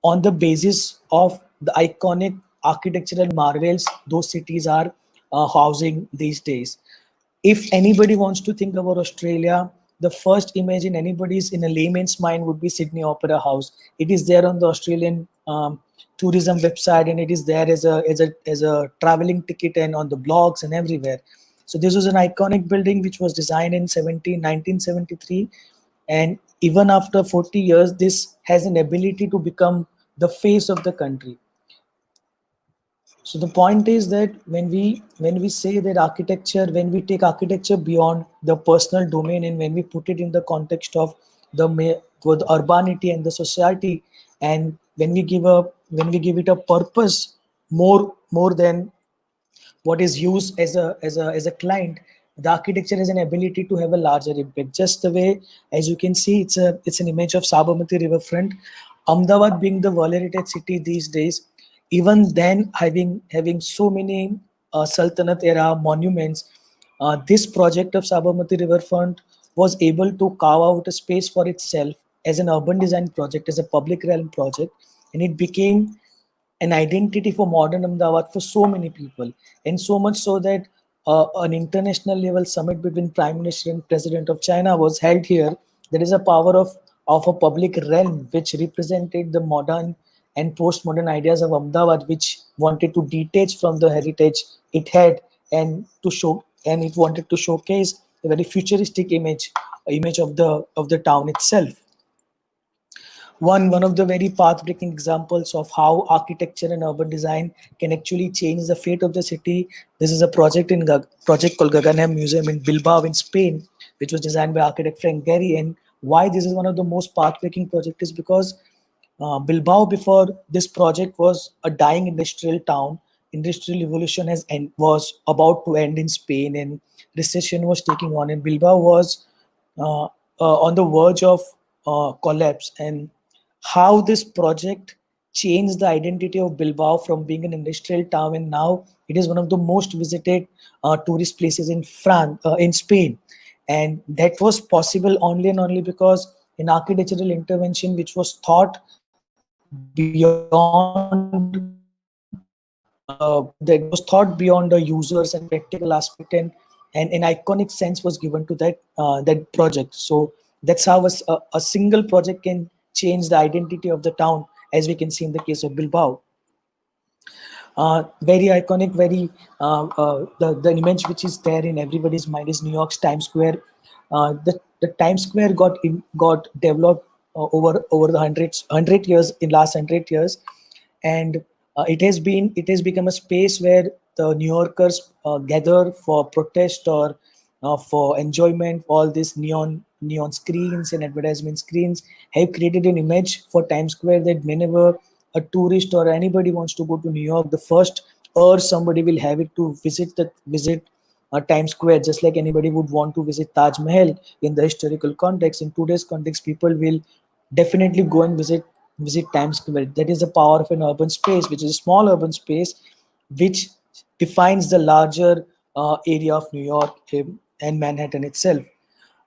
[SPEAKER 6] on the basis of the iconic architectural marvels those cities are housing these days. If anybody wants to think about Australia, the first image in anybody's in a layman's mind would be Sydney Opera House. It is there on the Australian tourism website, and it is there as a traveling ticket and on the blogs and everywhere. So this was an iconic building which was designed in 1973, and even after 40 years, this has an ability to become the face of the country. So the point is that when we say that architecture, when we take architecture beyond the personal domain and when we put it in the context of for the urbanity and the society, and when we give it a purpose more than what is used as a client, the architecture has an ability to have a larger impact. Just the way, as you can see, it's an image of Sabarmati riverfront. Ahmedabad being the World Heritage City these days, even then having so many Sultanate era monuments, this project of Sabarmati riverfront was able to carve out a space for itself as an urban design project, as a public realm project, and it became an identity for modern Ahmedabad for so many people, and so much so that an international level summit between Prime Minister and President of China was held here. There is a power of a public realm which represented the modern and postmodern ideas of Ahmedabad, which wanted to detach from the heritage it had and it wanted to showcase a very futuristic image of the town itself. One of the very path-breaking examples of how architecture and urban design can actually change the fate of the city. This is a project called Guggenheim Museum in Bilbao in Spain, which was designed by architect Frank Gehry. And why this is one of the most path-breaking projects is because Bilbao before this project was a dying industrial town. Industrial revolution was about to end in Spain, and recession was taking on, and Bilbao was on the verge of collapse. And how this project changed the identity of Bilbao from being an industrial town, and now it is one of the most visited tourist places in Spain. And that was possible only and only because an architectural intervention which was thought beyond the users and practical aspect, and an iconic sense was given to that project. So that's how a single project can change the identity of the town, as we can see in the case of Bilbao. Very iconic, the image which is there in everybody's mind is New York's Times Square. The Times Square got developed over the last 100 years, and it has become a space where the New Yorkers gather for protest or for enjoyment. All these neon screens and advertisement screens have created an image for Times Square that whenever a tourist or anybody wants to go to New York, the first urge somebody will have it to visit Times Square, just like anybody would want to visit Taj Mahal in the historical context. In today's context, people will definitely go and visit Times Square. That is the power of an urban space, which is a small urban space, which defines the larger area of New York and Manhattan itself.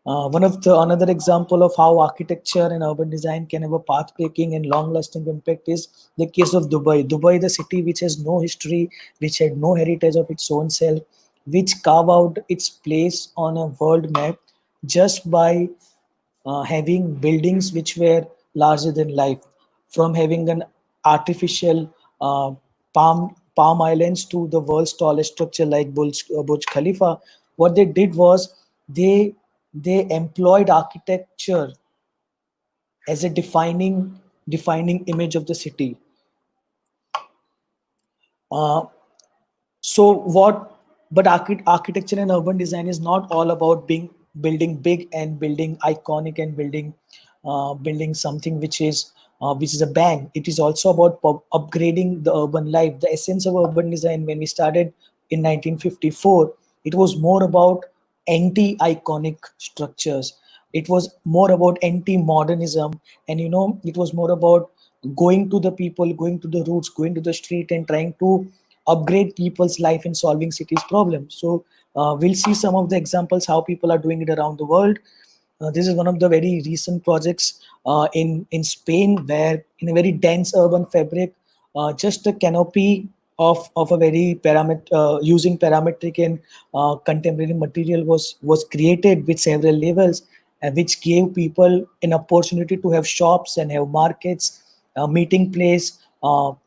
[SPEAKER 6] Another example of how architecture and urban design can have a path-breaking and long-lasting impact is the case of Dubai. Dubai, the city which has no history, which had no heritage of its own self, which carved out its place on a world map just by having buildings which were larger than life. From having an artificial palm islands to the world's tallest structure like Burj Khalifa, what they did was they employed architecture as a defining image of the city. But architecture and urban design is not all about building big and building iconic and building something which is a bang. It is also about upgrading the urban life. The essence of urban design, when we started in 1954, it was more about anti-iconic structures. It was more about anti-modernism, and it was more about going to the people, going to the roots, going to the street, and trying to upgrade people's life and solving cities' problems. So we'll see some of the examples how people are doing it around the world. This is one of the very recent projects in Spain, where in a very dense urban fabric, just a canopy of a very using parametric and contemporary material was created with several levels, which gave people an opportunity to have shops and have markets, meeting place, more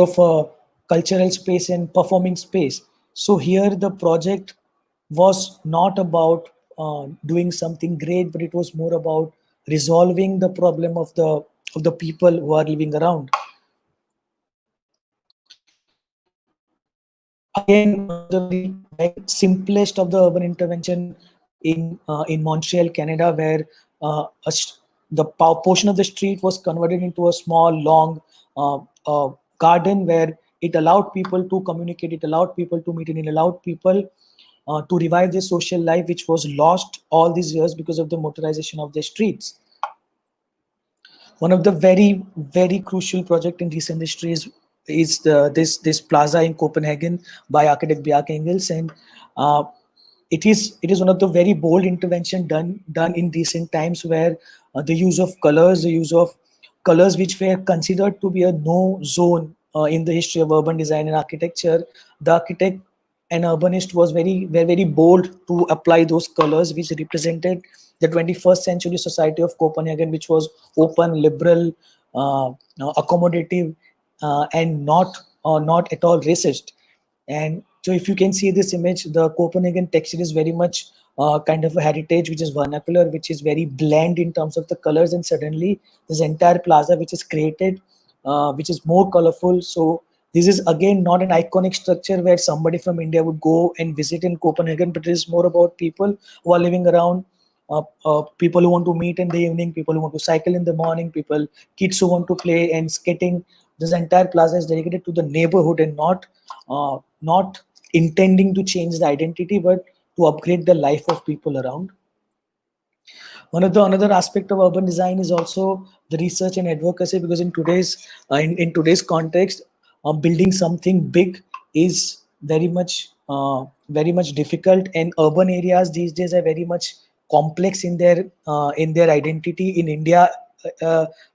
[SPEAKER 6] of a cultural space and performing space. So here the project was not about doing something great, but it was more about resolving the problem of the people who are living around. Again, one of the very simplest of the urban intervention in Montreal, Canada, where the portion of the street was converted into a small, long garden where it allowed people to communicate, it allowed people to meet, and it allowed people to revive their social life, which was lost all these years because of the motorization of the streets. One of the very crucial project in recent history is this plaza in Copenhagen by architect Bjarke Ingels, and it is one of the very bold intervention done in recent times, where the use of colors which were considered to be a no zone in the history of urban design and architecture. The architect and urbanist were very bold to apply those colors, which represented the 21st century society of Copenhagen, which was open, liberal, accommodative, and not at all racist. And so if you can see this image, the Copenhagen texture is very much kind of a heritage, which is vernacular, which is very bland in terms of the colors. And suddenly this entire plaza, which is created, which is more colorful. So this is again not an iconic structure where somebody from India would go and visit in Copenhagen, but it is more about people who are living around, people who want to meet in the evening, people who want to cycle in the morning, kids who want to play and skating. This entire plaza is dedicated to the neighborhood and not intending to change the identity, but to upgrade the life of people around. Another aspect of urban design is also the research and advocacy, because in today's context, building something big is very much difficult, and urban areas these days are very much complex in their identity. In India,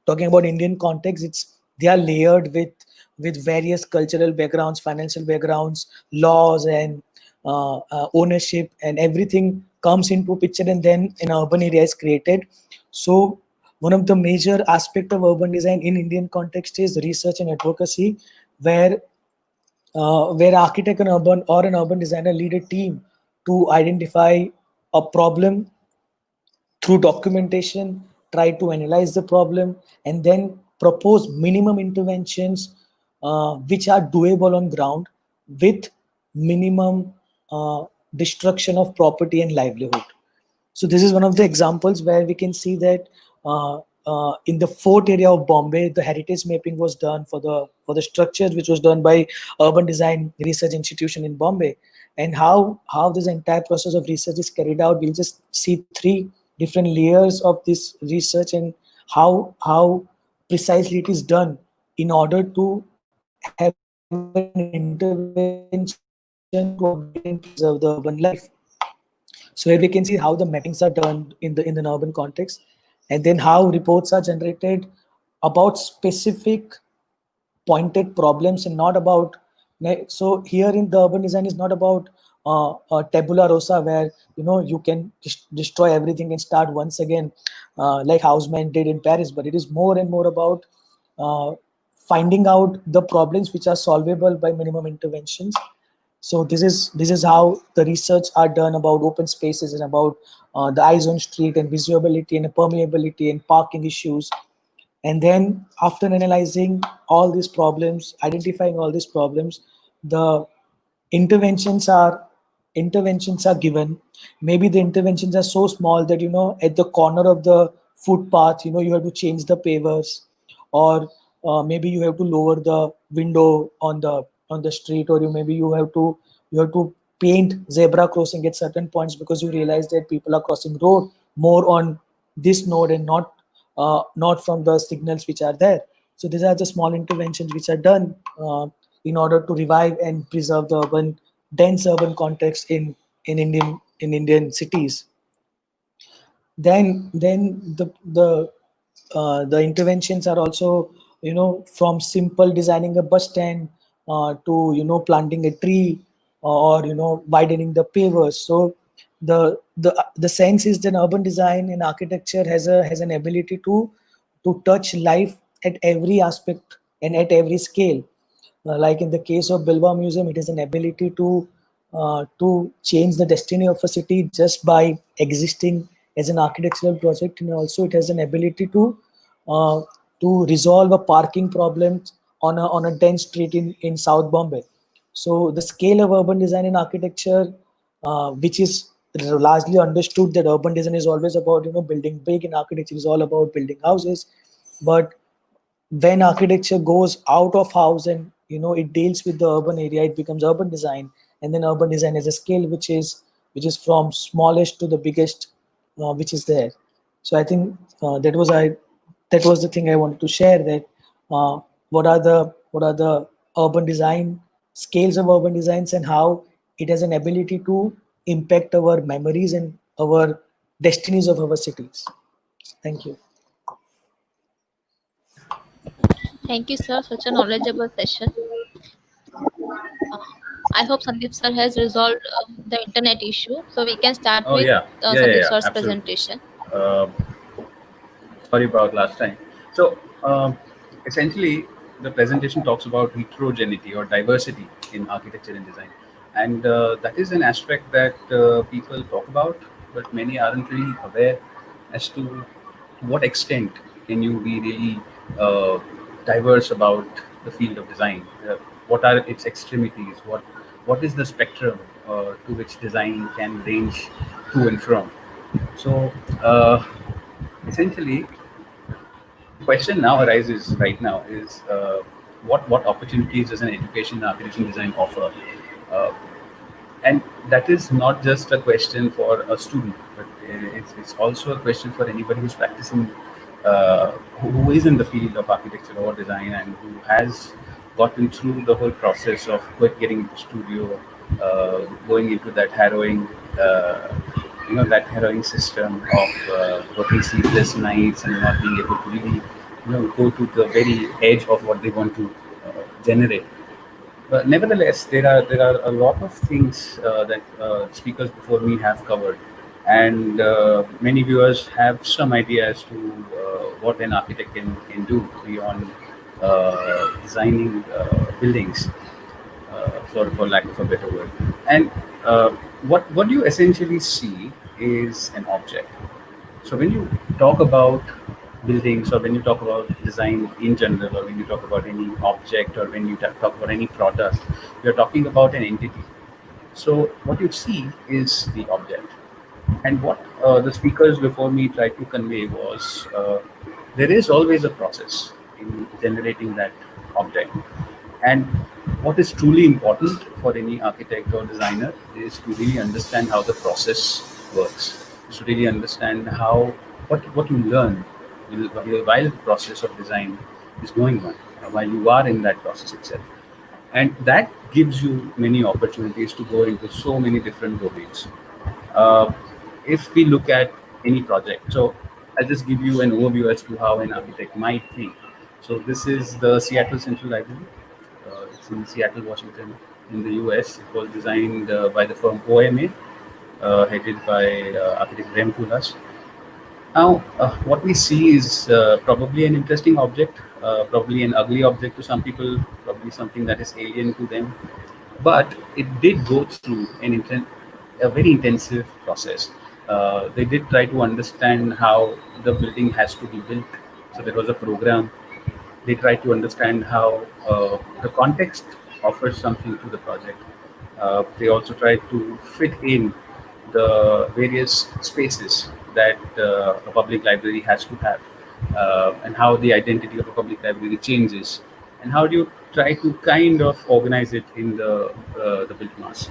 [SPEAKER 6] talking about Indian context, they are layered with various cultural backgrounds, financial backgrounds, laws, and ownership, and everything comes into picture, and then an urban area is created. So one of the major aspect of urban design in Indian context is research and advocacy, where architect and an urban designer lead a team to identify a problem through documentation, try to analyze the problem, and then propose minimum interventions which are doable on ground with minimum destruction of property and livelihood. So this is one of the examples where we can see that in the fort area of Bombay, the heritage mapping was done for the structures, which was done by Urban Design Research Institution in Bombay. And how this entire process of research is carried out, we'll just see 3 different layers of this research, and how precisely it is done in order to have an intervention to upgrade and preserve the urban life. So here we can see how the mappings are done in the urban context, and then how reports are generated about specific pointed problems, and not about. So here in the urban design is not about tabula rasa, where you can destroy everything and start once again, like Haussmann did in Paris, but it is more and more about finding out the problems which are solvable by minimum interventions. So this is how the research are done about open spaces and about the eyes on street and visibility and permeability and parking issues. And then after analyzing all these problems, identifying all these problems, the interventions are given. Maybe the interventions are so small that at the corner of the footpath, you have to change the pavers, or maybe you have to lower the window on the street, or maybe you have to paint zebra crossing at certain points, because you realize that people are crossing road more on this node and not not from the signals which are there. So these are the small interventions which are done in order to revive and preserve the dense urban context in Indian cities. Then the interventions are also, from simple designing a bus stand to planting a tree, or widening the pavers. So the sense is that urban design and architecture has an ability to touch life at every aspect and at every scale. Like in the case of Bilbao Museum, it has an ability to change the destiny of a city just by existing as an architectural project, and also it has an ability uh, to resolve a parking problem on a dense street in South Bombay. So the scale of urban design and architecture, which is largely understood that urban design is always about building big, and architecture is all about building houses. But when architecture goes out of house and it deals with the urban area, it becomes urban design. And then urban design has a scale which is from smallest to the biggest, which is there. So I think that was the thing I wanted to share, that what are the urban design scales of urban designs, and how it has an ability to impact our memories and our destinies of our cities. Thank you.
[SPEAKER 1] Thank you, sir. Such a knowledgeable session. I hope Sandeep sir has resolved the internet issue, so we can start
[SPEAKER 7] Oh
[SPEAKER 1] with
[SPEAKER 7] yeah,
[SPEAKER 1] Sandeep sir's
[SPEAKER 7] absolutely.
[SPEAKER 1] presentation.
[SPEAKER 7] Uh, Sorry about last time. So essentially, the presentation talks about heterogeneity or diversity in architecture and design, and that is an aspect that people talk about, but many aren't really aware as to what extent can you be really diverse about the field of design. What are its extremities? What is the spectrum to which design can range to and from? So essentially, question now arises right now is what opportunities does an education in architecture and design offer? Uh, and that is not just a question for a student, but it's also a question for anybody who's practicing, who is in the field of architecture or design, and who has gotten through the whole process of getting into studio, going into that harrowing system of working sleepless nights and not being able to really, go to the very edge of what they want to generate. But nevertheless, there are a lot of things that speakers before me have covered, and many viewers have some idea as to what an architect can do beyond designing buildings, for lack of a better word. And what you essentially see is an object. So when you talk about buildings, or when you talk about design in general, or when you talk about any object, or when you talk about any product, you're talking about an entity. So what you see is the object. And what the speakers before me tried to convey was there is always a process in generating that object. And what is truly important for any architect or designer is to really understand how the process works, is to really understand how what you learn while the process of design is going on, while you are in that process itself. And that gives you many opportunities to go into so many different domains. Uh, if we look at any project, so I'll just give you an overview as to how an architect might think. So this is the Seattle Central Library. It's in Seattle, Washington, in the US. It was designed by the firm OMA, headed by architect Rem Koolhaas. Now, what we see is probably an interesting object, probably an ugly object to some people, probably something that is alien to them. But it did go through a very intensive process. They did try to understand how the building has to be built. So there was a program. They tried to understand how the context offers something to the project. They also tried to fit in the various spaces that a public library has to have, and how the identity of a public library changes, and how do you try to kind of organize it in the built mass.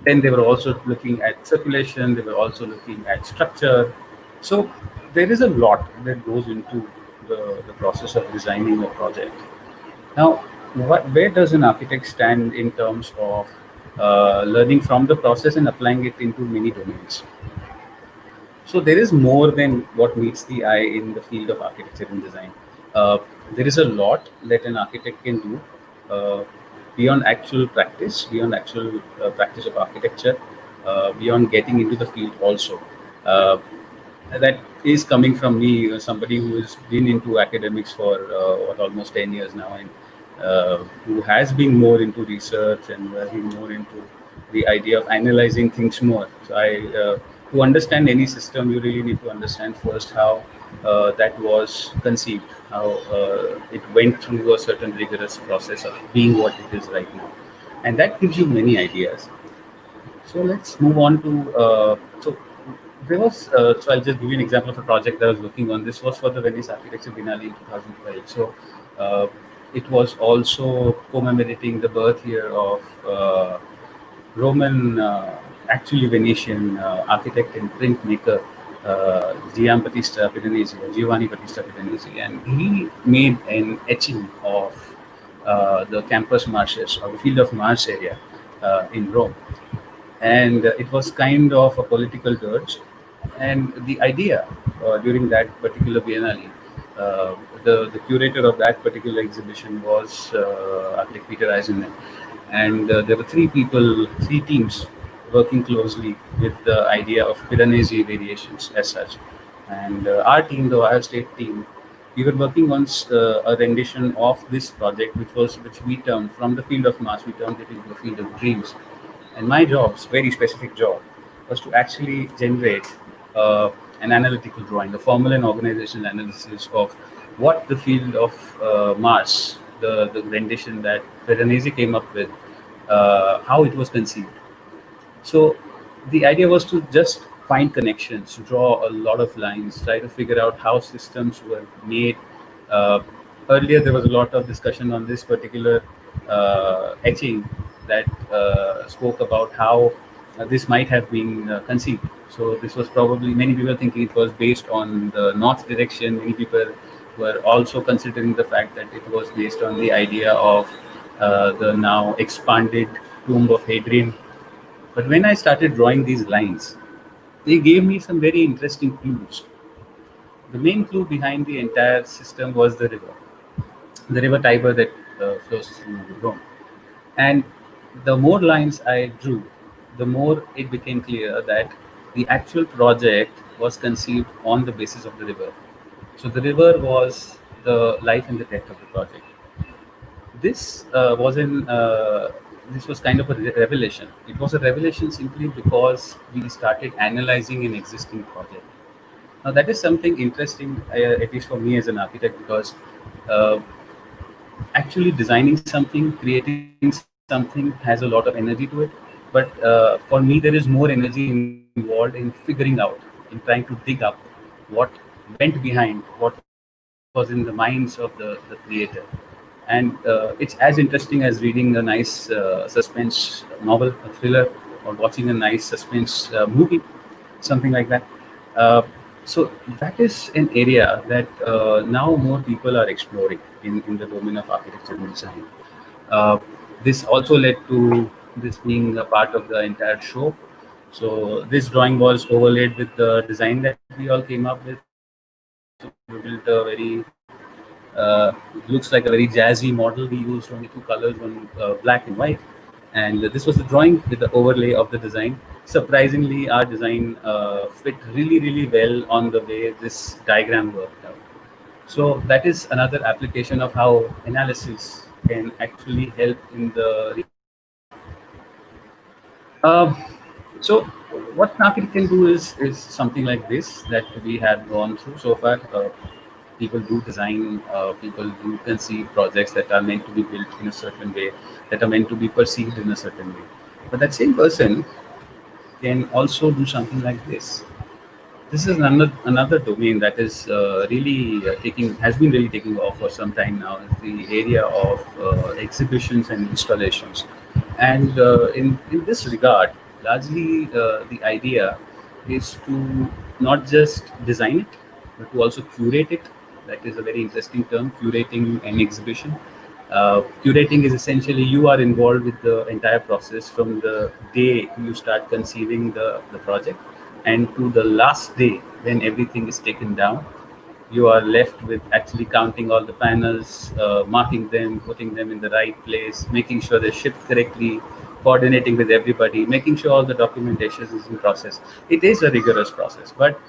[SPEAKER 7] Then they were also looking at circulation. They were also looking at structure. So there is a lot that goes into the process of designing a project. Now, where does an architect stand in terms of learning from the process and applying it into many domains? So there is more than what meets the eye in the field of architecture and design. Uh, there is a lot that an architect can do beyond actual practice, beyond actual practice of architecture, beyond getting into the field also. Uh, that is coming from me, somebody who has been into academics for almost 10 years now, and who has been more into research and who has been more into the idea of analyzing things more. So to understand any system, you really need to understand first how that was conceived, how it went through a certain rigorous process of being what it is right now, and that gives you many ideas. So let's move on to so there was so I'll just give you an example of a project that I was working on. This was for the Venice Architecture Biennale in 2012. So it was also commemorating the birth year of Roman, actually Venetian architect and printmaker Giambattista Piranesi, or Giovanni Battista Piranesi, and he made an etching of the Campus Martius, or the Field of Mars area in Rome. And it was kind of a political dirge. And the idea during that particular Biennale, the curator of that particular exhibition was architect Peter Eisenman. And there were three teams working closely with the idea of Piranesi variations as such. And our team, the Ohio State team, we were working on a rendition of this project, which we termed, from the Field of Mars, we turned it into the Field of Dreams. And my job, very specific job, was to actually generate an analytical drawing, a formal and organizational analysis of what the Field of Mars, the rendition that Piranesi came up with, how it was conceived. So the idea was to just find connections, draw a lot of lines, try to figure out how systems were made. Earlier, there was a lot of discussion on this particular etching that spoke about how this might have been conceived. So this was probably, many people thinking it was based on the north direction. Many people were also considering the fact that it was based on the idea of the now expanded tomb of Hadrian. But when I started drawing these lines, they gave me some very interesting clues. The main clue behind the entire system was the river Tiber that flows through Rome. And the more lines I drew, the more it became clear that the actual project was conceived on the basis of the river. So the river was the life and the death of the project. This was kind of a revelation. It was a revelation simply because we started analyzing an existing project. Now that is something interesting, at least for me as an architect, because actually designing something, creating something has a lot of energy to it. But for me, there is more energy involved in figuring out, in trying to dig up what went behind, what was in the minds of the creator. And it's as interesting as reading a nice suspense novel, a thriller, or watching a nice suspense movie, something like that. So that is an area that now more people are exploring in the domain of architecture and design. This also led to this being a part of the entire show. So this drawing was overlaid with the design that we all came up with. So we built a very looks like a very jazzy model. We used only two colors, one black and white, and this was the drawing with the overlay of the design. Surprisingly, our design fit really well on the way this diagram worked out. So that is another application of how analysis can actually help in the so what an architect can do is something like this that we have gone through so far. People do design, people do conceive projects that are meant to be built in a certain way, that are meant to be perceived in a certain way. But that same person can also do something like this. This is another domain that is has been really taking off for some time now. It's the area of exhibitions and installations. And in this regard, largely the idea is to not just design it, but to also curate it. That is a very interesting term, curating an exhibition. Curating is essentially you are involved with the entire process from the day you start conceiving the project and to the last day when everything is taken down. You are left with actually counting all the panels, marking them, putting them in the right place, making sure they're shipped correctly, coordinating with everybody, making sure all the documentation is in process. It is a rigorous process, but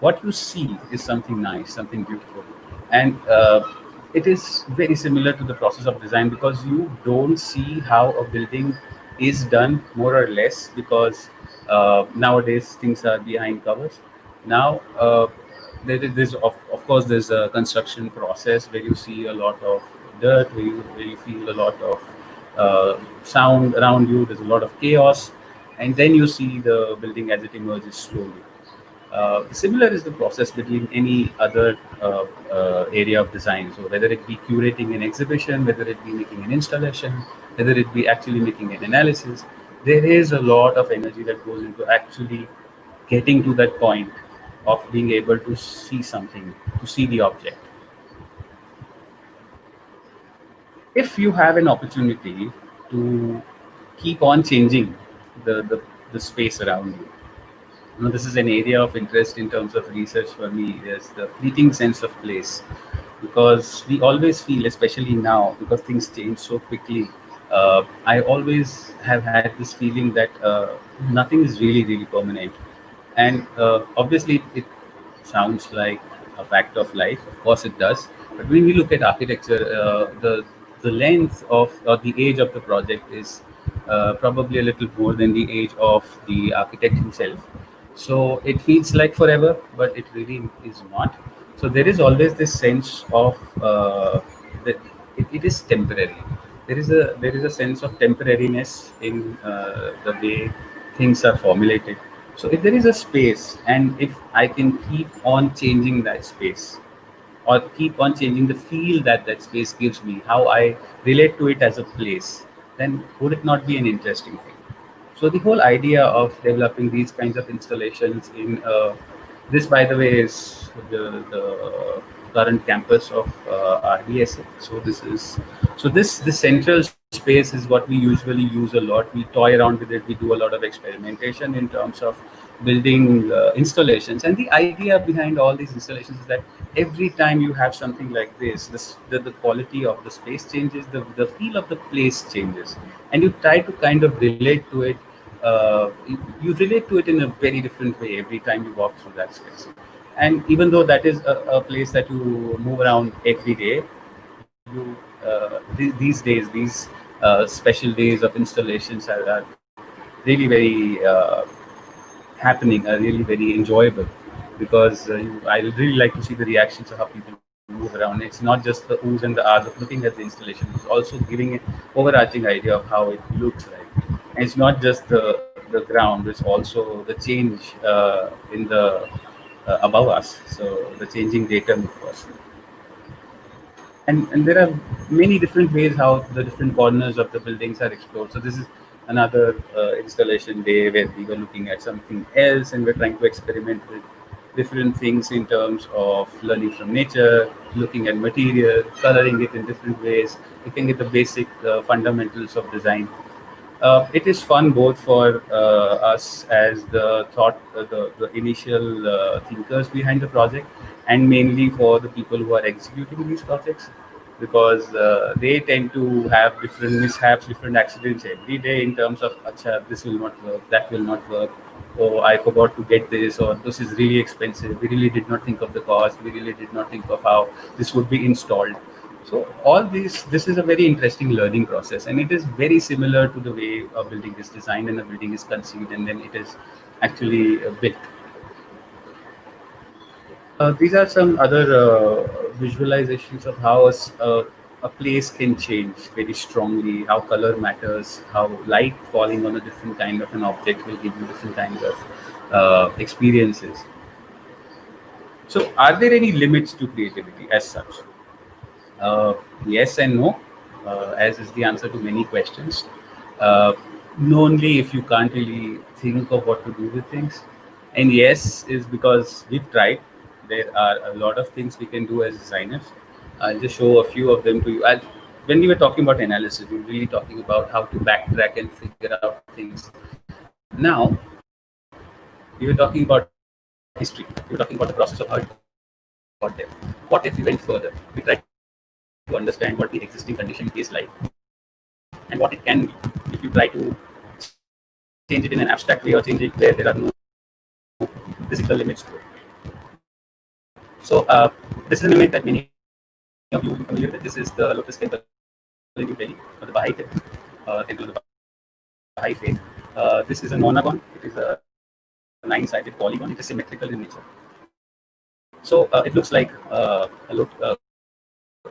[SPEAKER 7] what you see is something nice, something beautiful. And it is very similar to the process of design because you don't see how a building is done more or less because nowadays things are behind covers. Now, there's of course there's a construction process where you see a lot of dirt, where you feel a lot of sound around you. There's a lot of chaos, and then you see the building as it emerges slowly. Similar is the process between any other area of design. So whether it be curating an exhibition, whether it be making an installation, whether it be actually making an analysis, there is a lot of energy that goes into actually getting to that point of being able to see something, to see the object. If you have an opportunity to keep on changing the space around you, this is an area of interest in terms of research for me, is the fleeting sense of place. Because we always feel, especially now, because things change so quickly, I always have had this feeling that nothing is really permanent. And obviously, it sounds like a fact of life. Of course, it does. But when we look at architecture, the length of or the age of the project is probably a little more than the age of the architect himself. So it feels like forever, but it really is not. So there is always this sense of that it is temporary. There is a sense of temporariness in the way things are formulated. So if there is a space, and if I can keep on changing that space, or keep on changing the feel that that space gives me, how I relate to it as a place, then would it not be an interesting thing? So the whole idea of developing these kinds of installations in this, by the way, is the current campus of RDSA. So this central space is what we usually use a lot. We toy around with it. We do a lot of experimentation in terms of building installations. And the idea behind all these installations is that every time you have something like this, the quality of the space changes, the feel of the place changes, and you try to kind of relate to it. You relate to it in a very different way every time you walk through that space. And even though that is a place that you move around every day, you these days, these special days of installations are really very happening, are really very enjoyable, because I really like to see the reactions of how people move around. It's not just the oohs and the ahs of looking at the installation, it's also giving an overarching idea of how it looks like. And it's not just the ground, it's also the change in the above us, so the changing datum, of course. And there are many different ways how the different corners of the buildings are explored. So this is another installation day where we were looking at something else, and we're trying to experiment with different things in terms of learning from nature, looking at material, coloring it in different ways, looking at the basic fundamentals of design. It is fun both for us as the the initial thinkers behind the project, and mainly for the people who are executing these projects, because they tend to have different mishaps, different accidents every day in terms of, Acha, this will not work, that will not work, or I forgot to get this, or this is really expensive. We really did not think of the cost. We really did not think of how this would be installed. So all this is a very interesting learning process, and it is very similar to the way a building is designed and a building is conceived, and then it is actually built. These are some other visualizations of how a place can change very strongly, how color matters, how light falling on a different kind of an object will give you different kinds of experiences. So are there any limits to creativity as such? Yes and no, as is the answer to many questions. No, only if you can't really think of what to do with things. And yes is because we've tried. There are a lot of things we can do as designers. I'll just show a few of them to you. When we were talking about analysis, we were really talking about how to backtrack and figure out things. Now, we were talking about history. We were talking about the process of how it got there. What if we went further? We tried to understand what the existing condition is like and what it can be if you try to change it in an abstract way or change it where there are no physical limits to it. So this is an image that many of you will be familiar with. This is the Lotus Temple in New Delhi, or the Baha'i Temple of the Baha'i Faith. This is a nonagon. It is a 9-sided polygon. It is symmetrical in nature. So it looks like a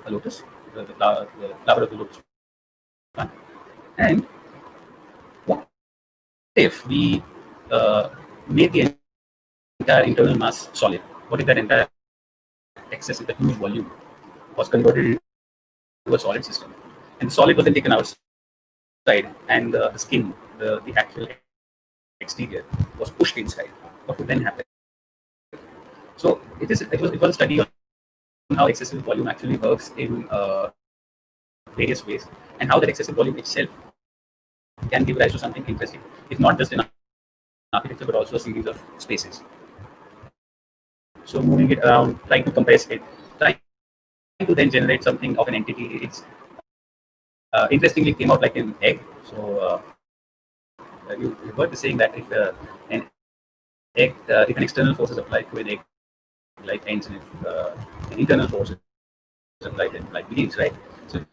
[SPEAKER 7] lotus, the flower of the lotus plant. And what if we made the entire internal mass solid? What if that entire excess, that huge volume, was converted into a solid system, and the solid was then taken outside, and the skin, the actual exterior, was pushed inside? What would then happen? So it was a study on how excessive volume actually works in various ways, and how that excessive volume itself can give rise to something interesting, if not just in architecture but also a series of spaces. So moving it around, trying to compress it, trying to then generate something of an entity. It's interestingly came out like an egg. So you heard the saying that if an egg, if an external force is applied to an egg, life ends, and if an internal force is applied, then life begins, right? So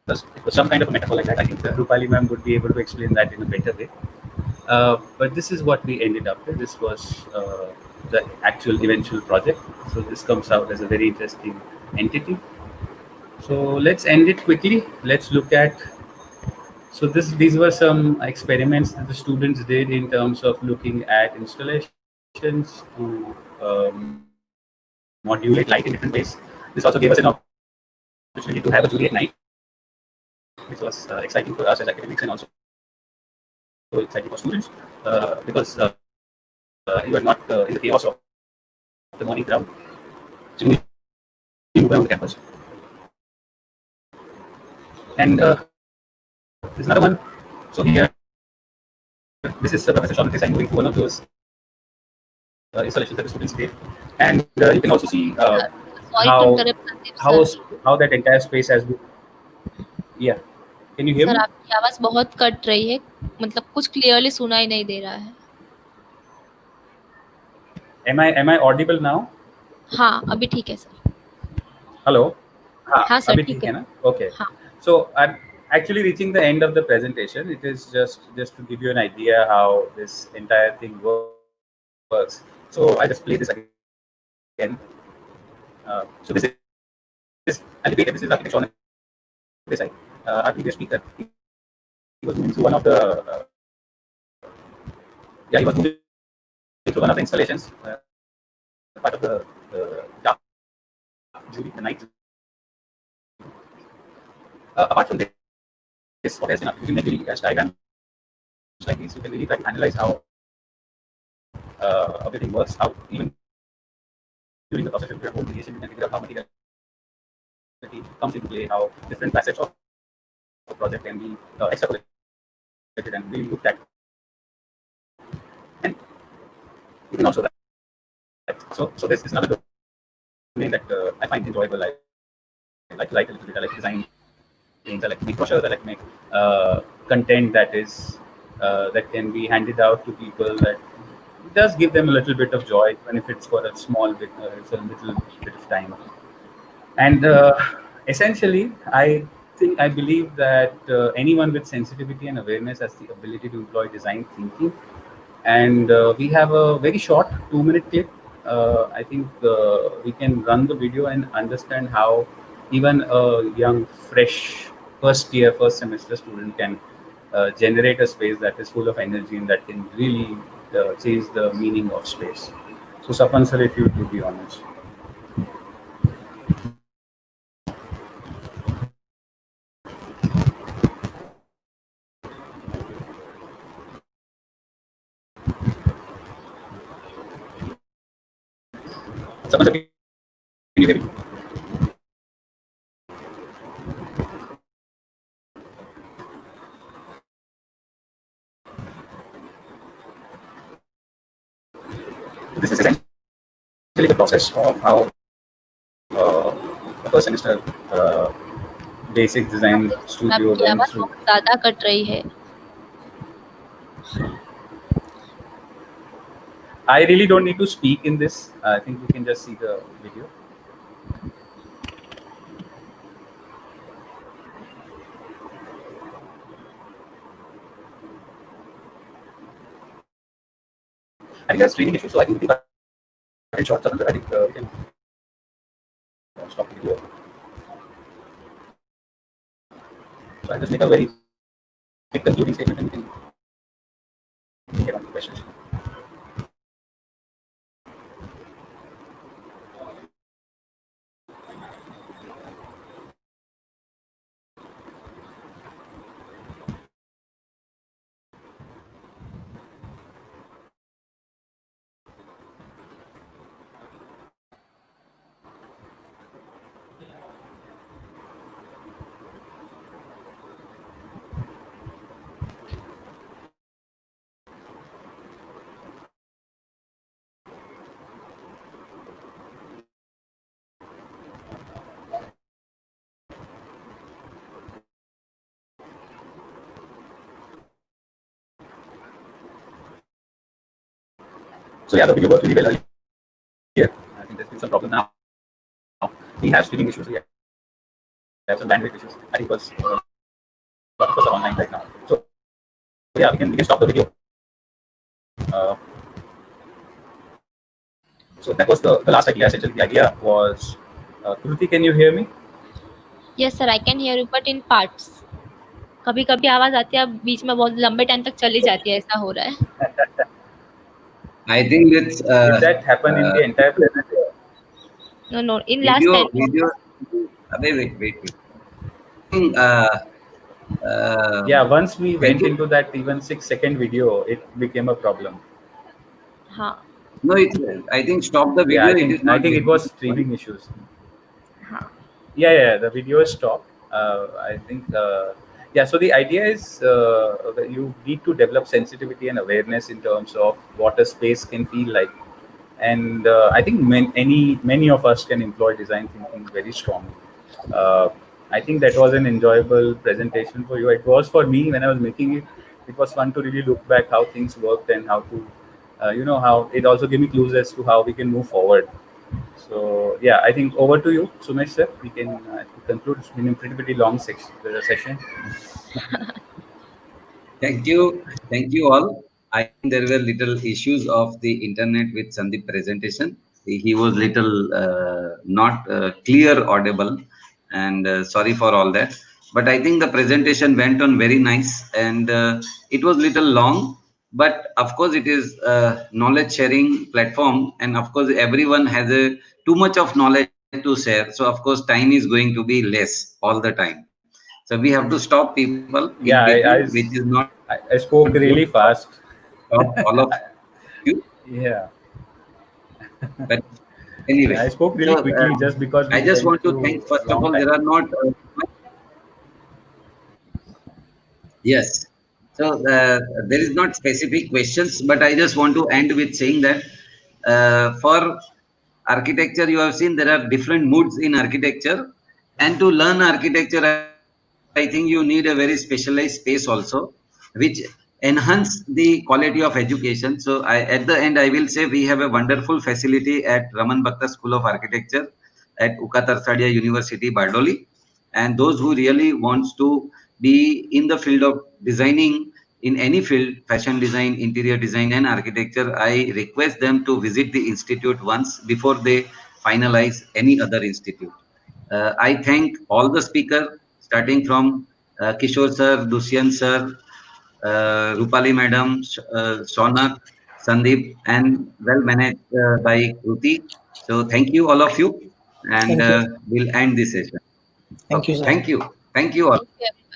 [SPEAKER 7] it was some kind of a metaphor like that. I think Rupali ma'am would be able to explain that in a better way. But this is what we ended up with. This was the actual eventual project. So this comes out as a very interesting entity. So let's end it quickly. Let's look at. So these were some experiments that the students did in terms of looking at installations to modulate light in different ways. This also gave us an opportunity to have a jury at night, which was exciting for us as academics and also exciting for students because you are not in the chaos of the morning crowd. So you move around the campus. And there's another one. So here, this is Professor Sean Desai moving to one of those installations that the students did, and you can also see
[SPEAKER 1] Sorry to interrupt, Sandeep sir.
[SPEAKER 7] how that entire space has been. Yeah, can you hear
[SPEAKER 1] sir
[SPEAKER 7] me?
[SPEAKER 1] आपकी आवाज बहुत cut रही है, मतलब कुछ clearly सुनाई नहीं दे रहा है.
[SPEAKER 7] Am I audible now?
[SPEAKER 1] हाँ, अभी ठीक है सर.
[SPEAKER 7] Hello.
[SPEAKER 1] हाँ सर,
[SPEAKER 7] अभी
[SPEAKER 1] ठीक
[SPEAKER 7] ठीक है
[SPEAKER 1] है.
[SPEAKER 7] ना? Okay.
[SPEAKER 1] हाँ.
[SPEAKER 7] So I'm actually reaching the end of the presentation. It is just to give you an idea how this entire thing works. So I just play this again. So this is architecture on this side. Our previous speaker, he was moving through one of the he was moving through one of the installations, part of the dark jury, the night. Apart from this, what else you can really as diagrams like these, you can really try to analyze how everything works, how even during the process of your whole creation, you can figure out how materiality comes into play, how different facets of the project can be extrapolated and really looked at. And you can also so this is another domain that I find enjoyable. I like a little bit. I like design things. I like to make brochures. I like to make content that is that can be handed out to people. That does give them a little bit of joy, even if it's for a small bit, it's a little bit of time. And essentially, I believe that anyone with sensitivity and awareness has the ability to employ design thinking. And we have a very short 2-minute clip. I think we can run the video and understand how even a young, fresh, first semester student can generate a space that is full of energy and that can really change the meaning of space. So Sapan sir, if you would be honest. Sarma sir, can you hear me? This is essentially the process of how the first semester basic design studio
[SPEAKER 1] आपकी
[SPEAKER 7] learns
[SPEAKER 1] आवाज
[SPEAKER 7] through.
[SPEAKER 1] बहुत ज्यादा cut रही है.
[SPEAKER 7] I really don't need to speak in this. I think we can just see the video. I think there's streaming issues, so I think we can short term. I think we can stop the video. So I'll just make a very quick concluding statement and we can get on to questions. So yeah, the video worked really well here. I think there's been some problem now. We have streaming issues. We have some bandwidth issues. I think because a lot of us are online right now. So yeah, we can stop the video. So that was the last idea. Essentially, the idea was, Kruti, can you hear me?
[SPEAKER 1] Yes sir, I can hear you, but in parts. कभी कभी आवाज आती है, बीच में बहुत लंबे time तक चली जाती है, ऐसा हो रहा है.
[SPEAKER 2] I think it's
[SPEAKER 7] Did that happen in the entire presentation?
[SPEAKER 1] No, in last 10 minutes.
[SPEAKER 2] Wait.
[SPEAKER 7] Yeah, once we went into that even 6-second video, it became a problem.
[SPEAKER 1] हाँ.
[SPEAKER 2] No, I think stop the video.
[SPEAKER 7] Yeah, I think it was streaming issues.
[SPEAKER 1] हाँ.
[SPEAKER 7] Yeah, the video is stopped. I think, yeah, so the idea is that you need to develop sensitivity and awareness in terms of what a space can feel like. And I think many of us can employ design thinking very strongly. I think that was an enjoyable presentation for you. It was for me when I was making it. It was fun to really look back how things worked and how to, how it also gave me clues as to how we can move forward. So yeah, I think over to you, Sumesh sir. We can conclude. It's been a pretty long session.
[SPEAKER 2] Thank you all. I think there were little issues of the internet with Sandeep presentation. He was little not clear audible, and sorry for all that. But I think the presentation went on very nice, and it was little long. But of course, it is a knowledge sharing platform, and of course, everyone has too much of knowledge to share. So of course, time is going to be less all the time. So we have to stop people.
[SPEAKER 7] Yeah,
[SPEAKER 2] which is not.
[SPEAKER 7] I spoke really fast.
[SPEAKER 2] All of you.
[SPEAKER 7] Yeah.
[SPEAKER 2] But anyway,
[SPEAKER 7] I spoke really quickly just because
[SPEAKER 2] I just want to thank. First of all, there are not. Yes. So there is not specific questions, but I just want to end with saying that for architecture, you have seen there are different moods in architecture, and to learn architecture, I think you need a very specialized space also, which enhance the quality of education. So at the end, I will say we have a wonderful facility at Raman Bhakta School of Architecture at Ukatarsadia University, Bardoli. And those who really wants to be in the field of designing in any field, fashion design, interior design and architecture, I request them to visit the institute once before they finalize any other institute. I thank all the speakers, starting from Kishore sir, Dushyant sir, Rupali madam, Shaunak, Sandeep, and well managed by Kruti. So thank you all of you, and we'll end this session.
[SPEAKER 6] Thank you, sir.
[SPEAKER 2] Thank you. Thank you all.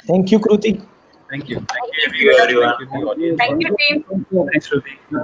[SPEAKER 6] Thank you, Kruti.
[SPEAKER 7] Thank you.
[SPEAKER 3] Thank you, everyone.
[SPEAKER 5] Thank you, team.
[SPEAKER 7] Thanks, Kruti.
[SPEAKER 2] Sir.